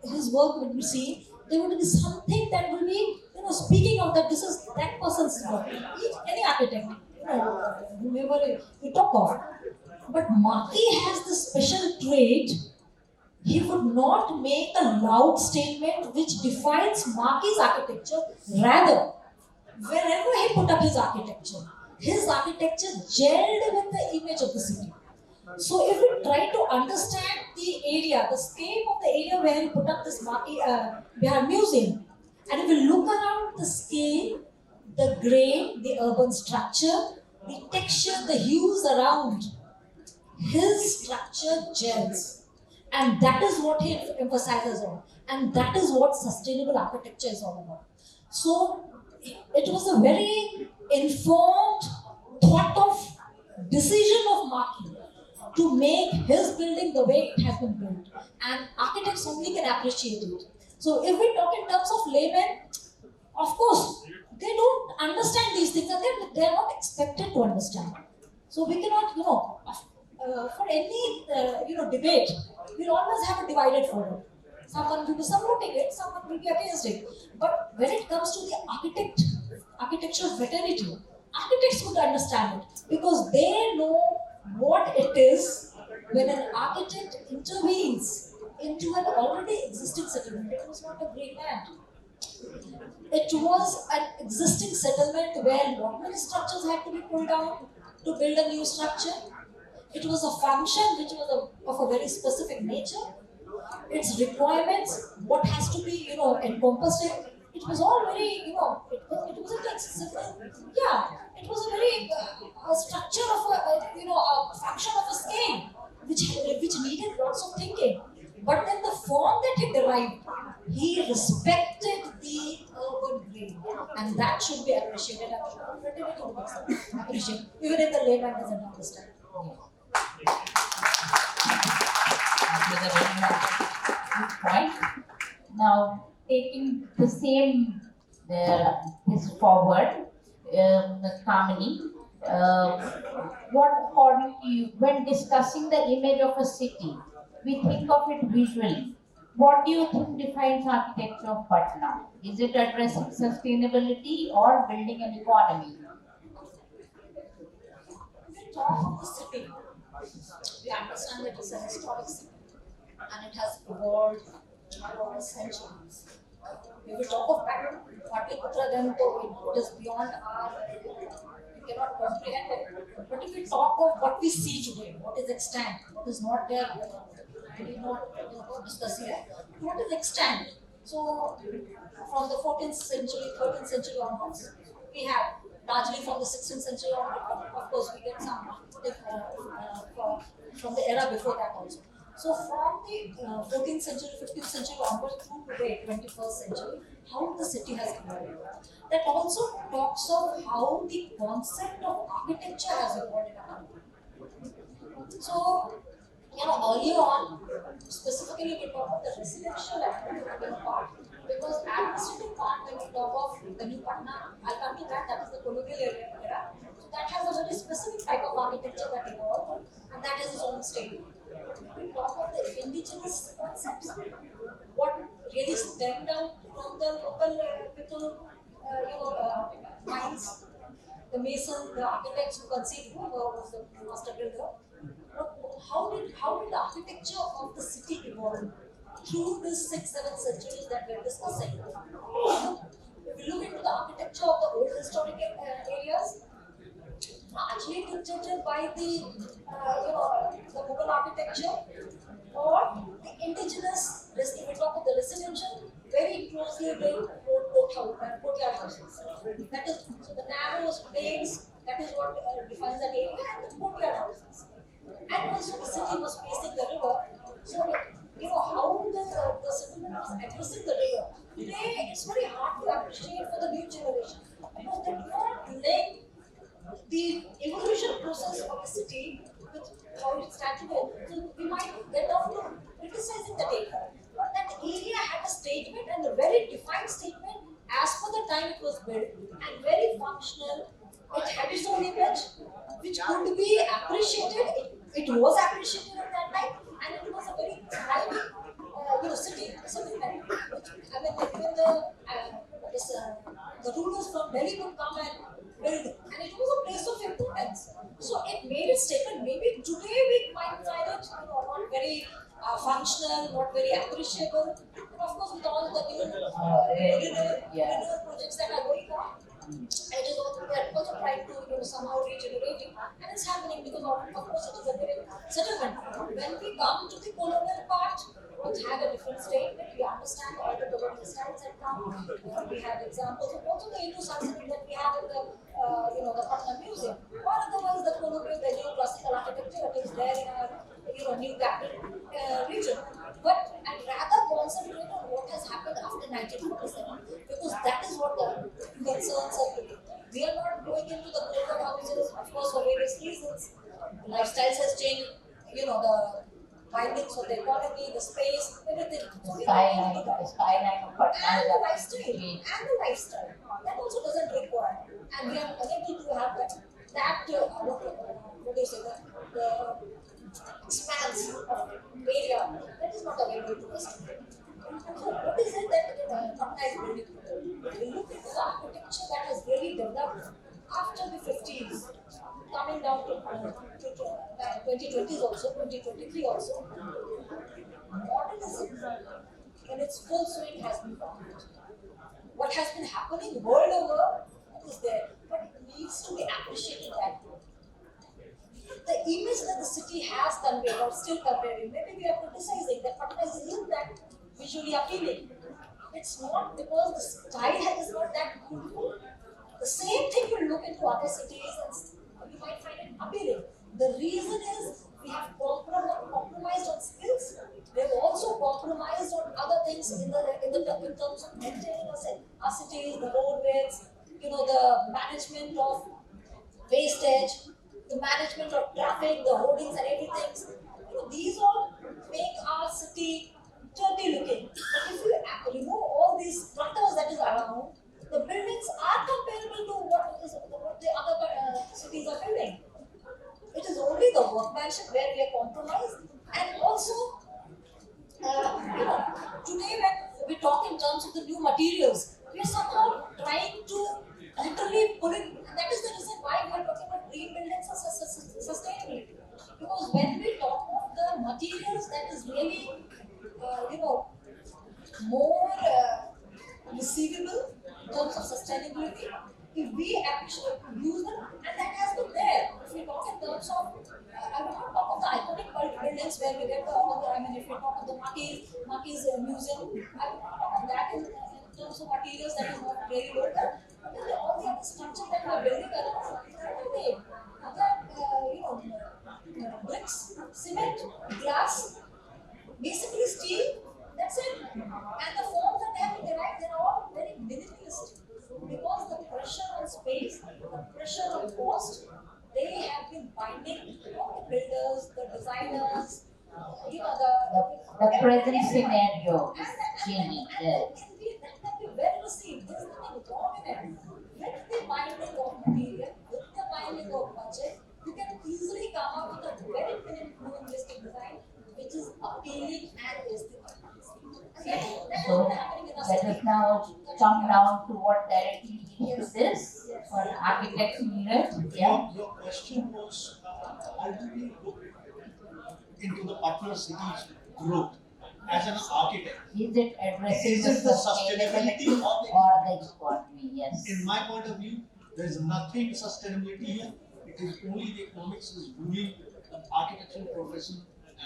Speaker 19: his work would be seen, there would be something that will be, speaking of that, this is that person's work. Any architect, whomever you talk of. But Maki has this special trait. He would not make a loud statement which defines Maki's architecture. Rather, wherever he put up his architecture gelled with the image of the city. So if we try to understand the area, the scale of the area where he put up this Bihar museum, and if we look around the scale, the grain, the urban structure, the texture, the hues around, his structure gels. And that is what he emphasizes on. And that is what sustainable architecture is all about. So it was a very informed, thought of decision of Maki to make his building the way it has been built. And architects only can appreciate it. So if we talk in terms of laymen, of course, they don't understand these things and they're not expected to understand. So we cannot, for any, debate, we'll always have a divided forum. Someone will be supporting it, someone will be against it. But when it comes to the architectural fraternity, architects would understand it because they know what it is when an architect intervenes into an already existing settlement. It was not a great land. It was an existing settlement where not many structures had to be pulled down to build a new structure. It was a function which was of a very specific nature. Its requirements, what has to be, encompassed. It was all very, it wasn't like simple. Yeah, it was a very a structure of a function of a scale, which needed lots of thinking. But then the form that he derived, he respected the urban grain, and that should be appreciated. Appreciated, even if the layman doesn't understand.
Speaker 13: Good point. Now, taking the same this forward, Kamini, what according to you, when discussing the image of a city, we think of it visually. What do you think defines architecture of Patna? Is it addressing sustainability or building an economy?
Speaker 19: When we talk of the city, we understand that it's a historic city and it has evolved over centuries. If we talk of Patliputra, then it is beyond our, we cannot comprehend it. But if we talk of what we see today, what is extant, what is not there, we did not discuss here, what is extant. So, from the 14th century, 13th century onwards, we have largely from the 16th century onwards, but of course we get some from the era before that also. So from the 14th century, 15th century onwards through today, 21st century, how the city has evolved. That also talks of how the concept of architecture has evolved in our country. So, earlier on, specifically we talk of the residential part, because administrative part, when we talk of the new Patna, I'll come to that, that is the colonial era. So that has a very specific type of architecture that evolved, and that has its own state. We talk of the indigenous concepts, what really stemmed out from the local people, minds, the mason, the architects who conceived whoever was the master builder. How did the architecture of the city evolve through these 6-7 centuries that we're discussing? If you look into the architecture of the old historic areas, largely dictated by the Mughal architecture or the indigenous. If we talk of the residential, very closely linked courtyard houses. That is, so the narrow space, that is what defines that area, and the courtyard houses. And also the city was facing the river. So, how the settlement was addressing the river. Today, it's very hard to appreciate for the new generation because they do not link the evolution process of the city with how it started. So we might get down to criticizing that area. But that area had a statement, and a very defined statement as per the time it was built, and very functional. It had its own image, which could be appreciated. It was appreciated at that time, and it was a very thriving, city settlement. I mean, even the rulers from Delhi would come and build, and it was a place of importance. So it made its statement. Maybe today we might find it, not very functional, not very appreciable. And of course, with all the new renewable projects that are going on, it is also, we are also trying to somehow regenerate it, and it's happening because of course it is a very settlement. When we come to the colonial part, which had a different statement, we understand all the colonial styles that come. We have examples of also the Hindu Sanskrit that we have in the Patna Museum, or otherwise the colonial, the new classical architecture that is there in our new capital region. But I'd rather concentrate on what has happened after 1947, because that is what the concerns are today. We are not going into the colonial houses, of course, for various reasons. Lifestyles has changed, the findings of the economy, the space, everything. So
Speaker 13: Skyline of Patna.
Speaker 19: And the lifestyle. That also doesn't require. And we are unable to have that what do you say, the expanse of area that is not available to us. So what is it that Patna is building? We look at the architecture that has really developed after the 50s, coming down to 2020s also, 2023 also. Modernism in its full swing has been found. What has been happening world over is there, but it needs to be appreciated that the image that the city has conveyed or still conveying, maybe we are criticizing that Patna isn't that visually appealing. It's not because the style is not that beautiful. The same thing you look into other cities and you might find it appealing. The reason is we have compromised on skills. We have also compromised on other things in terms of maintaining our cities, the roadways, the management of wastage, the management of traffic, the hoardings and everything. These all make our city dirty looking. But if you remove all these clutters that is around, the buildings are comparable to what the other cities are building. It is only the workmanship where we are compromised, and also, today when we talk in terms of the new materials, we are somehow trying to literally put it. That is the reason why we are talking about green buildings and sustainability. Because when we talk of the materials that is really, more receivable in terms of sustainability, if we actually use them, and that has been there. If we talk in terms of, I will not talk of the iconic buildings where we get if we talk of the Mackey's Museum, I will not talk of that in terms of materials that is not very local. But then all the other structures that we are building around, that are made. Bricks, cement, glass, basically steel, that's it. And the forms that they have to derive, they're all very minimalist. Because the pressure on space, the pressure on cost, they have been binding all the builders, the designers,
Speaker 13: The present scenario is changing. Yes.
Speaker 19: that can be well received. There's nothing wrong in it. With the binding of material, with the binding of budget, you can easily come up with a very minimalistic design which is appealing and aesthetic. That's
Speaker 13: So
Speaker 19: what happening in our
Speaker 13: let
Speaker 19: city.
Speaker 13: us now come down to what directly leads to this for architects needed. Yeah.
Speaker 20: Your question was, how do we look into the Patna city's growth as an architect?
Speaker 13: Is it addressing
Speaker 20: Is it the sustainability
Speaker 13: or the economy? Yes.
Speaker 20: In my point of view, there is nothing sustainability here. It is only the economics is ruling the architectural profession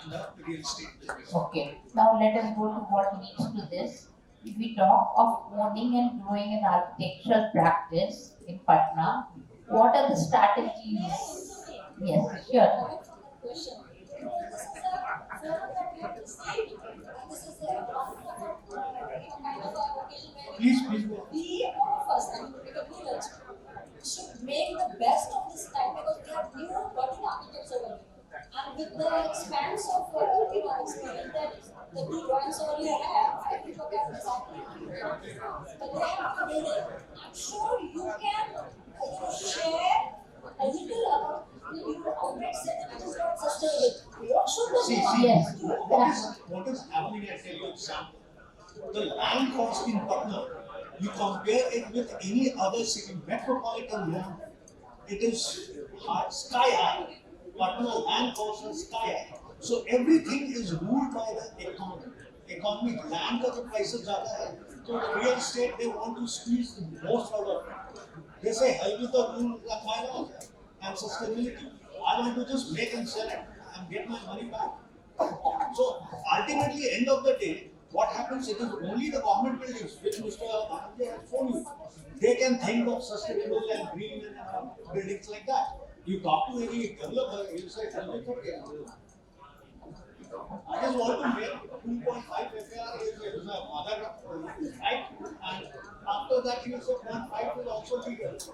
Speaker 20: and the real estate business.
Speaker 13: Okay. Now let us go to what leads to this. If we talk of owning and growing an architectural practice in Patna, what are the strategies? Yes, sure.
Speaker 19: Question. This is a forum that we have received. This is a kind of a occasion where we, all of us, and the leaders, should make the best of this time because we have new budding architects over here. And with the expanse of experience that the two drawings earlier have, I think look at this but they have been building. I'm sure you can share a little about the outbreak center which is not sustainable. What should the
Speaker 20: What is happening at Telly example? The land cost in Patna, you compare it with any other city, metropolitan land, it is sky high. Patna land costs are sky high. So everything is ruled by the economy. Economic land का जो prices ज़्यादा है, तो the real estate they want to squeeze the most out of it. They say help with the rule like my laws and sustainability. I want to just make and sell it and get my money back. So ultimately, end of the day, what happens? It is only the government buildings which Mr. Bharatiya has shown you. They can think of sustainable and green and buildings like that. You talk to any developer, he'll say, okay. I just want to make 2.5 FAR is my mother right, and after that he will say 0.5 will also be there. So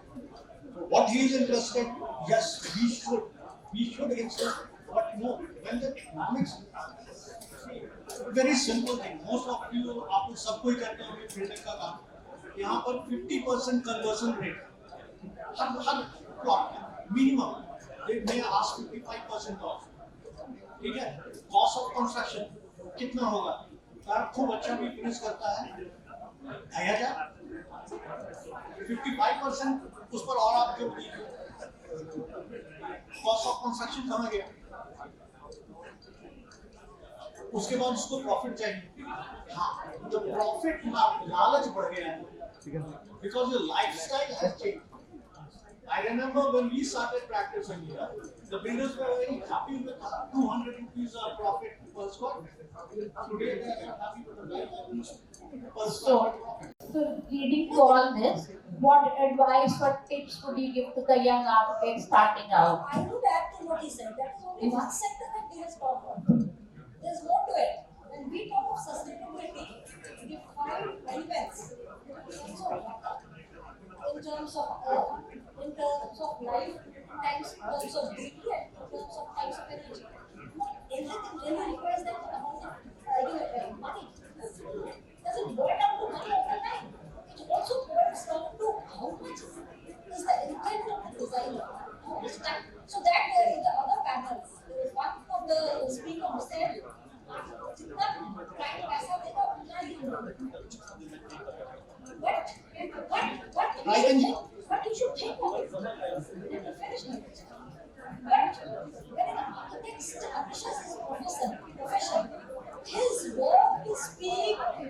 Speaker 20: what he is interested, yes, we should insist, but no, when the economics, very simple thing, most of you आपको सब कोई करते होंगे building का काम, यहाँ पर 50% conversion rate, her plot minimum, they may ask 55% off. ठीक है, कॉस्ट ऑफ कंस्ट्रक्शन कितना होगा? अगर खूब अच्छा भी फिनिश करता है 2,500, 55% उस पर और आप जो दीजिए, कॉस्ट ऑफ कंस्ट्रक्शन कहाँ गया? उसके बाद उसको प्रॉफिट चाहिए. हाँ, जो प्रॉफिट लालच बढ़ गया है, because your lifestyle has changed. I remember when we started practicing here, the builders were very happy with 200 rupees profit per square. Today they are happy with the 9 per square.
Speaker 13: So leading to all this, what advice or tips would you give to the young architects starting out?
Speaker 19: I would add to what he said. That is only one sector that we have talked about. There's more to it. When we talk of sustainability, we find elements. In terms of life, in terms of beauty, in terms of types of energy. Everything really requires that amount of money. Doesn't boil down to money all the time. It also boils down to how much is the intent of the designer. How much time. So that in the other panels, there was one of the speaker who said, जितना time पैसा देगा उतना ही But you should think of it. Finish it. But when an architect establishes his profession, his work will speak to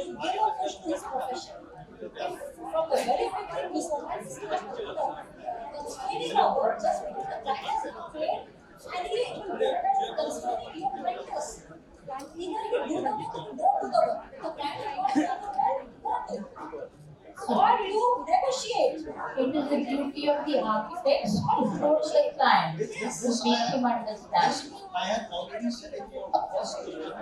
Speaker 19: give a push to his profession. From the very beginning, we started constraining our work just because the client has afraid. Finally, it will be constraining your practice. Either you do the work or you don't do the work. The client wants to do it. Or you negotiate.
Speaker 13: It is the duty of the architects to approach the client.
Speaker 20: This
Speaker 13: make him understand.
Speaker 20: I have already said in your first question,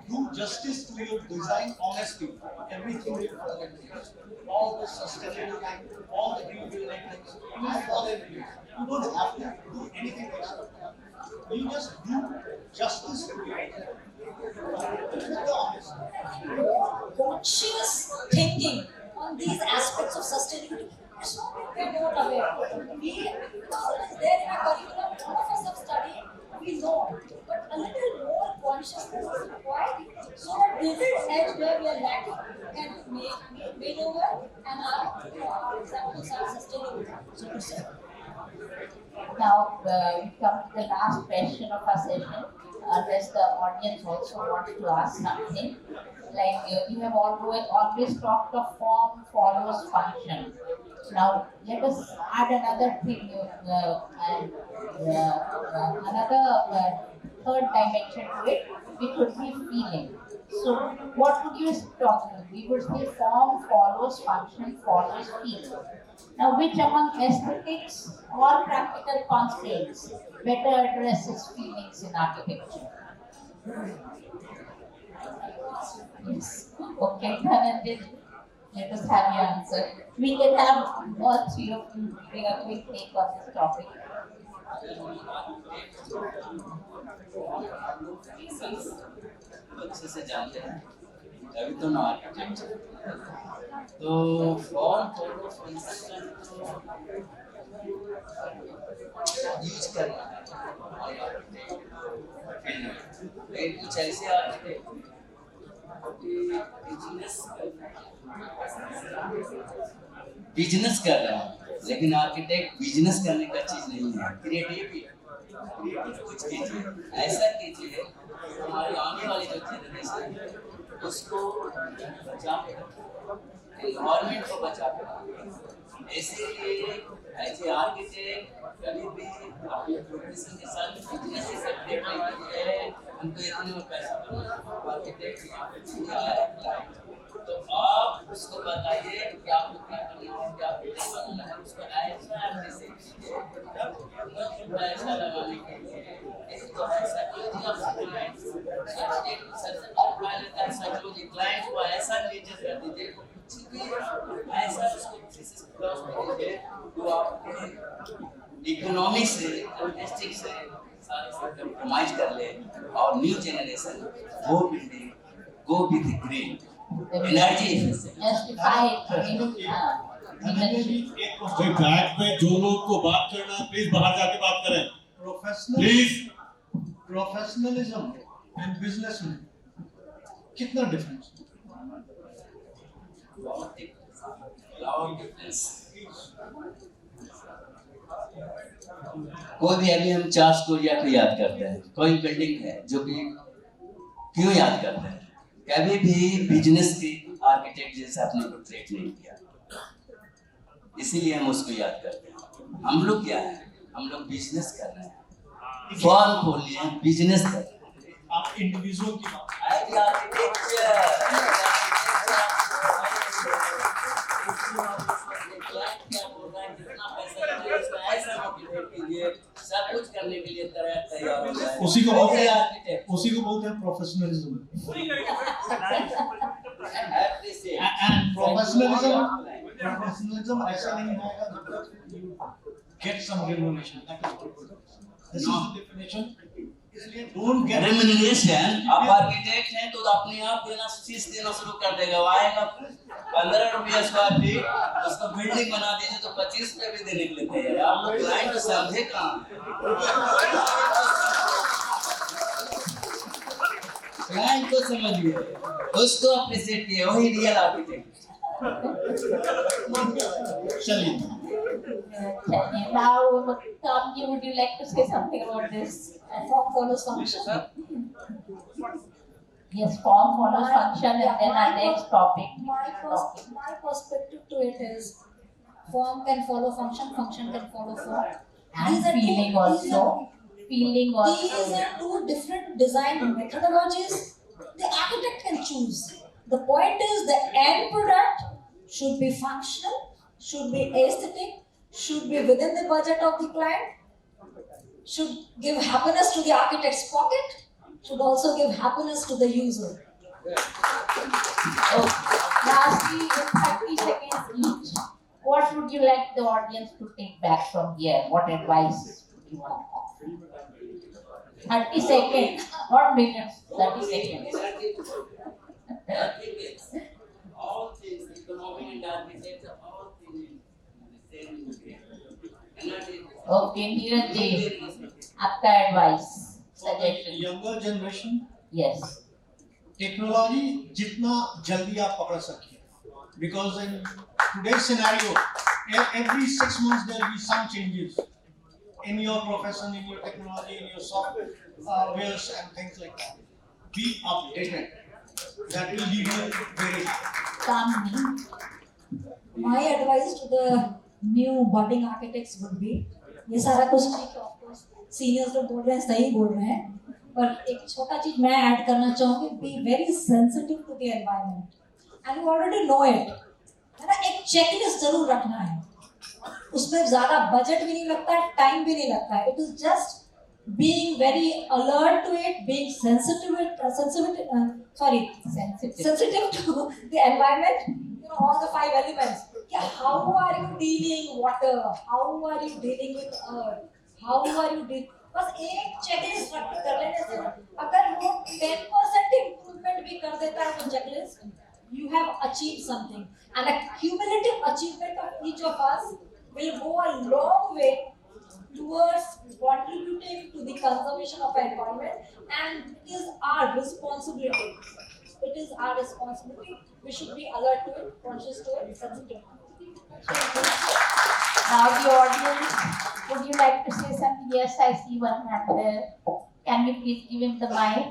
Speaker 20: do justice to your design honesty. Everything will fall in place. All the sustainability, all the green building things will fall in place. You don't have to do anything extra. You just do justice to your
Speaker 19: More conscious thinking on these aspects of sustainability. It's not that we are not aware. We, it's there in our curriculum, all of us have studied, we know. But a little more consciousness is required so that this edge where we are lacking can be made over and our examples are sustainable, so to say.
Speaker 13: Now we come to the last question of our session. Unless the audience also wants to ask something. Like we have always talked of form follows function. Now let us add another thing, another third dimension to it, which would be feeling. So what would you talk? We would say form follows function follows feeling. Now which among aesthetics or practical constraints better addresses feelings in architecture? Yes. Okay, Dhananjay, let us have your answer. We can have all three of you bring a quick take on this topic.
Speaker 15: अच्छे से जानते हैं अभी तो ना architect तो form follow function use करना है कुछ ऐसे आर्किटेक्ट बिजनेस कर रहा है लेकिन आर्किटेक्ट बिजनेस करने का चीज नहीं है क्रिएटिव कुछ कीजिए ऐसा कीजिए हमारी आने वाली जो जनरेशन है उसको बचा के एनवायरनमेंट को बचा के इसीलिए ऐसे आर्किटेक्ट कभी भी अपने प्रोफेशन के साथ बिजनेस से सेपरेट नहीं कीजिए उनको इतने में पैसा आर्किटेक्ट तो आप उसको बताइए कि आपको क्या करना है क्या करना है उसको ऐसा ऐसा लगाने के लिए तो psychology of clients psychology client को ऐसा नेचर कर दीजिए ऐसा उसको क्रॉस कर दीजिए जो आपके इकोनॉमिक से एस्थिक से सारे से कंप्रोमाइज कर ले और न्यू जनरेशन वो building go with green energy
Speaker 20: back में जो लोग को बात करना है प्लीज बाहर जाके बात करें प्लीज प्रोफेशनलिज्म एंड बिजनेस में कितना डिफरेंस
Speaker 15: कोई भी अभी हम चार्ल्स कोरिया को याद करते हैं कोई बिल्डिंग है जो कि क्यों याद करते हैं कभी भी बिजनेस की आर्किटेक्ट जैसा अपने को ट्रीट नहीं किया इसीलिए हम उसको याद करते हैं हम लोग क्या है हम लोग बिजनेस कर रहे हैं फॉर्म खोल लिए बिजनेस कर रहे हैं
Speaker 20: आप इंडिविजुअल की
Speaker 15: सब कुछ करने के लिए तैयार हो जाए
Speaker 20: उसी को बोलते हैं प्रोफेशनलिज्म एंड प्रोफेशनलिज्म ऐसा नहीं आएगा जब तक you get some remuneration this is the definition इसलिए डोंट गेट
Speaker 15: रेम्यूनरेशन आप आर्किटेक्ट हैं तो अपने आप देना फीस देना शुरू कर देगा वो आएगा 15 रुपया स्क्वायर फीट उसको बिल्डिंग बना दीजिए तो 25 रुपये भी देने के लिए तैयार है आप लोग क्लाइंट को समझे कहाँ क्लाइंट को समझिए उसको अप्रिशिएट किए वही रियल आर्किटेक्ट
Speaker 20: चलिए
Speaker 13: Now, Kamji, would you like to say something about this?
Speaker 19: Form follows function.
Speaker 13: Yes, form follows function, and then our next topic.
Speaker 19: My perspective to it is form can follow function, function can follow form.
Speaker 13: And feeling also. Feeling also.
Speaker 19: These are two different design methodologies. The architect can choose. The point is the end product should be functional, should be aesthetic, should be within the budget of the client. should give happiness to the architect's pocket, should also give happiness to the user.
Speaker 13: Lastly, in 30 seconds each, what would you like the audience to take back from here? What advice would you want to offer? 30 seconds, not minutes, 30 seconds.
Speaker 15: All things, economic and architecture, all things in the same.
Speaker 13: Okay, Neeraj ji, आपका advice, suggestion.
Speaker 20: Younger generation.
Speaker 13: Yes.
Speaker 20: Technology जितना जल्दी आप पकड़ सकिए, because in today's scenario, every 6 months there will be some changes in your profession, in your technology, in your software, wares and things like that. Be updated. That will leave you very
Speaker 13: Calmly.
Speaker 19: My advice to the new budding architects would be, ये सारा कुछ ठीक है, of course, seniors लोग बोल रहे हैं, सही बोल रहे हैं, पर एक छोटा चीज मैं ऐड करना चाहूँगी, be very sensitive to the environment, and you already know it, है ना, एक checklist जरूर रखना है, उसमें ज़्यादा budget भी नहीं लगता है, time भी नहीं लगता है, it is just being very alert to it, being sensitive to the environment, you know, all the 5 elements. How are you dealing water? How are you dealing with earth? How are you dealing? बस एक checklist कर लेने से, अगर वो 10% improvement भी कर देता है तो checklist, you have achieved something, and a cumulative achievement of each of us will go a long way towards contributing to the conservation of our environment, and it is our responsibility. It is our responsibility. We should be alert to it, conscious to it, sensitive.
Speaker 13: Now the audience, would you like to say something? Yes, I see one hand there. Can we please give him the mic?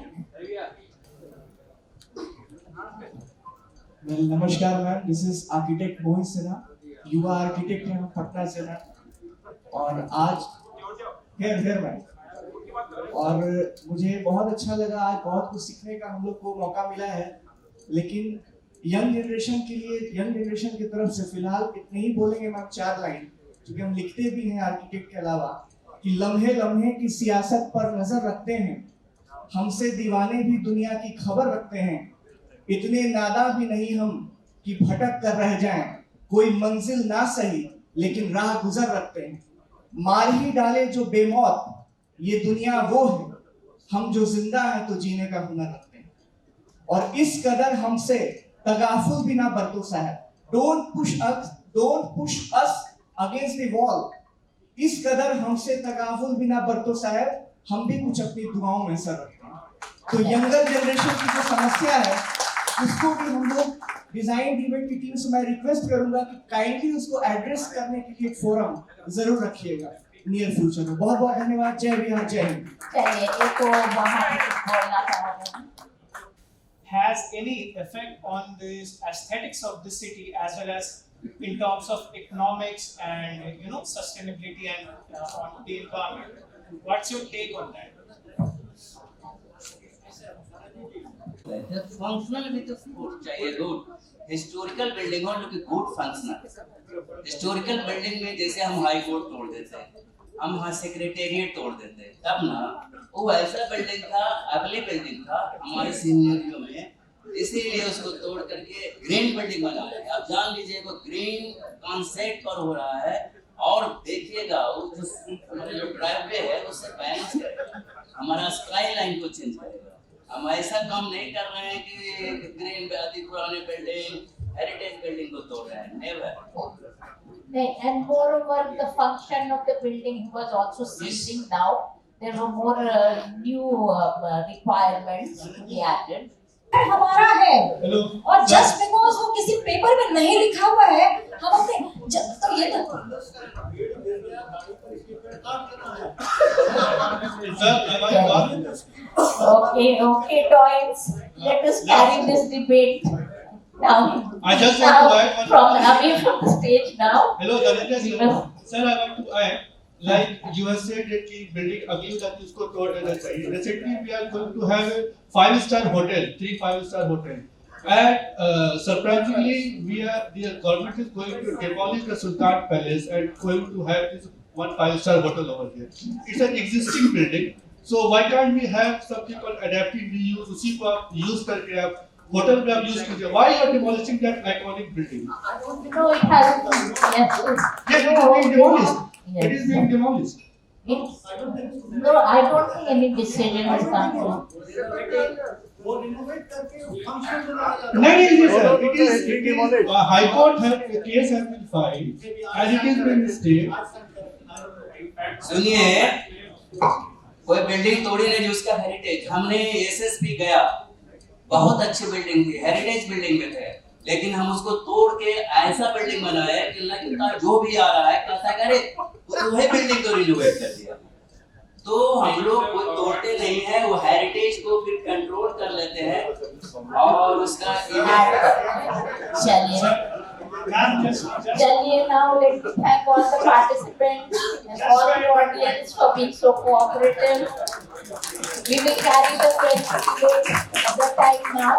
Speaker 2: Well, namaskar ma'am. This is architect Mohin Sinha. युवा architect हैं पटना से ना, और आज hair ma'am, और मुझे बहुत अच्छा लगा, आज बहुत कुछ सीखने का हम लोग को मौका मिला है। लेकिन यंग जनरेशन के लिए, यंग जनरेशन की तरफ से फिलहाल इतने ही बोलेंगे मैम, 4 लाइन, क्योंकि हम लिखते भी हैं आर्किटेक्ट के अलावा, कि लम्हे लम्हे की सियासत पर नजर रखते हैं, हमसे दीवाने भी दुनिया की खबर रखते हैं, इतने नादा भी नहीं हम कि भटक कर रह जाएं, कोई मंजिल ना सही लेकिन राह गुजर रखते हैं, मार ही डाले जो बेमौत, ये दुनिया वो है, हम जो जिंदा हैं तो जीने का हुनर रखते हैं, और इस कदर हमसे तगाफुल भी ना बरतो साहब, don't push us against the wall, इस कदर हमसे तगाफुल भी ना बरतो साहब, हम भी कुछ अपनी दुआओं में सर रखते हैं। तो यंगर जनरेशन की जो समस्या है उसको भी हम लोग डिजाइन डिबेट की टीम से मैं रिक्वेस्ट करूंगा कि काइंडली उसको एड्रेस करने के लिए एक फोरम जरूर रखिएगा नियर फ्यूचर में। बहुत बहुत धन्यवाद। जय बिहार, जय हिंद।
Speaker 13: चलिए एक और वहां बोलना चाहूंगा।
Speaker 22: Has any effect on the aesthetics of the city as well as in terms of economics and sustainability and on the environment? What's your take on that?
Speaker 15: Functional with good चाहिए, good. Historical building हो जो कि good functional. Historical building में जैसे हम high court तोड़ देते हैं, हम वहाँ सेक्रेटेरिएट तोड़ देते हैं, तब ना वो ऐसा बिल्डिंग था, अगली बिल्डिंग था हमारे सीनियरियों में, इसीलिए उसको तोड़ करके ग्रीन बिल्डिंग बनाया है। आप जान लीजिए वो ग्रीन कॉन्सेप्ट पर हो रहा है, और देखिएगा वो जो हमारा जो ड्राइववे है उससे बैलेंस करेगा, हमारा स्काई लाइन को चेंज करेगा। हम ऐसा काम नहीं कर रहे हैं कि ग्रीन अति पुराने बिल्डिंग, हेरिटेज बिल्डिंग को तोड़ रहे हैं, never.
Speaker 13: And moreover, the function of the building was also changing now. There were more new requirements to be added.
Speaker 19: हमारा है, और just because वो किसी पेपर में नहीं लिखा हुआ है, हम अपने तो ये तो
Speaker 13: Okay, Toys. Let us carry this debate now.
Speaker 20: I just want to add
Speaker 13: from away from the stage now.
Speaker 20: Hello, Dhananjay sir, I want to add, like you have said that the building अगली जाति उसको तोड़ देना चाहिए. Recently we are going to have a 5-star hotel, 3 5-star hotel. And surprisingly, the government is going to demolish the Sultan Palace and going to have this one five-star hotel over there. It's an existing building. So why can't we have something called adaptive reuse? उसी को आप use करके आप hotel में आप use कीजिए. Why you are demolishing that iconic building?
Speaker 13: No, it hasn't. Yes.
Speaker 20: Yes, it is being demolished. It is being demolished.
Speaker 13: No, I don't think any decision has come through.
Speaker 20: नहीं sir, it is High Court a case has been filed and it is being stayed.
Speaker 15: सुनिए, कोई building तोड़ी नहीं जो उसका heritage. हमने SSP गया, बहुत अच्छी बिल्डिंग थी, हेरिटेज बिल्डिंग में थे, लेकिन हम उसको तोड़ के ऐसा बिल्डिंग बनाया कि लगता जो भी आ रहा है कैसा करे वही बिल्डिंग को रिनोवेट कर दिया. तो हम लोग कोई तोड़ते नहीं है, वो हेरिटेज को फिर कंट्रोल कर लेते हैं और उसका
Speaker 13: चलिए now let's thank all the participants and all the audience for being so cooperative. We will carry the debate of the time now.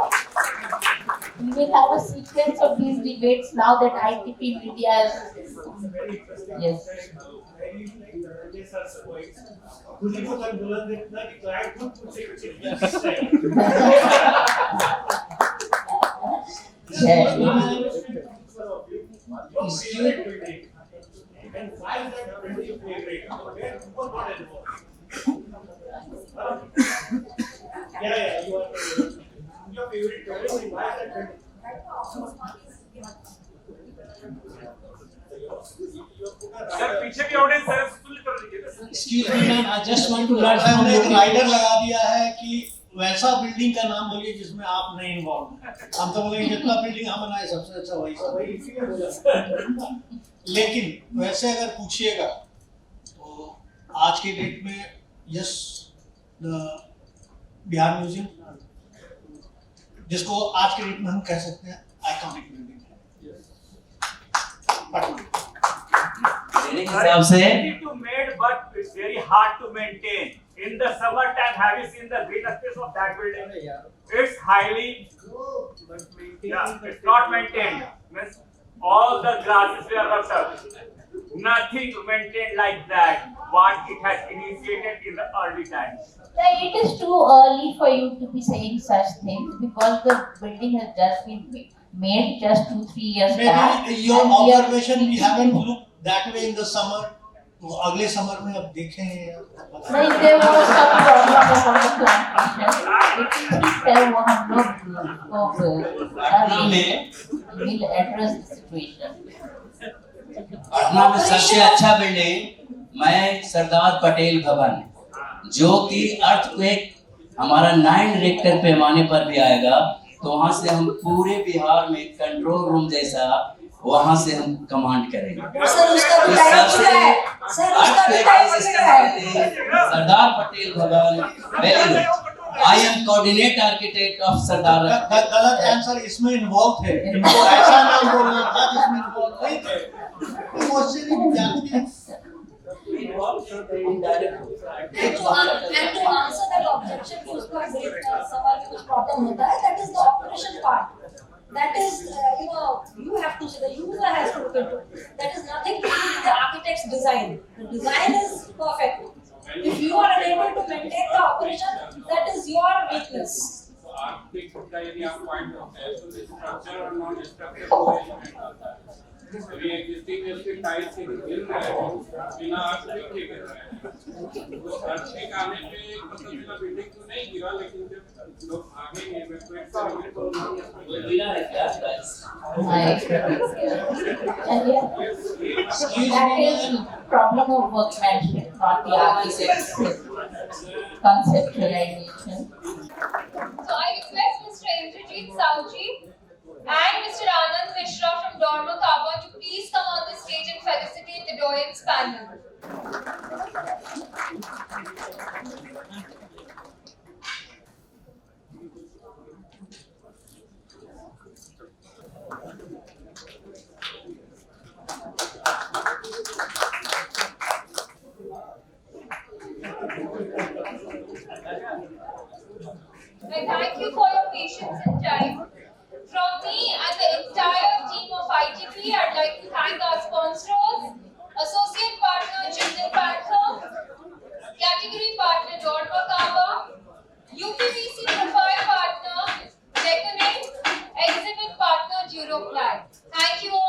Speaker 13: We will have a sequence of these debates now that ITP media is. Yes.
Speaker 20: Excuse me, ma'am, I just want to learn. हमने एक rider लगा दिया है कि वैसा building का नाम बोलिए जिसमें आप नहीं इन्वॉल्व हैं. हम तो बोलेंगे जितना बिल्डिंग हम बनाए सबसे अच्छा वही. लेकिन वैसे अगर पूछिएगा तो आज के डेट में यस बिहार म्यूजियम जिसको आज के डेट में हम कह सकते हैं आइकॉनिक बिल्डिंग है.
Speaker 15: मेरे हिसाब से
Speaker 14: to made, but it's very hard to maintain. In the summer time, have you seen the green space of that building? It's highly, it's not maintained. Means all the grasses were rubbed up. Nothing maintained like that. What it has initiated in the early times.
Speaker 13: It is too early for you to be saying such things because the building has just been made just 2-3 years back.
Speaker 20: Maybe your observation we haven't looked that way in the summer. तो अगले summer में अब देखें.
Speaker 13: नहीं, there was some problem about the plantation. It is वो हम लोग will address the situation.
Speaker 15: Patna में सबसे अच्छा बिल्डिंग मैं सरदार पटेल भवन जो कि अर्थक्वेक हमारा 9 रिक्टर पैमाने पर भी आएगा तो वहाँ से हम पूरे बिहार में कंट्रोल रूम जैसा वहाँ से हम कमांड करेंगे.
Speaker 19: सर उसका भी टाइम मिला है. सर उसका भी टाइम मिला है.
Speaker 15: Sardar Patel Bhavan very good. I am coordinate architect of Sardar.
Speaker 20: गलत आंसर इसमें इन्वॉल्व थे. ऐसा नाम बोलना था जिसमें इन्वॉल्व नहीं थे. क्वेश्चन ही जानते हैं.
Speaker 19: And to answer that objection कि उसका सवाल में कुछ प्रॉब्लम होता है, that is the operation part. That is, you have to say, the user has to look into. That is nothing to do with the architect's design. The design is perfect. If you are unable to maintain the operation, that is your weakness.
Speaker 5: Architect का यदि आप point होता है तो structure और non structure को element होता है. अभी एग्जिस्टिंग जैसे टाइल्स के गिर रहे हैं बिना आर्किटेक्ट के गिर रहे हैं. तो आर्किटेक्ट आने पे मतलब बिना बिल्डिंग तो नहीं गिरा लेकिन जब लोग आगे इवेक्यूएट करेंगे तो
Speaker 15: गिरा है क्या tiles.
Speaker 13: That is problem of workmanship, not the architect's conceptualization.
Speaker 1: So I request Mr. Indrajit Sauji and Mr. Anand Mishra from Dormo Kaba to please come on the stage and felicitate the Doyens panel. I thank you for your patience and time. From me and the entire team of ITP, I'd like to thank our sponsors, Associate Partner Jindal Patna, Category Partner Dot Wakaba, UPVC Profile Partner Deconin, Exhibit Partner Duroclide. Thank you all.